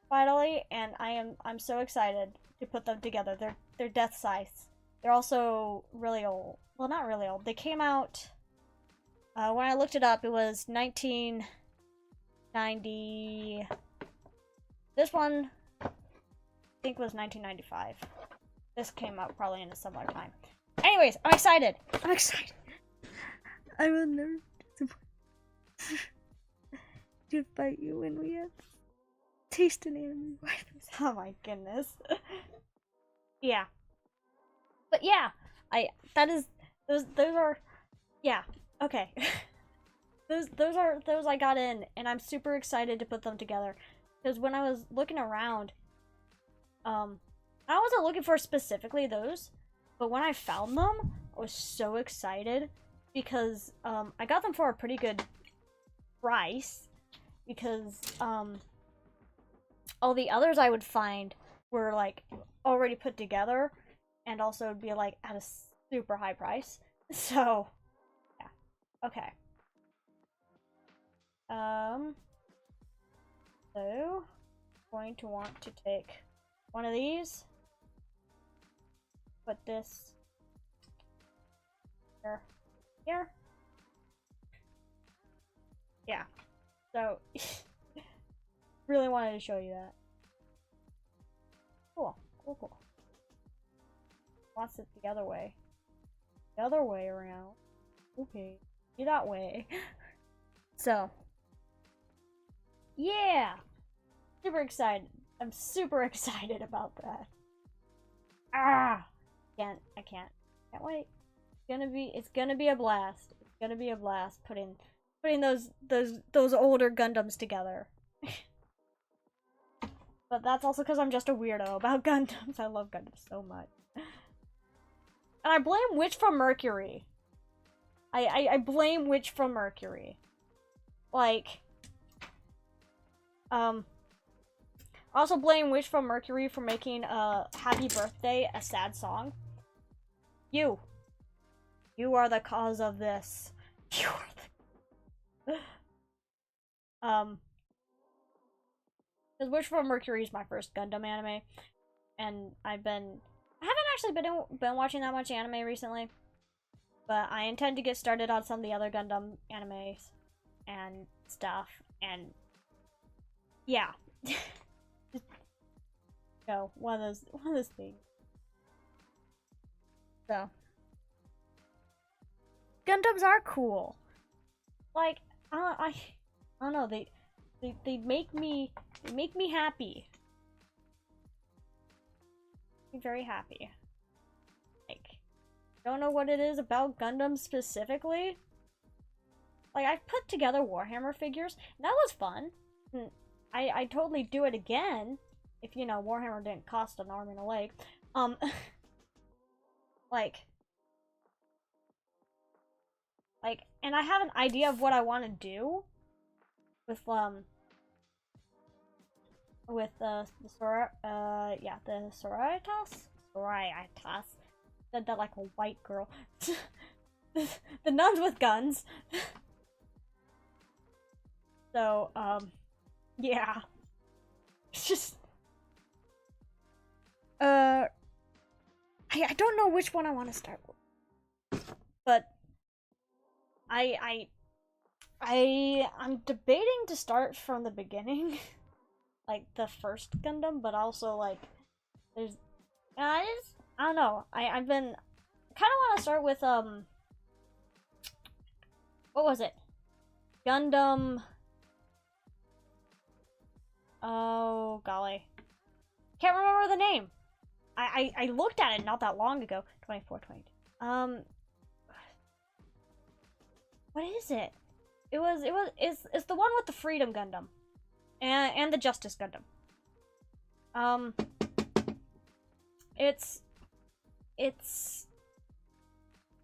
Finally, and I'm so excited to put them together. They're death size. They're also really old. Well, not really old. They came out when I looked it up. It was 1990. This one I think was 1995. this came out probably in a similar time. Anyways, I'm excited. I'm excited. I will never to fight you when we have taste an anime waifus. Oh my goodness. Yeah. But yeah, those are, yeah, okay. those I got in, and I'm super excited to put them together. Because when I was looking around, I wasn't looking for specifically those, but when I found them, I was so excited because I got them for a pretty good price, because all the others I would find were like already put together, and also would be like at a super high price. So yeah, okay. So going to want to take one of these, put this here. Yeah. So really wanted to show you that. Cool. Wants it the other way. The other way around. Okay. Be that way. So yeah. Super excited. I'm super excited about that. I can't wait. It's gonna be a blast. It's gonna be a blast putting those older Gundams together. But that's also because I'm just a weirdo about Gundams. I love Gundams so much. And I blame Witch from Mercury. I blame Witch from Mercury. Like, I also blame Witch from Mercury for making Happy Birthday a sad song. You are the cause of this. You are the... Because Witch from Mercury is my first Gundam anime, and I haven't actually been watching that much anime recently, but I intend to get started on some of the other Gundam animes and stuff, and yeah. No, one of those things. So Gundams are cool. Like, I don't know, they make me happy. I'm very happy. Like, don't know what it is about Gundam specifically. Like, I've put together Warhammer figures, and that was fun. And I'd totally do it again if, you know, Warhammer didn't cost an arm and a leg. Like, and I have an idea of what I want to do with the Sororitas. Said that like a white girl. The nuns with guns. So, yeah. It's just, I don't know which one I want to start with, but I'm debating to start from the beginning, like the first Gundam, but also like there's, I don't know. I've been kind of want to start with what was it? Gundam. Oh golly, can't remember the name. I looked at it not that long ago. 24, 22. What is it? It's the one with the Freedom Gundam, and the Justice Gundam. It's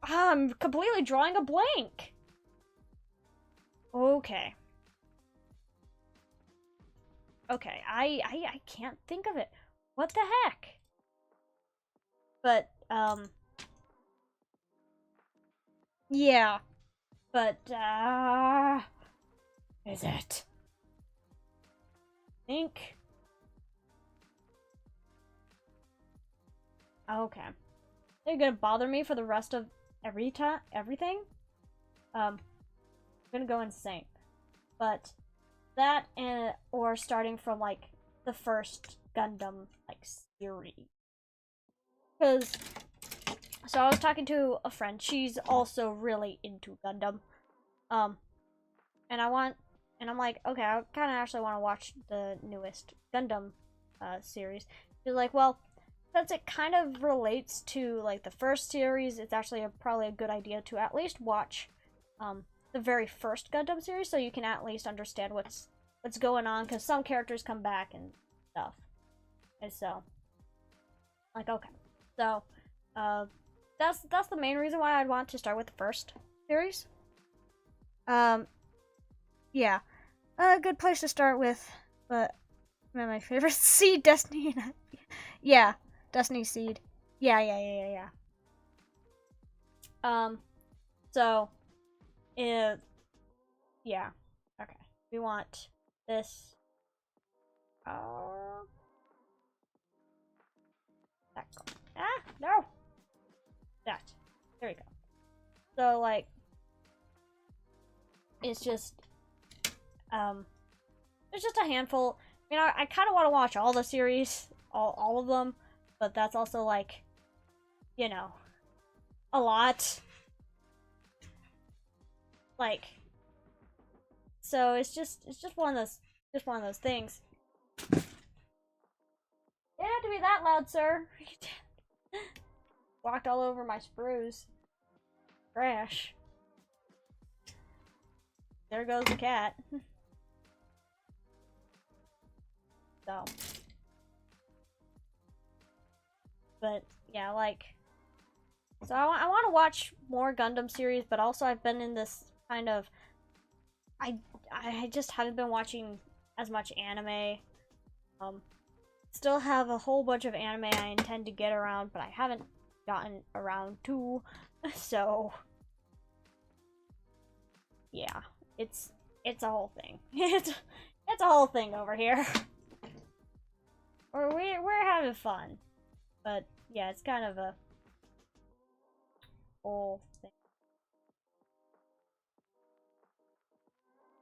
I'm completely drawing a blank. Okay. Okay, I can't think of it. What the heck? But yeah. But is it? I think. Okay. They're gonna bother me for the rest of everything. I'm gonna go insane. But that or starting from like the first Gundam like series. Because, so I was talking to a friend. She's also really into Gundam. And I'm like, okay, I kind of actually want to watch the newest Gundam series. She's like, well, since it kind of relates to like the first series, it's actually probably a good idea to at least watch the very first Gundam series, so you can at least understand what's going on, because some characters come back and stuff. And so, like, okay, so that's the main reason why I'd want to start with the first series. Yeah, a good place to start with, but my favorite Seed Destiny. Yeah, Destiny Seed. Yeah. So, yeah, okay. We want this. That. No. That. There we go. So, like, it's just a handful. You know, I kind of want to watch all the series, all of them, but that's also like, you know, a lot. Like, so it's just one of those things. It didn't have to be that loud, sir. Walked all over my sprues. Trash. There goes the cat. So, but yeah, like, so I want to watch more Gundam series, but also I've been in this kind of, I just haven't been watching as much anime. Still have a whole bunch of anime I intend to get around, but I haven't gotten around to. So, yeah, it's a whole thing. It's a whole thing over here. We're having fun, but yeah, it's kind of a whole thing.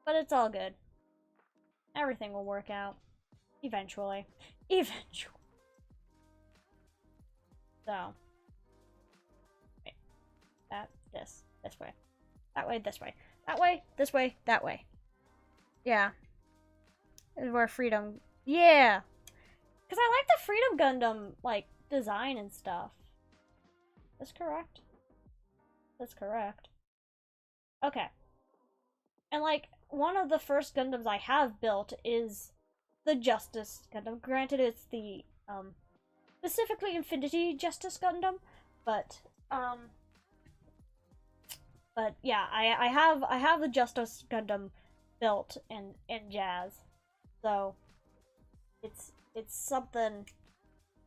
But it's all good. Everything will work out eventually. Eventually. So, wait, this way, that way, this way, that way, this way, that way. Yeah, this is where freedom. Yeah. Because I like the Freedom Gundam, like, design and stuff. That's correct. That's correct. Okay. And, like, one of the first Gundams I have built is the Justice Gundam. Granted, it's the, specifically Infinity Justice Gundam, but yeah, I have the Justice Gundam built in Jazz. So, it's something,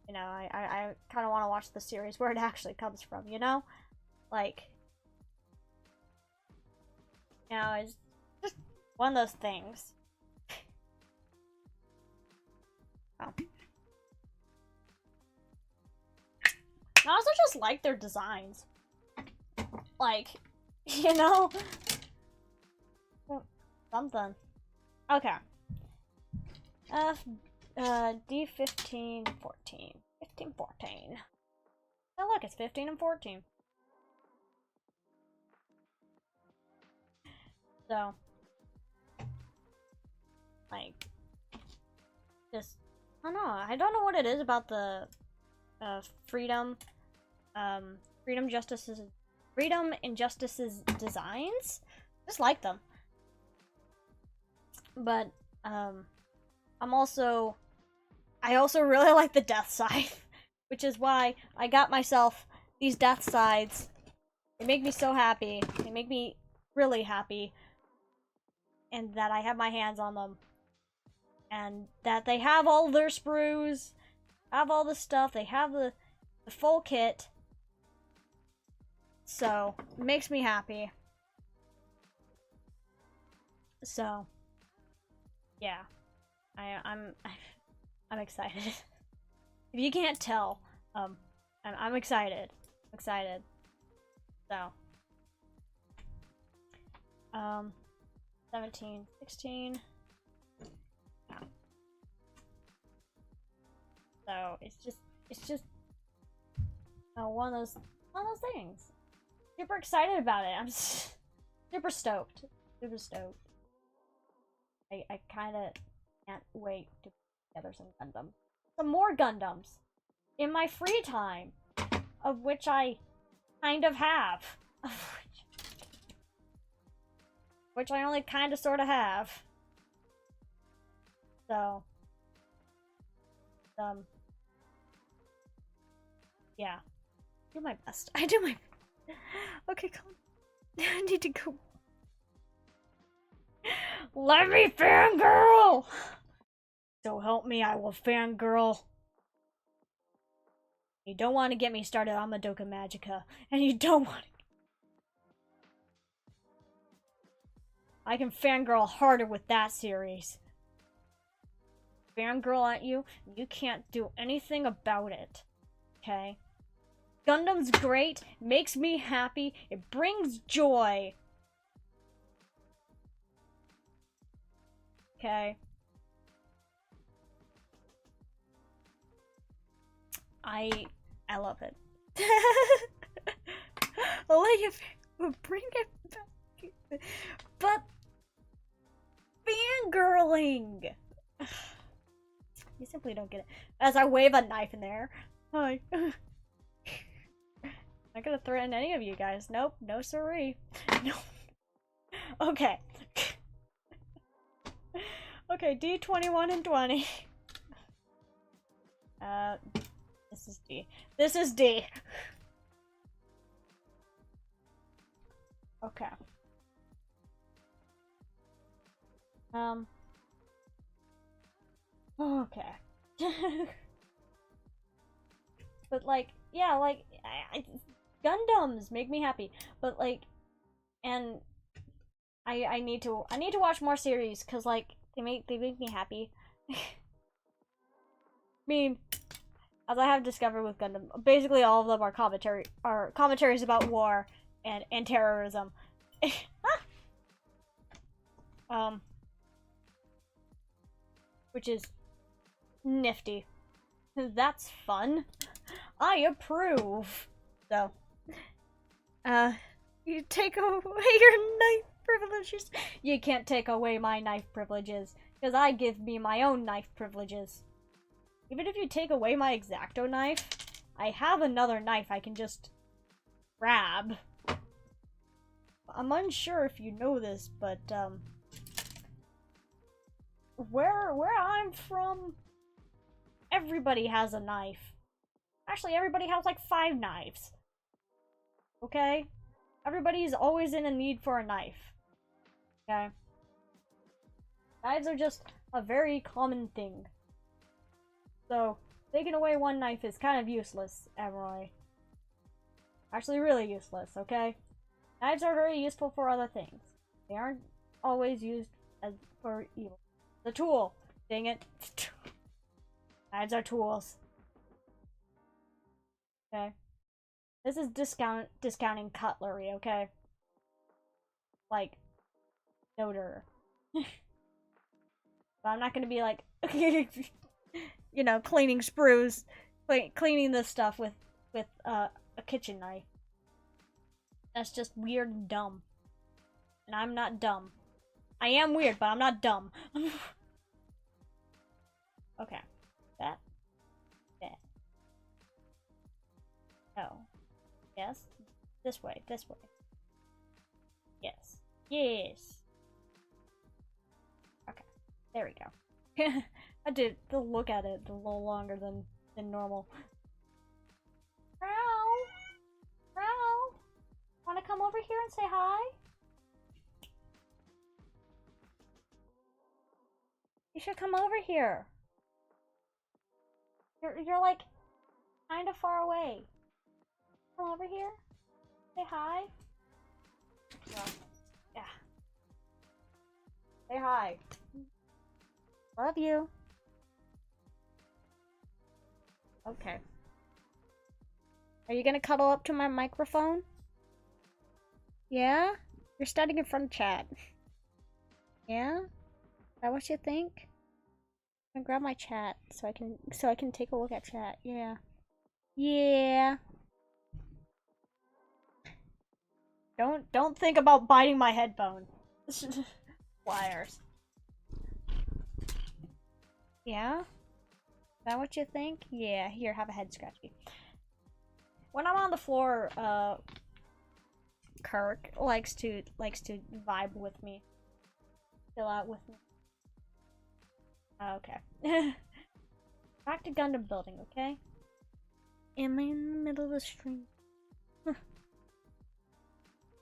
you know, I kind of want to watch the series where it actually comes from, you know? Like, you know, it's just one of those things. Oh. I also just like their designs. Like, you know? Something. Okay. D15, 14. 15, 14. Oh, look, it's 15 and 14. So, like, just, I don't know. I don't know what it is about the Freedom and Justice's designs. Just like them. But, I also really like the Death Scythe, which is why I got myself these Death Scythes. They make me so happy. They make me really happy. And that I have my hands on them. And that they have all their sprues, have all the stuff, they have the full kit. So, it makes me happy. So, yeah. I'm excited. If you can't tell, I'm excited. I'm excited. So, 17, 16. Yeah. So it's just one of those things. Super excited about it. I'm super stoked. Super stoked. I kind of can't wait to put together some Gundam. Some more Gundams. In my free time. Of which I kind of have. Which I only kind of sort of have. So. Yeah. Do my best. I do my... Okay, come on. I need to go. Let me fangirl! So help me, I will fangirl. You don't want to get me started on Madoka Magica. And you don't want to... I can fangirl harder with that series. Fangirl at you, you can't do anything about it. Okay? Gundam's great, makes me happy, it brings joy. Okay? I love it. Like, bring it back. But fangirling. You simply don't get it. As I wave a knife in there. Hi. Not gonna threaten any of you guys. Nope. No siree. No. Okay. Okay, D21 and 20. This is D. This is D. Okay. Okay. But like, yeah, like, Gundams make me happy. But like, and I need to watch more series because like they make me happy. I mean, as I have discovered with Gundam, basically all of them are commentaries about war and terrorism. Which is nifty. That's fun. I approve. So, you take away your knife privileges. You can't take away my knife privileges, because I give me my own knife privileges. Even if you take away my X-Acto knife, I have another knife I can just grab. I'm unsure if you know this, but, where I'm from, everybody has a knife. Actually, everybody has like 5 knives. Okay? Everybody's always in a need for a knife. Okay? Knives are just a very common thing. So, taking away one knife is kind of useless, Emily. Actually, really useless, okay? Knives are very useful for other things. They aren't always used as for evil. The tool! Dang it. Knives are tools. Okay? This is discounting cutlery, okay? Like, noter. But I'm not gonna be like, you know, cleaning sprues, cleaning this stuff with a kitchen knife. That's just weird and dumb. And I'm not dumb. I am weird, but I'm not dumb. Okay. That. That. Oh. Yes. This way. This way. Yes. Yes. Okay. There we go. I did look at it a little longer than normal. Row! Row! Wanna come over here and say hi? You should come over here. You're like kind of far away. Come over here. Say hi. Yeah. Say hi. Love you. Okay. Are you gonna cuddle up to my microphone? Yeah? You're standing in front of chat. Yeah? Is that what you think? I'm gonna grab my chat so I can take a look at chat. Yeah. Yeah. Don't think about biting my headphone. Pliers. Yeah? Is that what you think? Yeah, here, have a head scratchy. When I'm on the floor, Kirk likes to vibe with me. Chill out with me. Okay. Back to Gundam building, okay? Am I in the middle of the stream?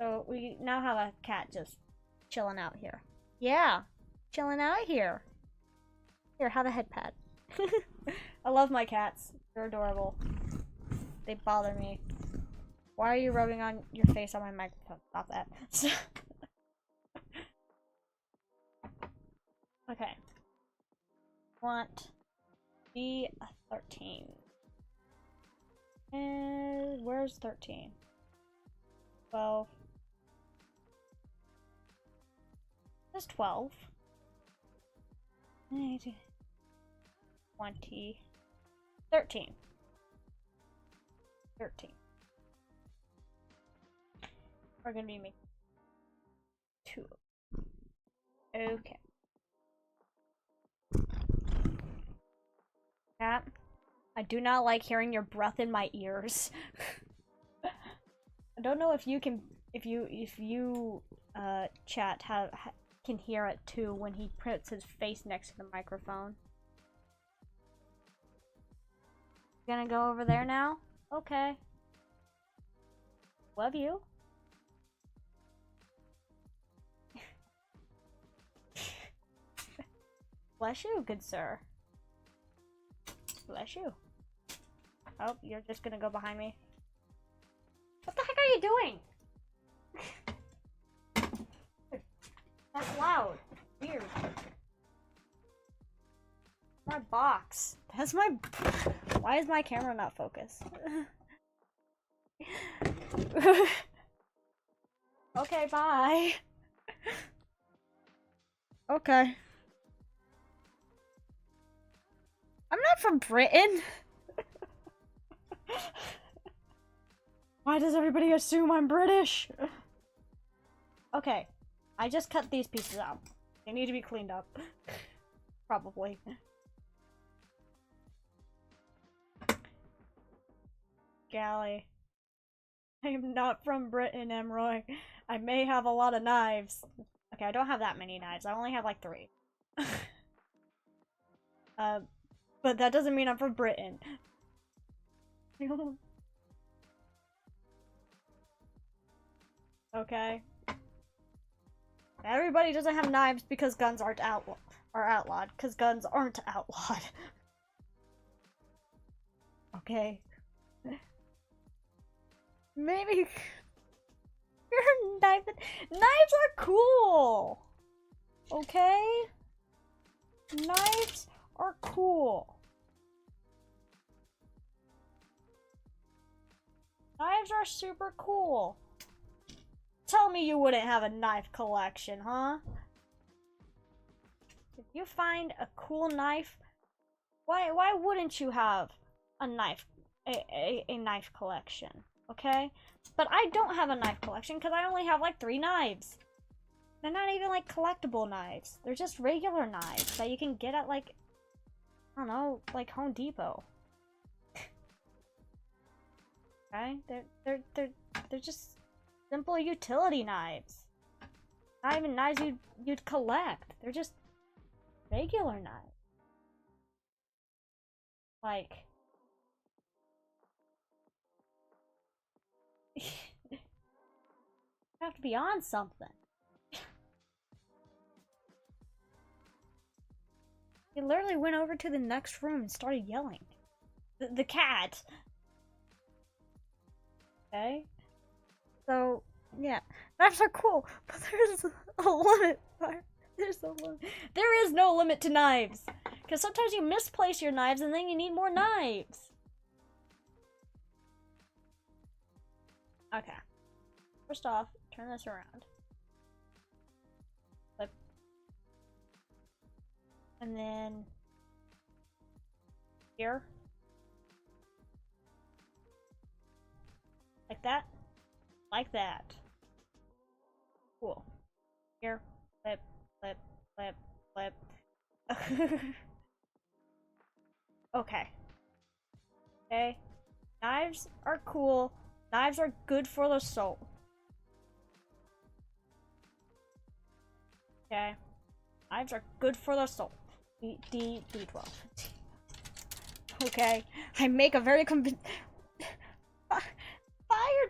So we now have a cat just chilling out here. Yeah, chilling out here. Here, have a head pad. I love my cats. They're adorable. They bother me. Why are you rubbing on your face on my microphone? Stop that. Okay. Want B13. And where's 13? 12. There's 12. 20. 13. 13. We're gonna be making 2. Okay. Cat, I do not like hearing your breath in my ears. I don't know if you can, if you chat can hear it too when he puts his face next to the microphone. Gonna go over there now? Okay. Love you. Bless you, good sir. Bless you. Oh, you're just gonna go behind me. What the heck are you doing? That's loud. Weird. My box. That's my... Why is my camera not focused? Okay, bye. Okay. I'm not from Britain. Why does everybody assume I'm British? Okay. I just cut these pieces out. They need to be cleaned up. Probably. Galley. I am not from Britain, Emroy. I may have a lot of knives. Okay, I don't have that many knives. I only have like 3. But that doesn't mean I'm from Britain. Okay. Everybody doesn't have knives because guns aren't outlawed. Because guns aren't outlawed. Okay. Maybe you're knives are cool. Okay? Knives are cool. Knives are super cool. Tell me you wouldn't have a knife collection, huh? If you find a cool knife, why wouldn't you have a knife collection? Okay? But I don't have a knife collection because I only have like 3 knives. They're not even like collectible knives. They're just regular knives that you can get at like, I don't know, like Home Depot. Okay? They're just simple utility knives. Not even knives you'd collect. They're just regular knives. Like you have to be on something. He literally went over to the next room and started yelling. The cat. Okay. So, yeah. Knives are cool, but there's a limit. There's a limit. There is no limit to knives. Because sometimes you misplace your knives and then you need more knives. Okay. First off, turn this around. Flip. And then here. Like that. Like that. Cool. Here. Flip, flip, flip, flip. Okay. Okay. Knives are cool. Knives are good for the soul. Okay. Knives are good for the soul. D12. Okay. I make a very fire dot. Why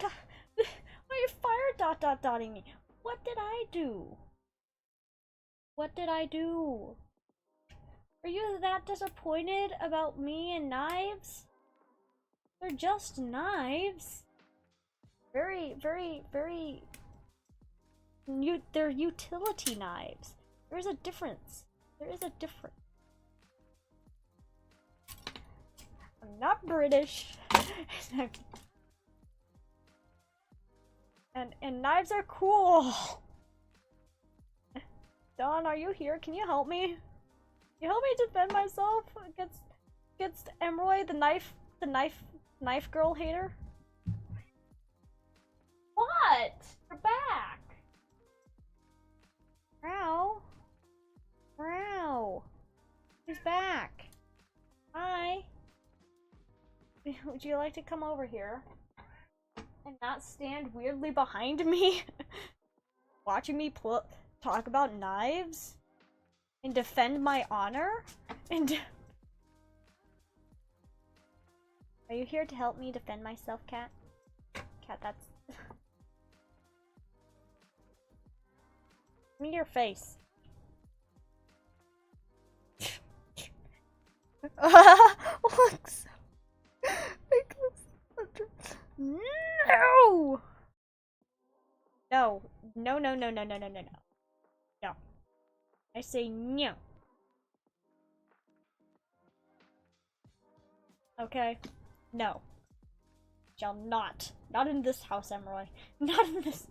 are you fire dotting me? What did I do? What did I do? Are you that disappointed about me and knives? They're just knives. Very, very, very... They're utility knives. There's a difference. There is a difference. I'm not British. and knives are cool. Dawn, are you here? Can you help me? Can you help me defend myself against Emerald, the knife girl hater? What? You're back. Meow. Meow. He's back. Hi. Would you like to come over here and not stand weirdly behind me? Watching me talk about knives? And defend my honor? And... Are you here to help me defend myself, Cat? Cat, that's... Give me your face. Looks... No! No. No, no, no, no, no, no, no, no. No. I say no. Okay? No. Shall not. Not in this house, Emerald. Not in this...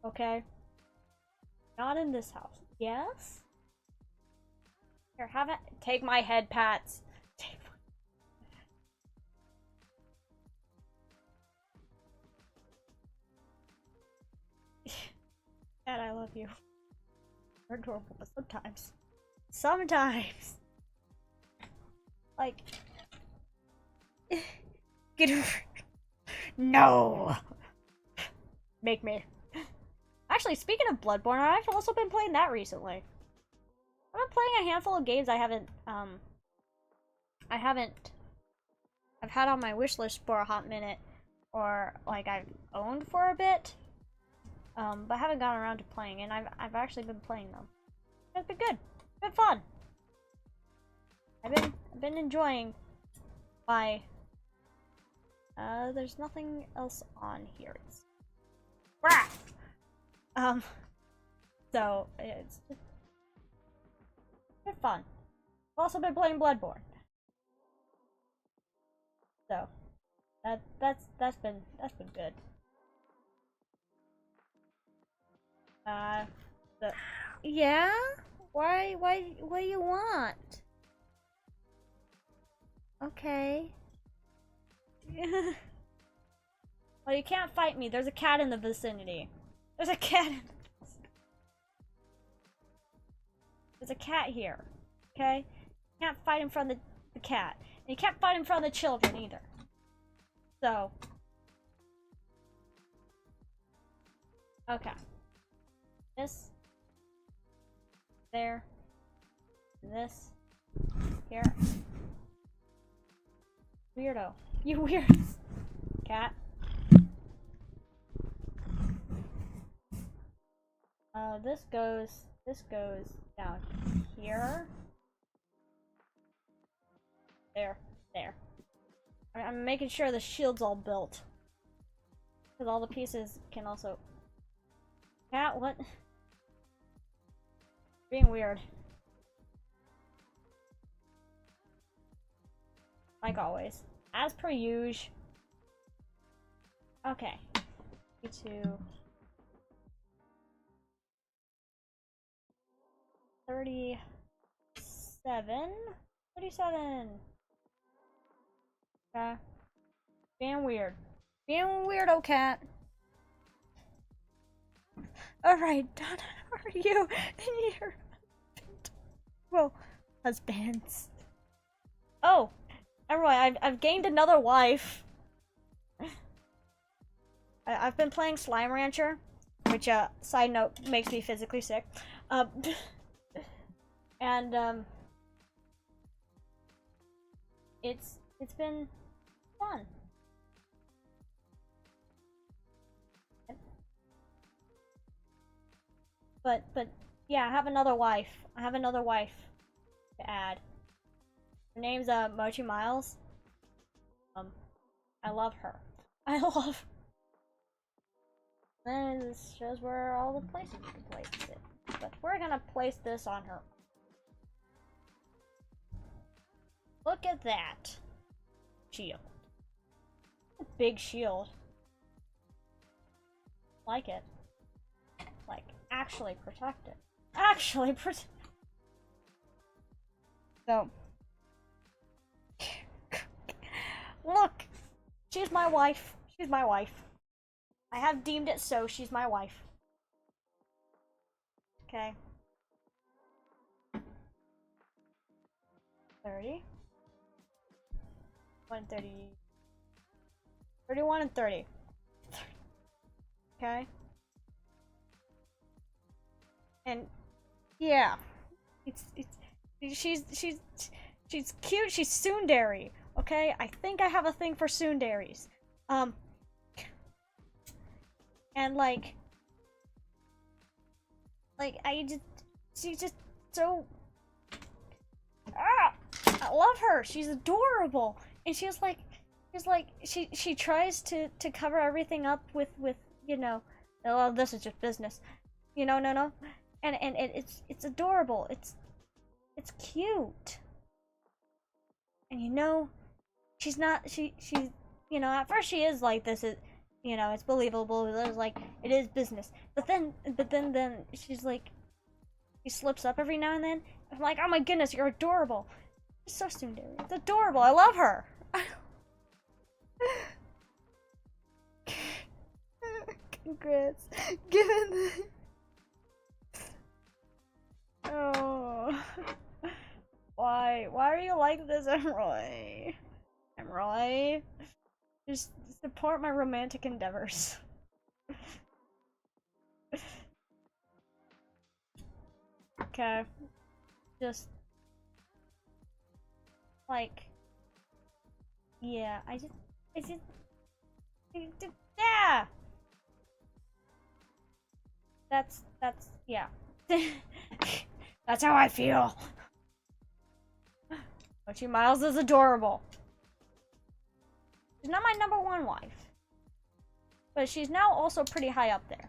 Okay? Not in this house. Yes? Here, have it. Take my head pats. Take my... Dad, I love you. You're adorable, but sometimes. Sometimes. Like... Get over it. No! Make me. Actually, speaking of Bloodborne, I've also been playing that recently. I've been playing a handful of games I've had on my wish list for a hot minute, or like I've owned for a bit, but haven't gotten around to playing, and I've actually been playing them. It's been good. It's been fun. I've been enjoying my... there's nothing else on here. It's... So, it's been fun. I've also been playing Bloodborne. So, that's been good. Yeah? Why you want? Okay. Well, you can't fight me. There's a cat in the vicinity. There's a cat. There's a cat here. Okay? You can't fight in front of the cat. And you can't fight in front of the children either. So. Okay. This. There. This. Here. Weirdo. You weird. Cat. This goes down here. There. I'm making sure the shield's all built. Because all the pieces can also... Cat, what? Being weird. Like always. As per usual. Okay. 37. Okay. Being weird. Being weirdo, cat. Alright, Donna, are you and your husband? Well, husbands. Oh, everyone, I've gained another wife. I've been playing Slime Rancher, which, side note, makes me physically sick. Um, and, it's been fun. But, yeah, I have another wife. I have another wife to add. Her name's, Mochi Miles. I love her. I love. And this shows where all the places you can place it. But we're gonna place this on her. Look at that shield. A big shield. Like it. Like, actually protect it. Actually protect. So. Look! She's my wife. She's my wife. I have deemed it so. She's my wife. Okay. 30. 130. 31 and 30. Okay. And yeah. She's cute. She's tsundere. Okay? I think I have a thing for tsunderes. And she's just so, I love her. She's adorable. And she tries to cover everything up with, you know, oh, this is just business. You know, no. And it's adorable. It's cute. And you know, she's, you know, at first she is like this, you know, it's believable. It's like, it is business. But then she's like, she slips up every now and then. I'm like, oh my goodness, you're adorable. She's so tsundere. It's adorable. I love her. Congrats. Given the... Oh. Why are you like this, Emroy? Emroy? Just support my romantic endeavors. Okay. Just like, yeah, I just yeah. That's yeah. That's how I feel. Mochi Miles is adorable. She's not my #1 wife, but she's now also pretty high up there.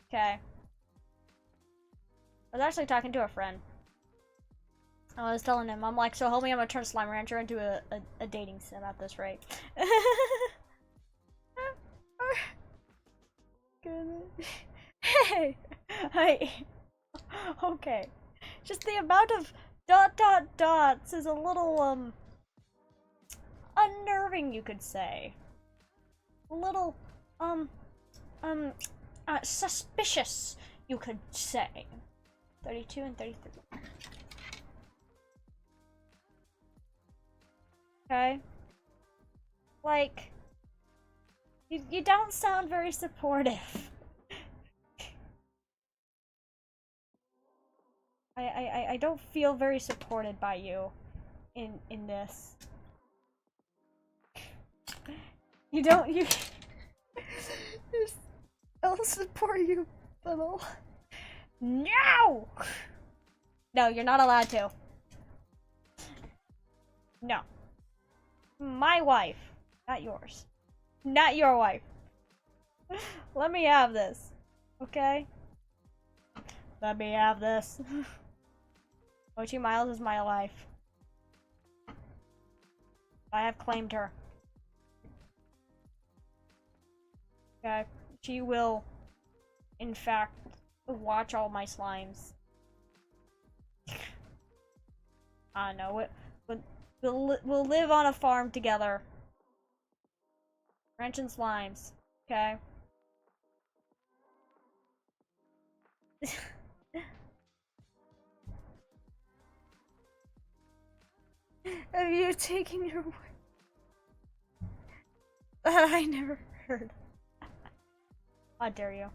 Okay. I was actually talking to a friend. I was telling him, I'm like, so homie, I'm gonna turn Slime Rancher into a dating sim at this rate. Hey! Okay. Just the amount of ... dots is a little, unnerving, you could say. A little, suspicious, you could say. 32 and 33. Okay? Like, you don't sound very supportive. I don't feel very supported by you in this. You don't, I'll support you, little. No! No, you're not allowed to. No. My wife, not yours. Not your wife. Let me have this, okay? Let me have this. Mochi Miles is my life. I have claimed her. Okay, she will, in fact, watch all my slimes. I know it. We'll live on a farm together. Ranch and slimes. Okay. Are you taking your word? I never heard. How dare you?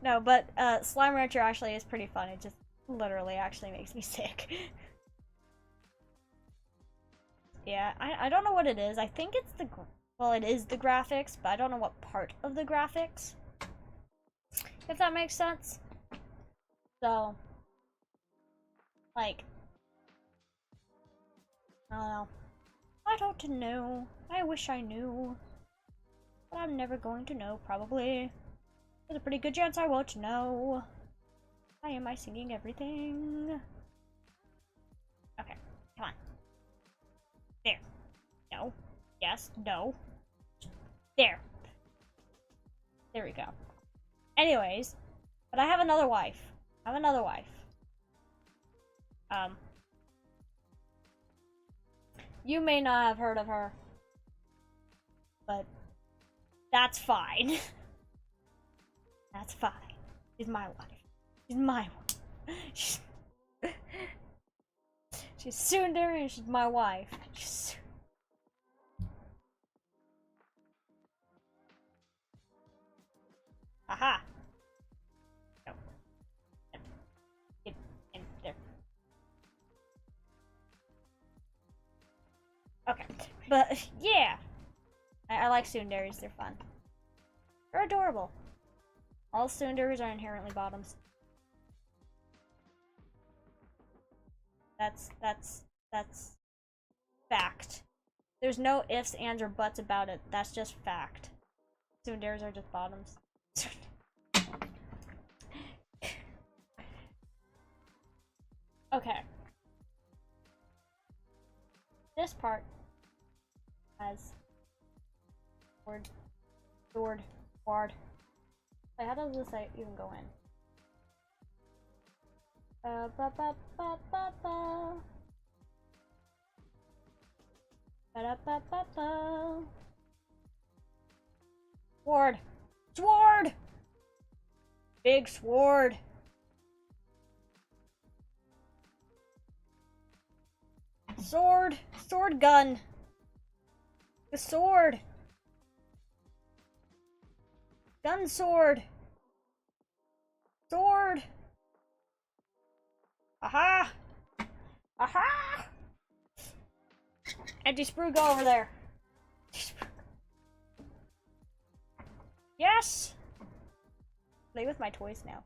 No, but Slime Rancher actually is pretty fun. It just literally actually makes me sick. Yeah, I don't know what it is. I think it's the... Well, it is the graphics, but I don't know what part of the graphics. If that makes sense. So... Like... I don't know. I don't know. I wish I knew. But I'm never going to know, probably. There's a pretty good chance I won't know. Why am I singing everything? Okay, come on. There. No. Yes. No. There. There we go. Anyways, but I have another wife. You may not have heard of her, but that's fine. That's fine. She's my wife. She's my wife. She's tsundere and she's my wife. Aha! No. Get in there. Okay. But, yeah! I like tsunderes, they're fun. They're adorable. All tsunderes are inherently bottoms. That's fact. There's no ifs, ands, or buts about it. That's just fact. Tsunderes are just bottoms. Okay. This part has sword. Wait, how does this even go in? Ba ba ba ba ba ba. Ba da ba ba ba. Sword! Big sword! Sword gun! The sword! Gun sword! Sword! Aha! Aha! Empty sprue, go over there! Yes! Play with my toys now.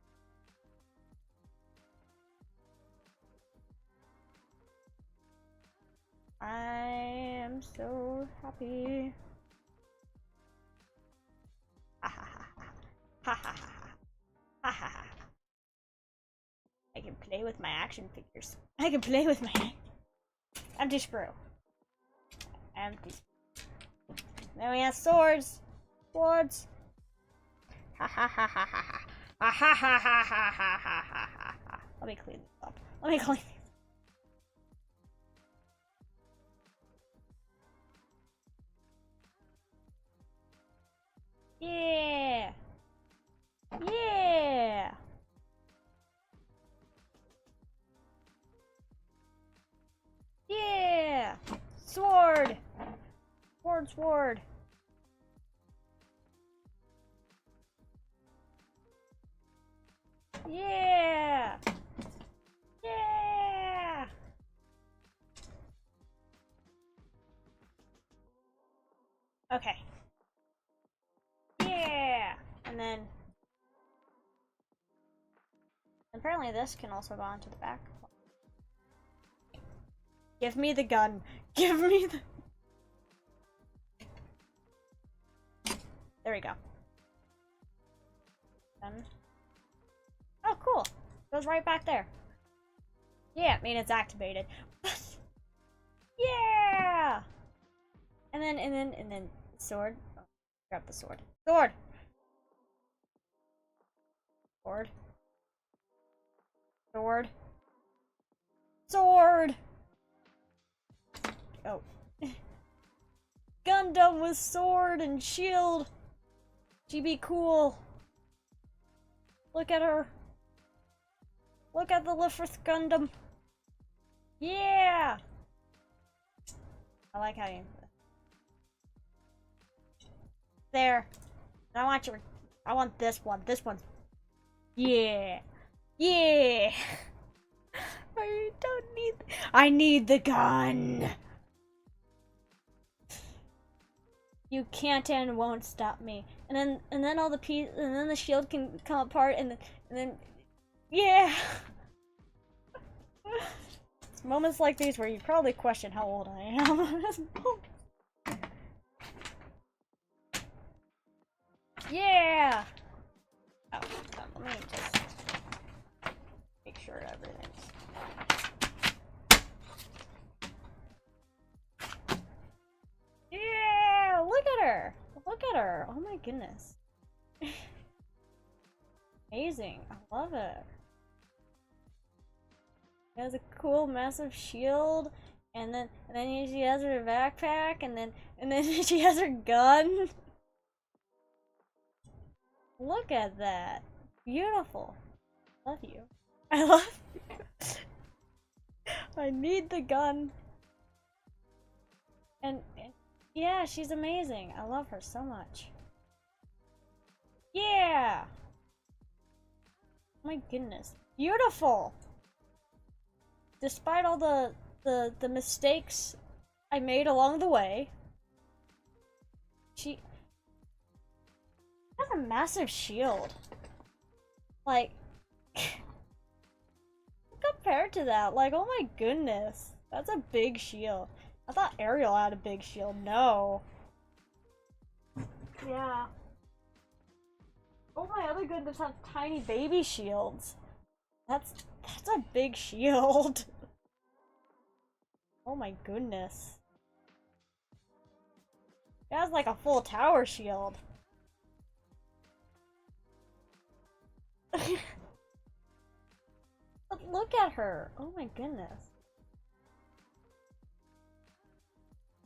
I am so happy. Ha ha ha ha. Ha ha ha ha. Ha ha ha. I can play with my action figures. I can play with my empty sprue. Empty. Then we have swords. Swords. Ha ha ha ha ha ha. Ha ha ha ha ha ha ha ha ha. Let me clean this up. Let me clean this. Yeah. Yeah. Yeah. Sword. Sword. Yeah. Yeah. Okay. Yeah. And then apparently this can also go onto the back. Give me the gun. Give me the... There we go. Gun. Oh, cool. Goes right back there. Yeah, I mean it's activated. Yeah! And then sword. Oh, grab the sword. Sword! Sword! Oh. Gundam with sword and shield! She be cool. Look at her. Look at the Lifrith Gundam. Yeah! I like how you... There. I want this one. This one's... Yeah! Yeah! I don't need... I need the gun! You can't and won't stop me. And then all the and then the shield can come apart and then yeah. It's moments like these where you probably question how old I am. Yeah. Oh, let me just make sure everything's. Yeah, look at her. Look at her. Oh my goodness. Amazing. I love it. She has a cool massive shield, and then she has her backpack, and then she has her gun. Look at that. Beautiful. Love you. I love you. I need the gun. And yeah, she's amazing. I love her so much. Yeah. Oh my goodness. Beautiful. Despite all the mistakes I made along the way, she has a massive shield. Like, compared to that, like, oh my goodness. That's a big shield. I thought Ariel had a big shield. No. Yeah. Oh, my other Gundams have tiny baby shields. That's a big shield. Oh my goodness. It has like a full tower shield. But look at her. Oh my goodness.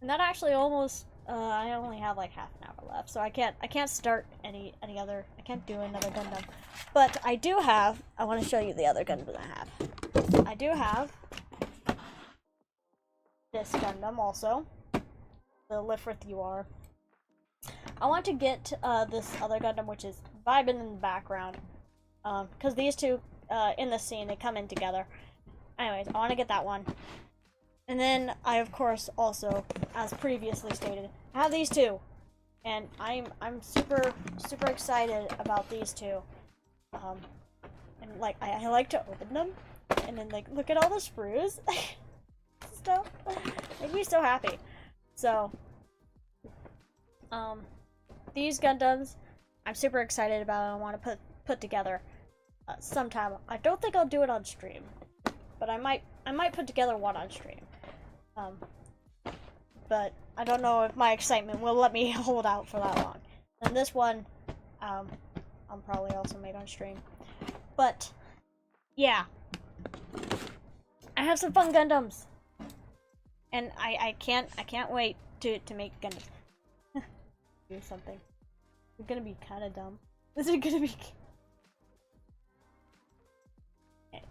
And that actually almost I only have like half an hour left, so I can't start any other, I can't do another Gundam. But I do have, I want to show you the other Gundam I have. I do have this Gundam also, the Lifrith UR. I want to get this other Gundam, which is vibing in the background, because these two in the scene, they come in together. Anyways, I want to get that one. And then I, of course, also, as previously stated, have these two, and I'm super excited about these two. And like I like to open them, and then like look at all the sprues. Stuff make me so happy. So, these Gundams, I'm super excited about. And I want to put together sometime. I don't think I'll do it on stream, but I might put together one on stream. But I don't know if my excitement will let me hold out for that long. And this one, I'll probably also make on stream. But yeah, I have some fun Gundams, and I can't wait to make Gundams. Do something. It's gonna be kind of dumb. This is gonna be. Okay.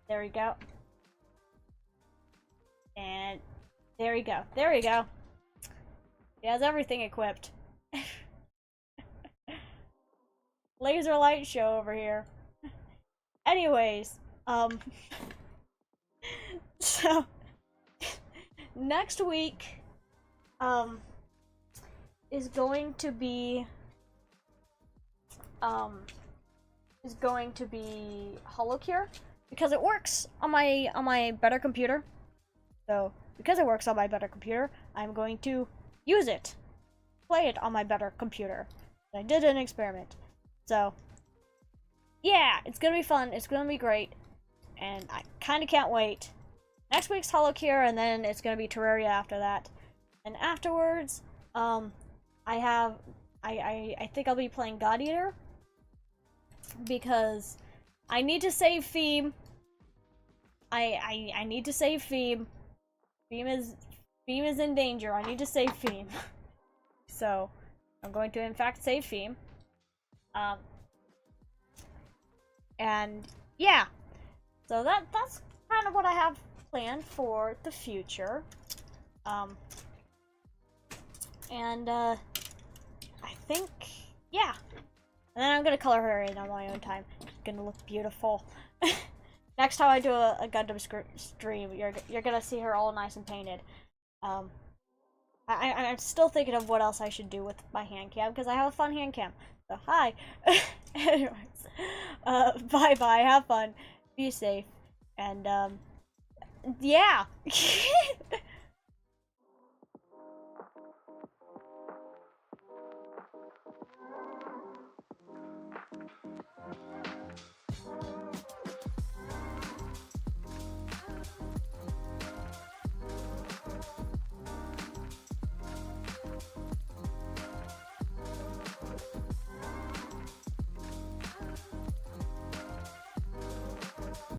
There we go. And there we go. There we go. He has everything equipped. Laser light show over here. Anyways, so next week, is going to be HoloCure, because it works on my better computer. So, because it works on my better computer, I'm going to use it. Play it on my better computer. I did an experiment. So, yeah, it's gonna be fun. It's gonna be great. And I kinda can't wait. Next week's HoloCure, and then it's gonna be Terraria after that. And afterwards, I think I'll be playing God Eater, because I need to save Theme. I need to save Theme. Theme is in danger. I need to save Theme. So, I'm going to in fact save Theme. And yeah, so that's kind of what I have planned for the future. And I think, yeah. And then I'm gonna color her in on my own time. It's gonna look beautiful. Next time I do a Gundam stream, you're gonna see her all nice and painted. I'm still thinking of what else I should do with my hand cam because I have a fun hand cam. So hi. Anyways, bye bye. Have fun. Be safe. And yeah.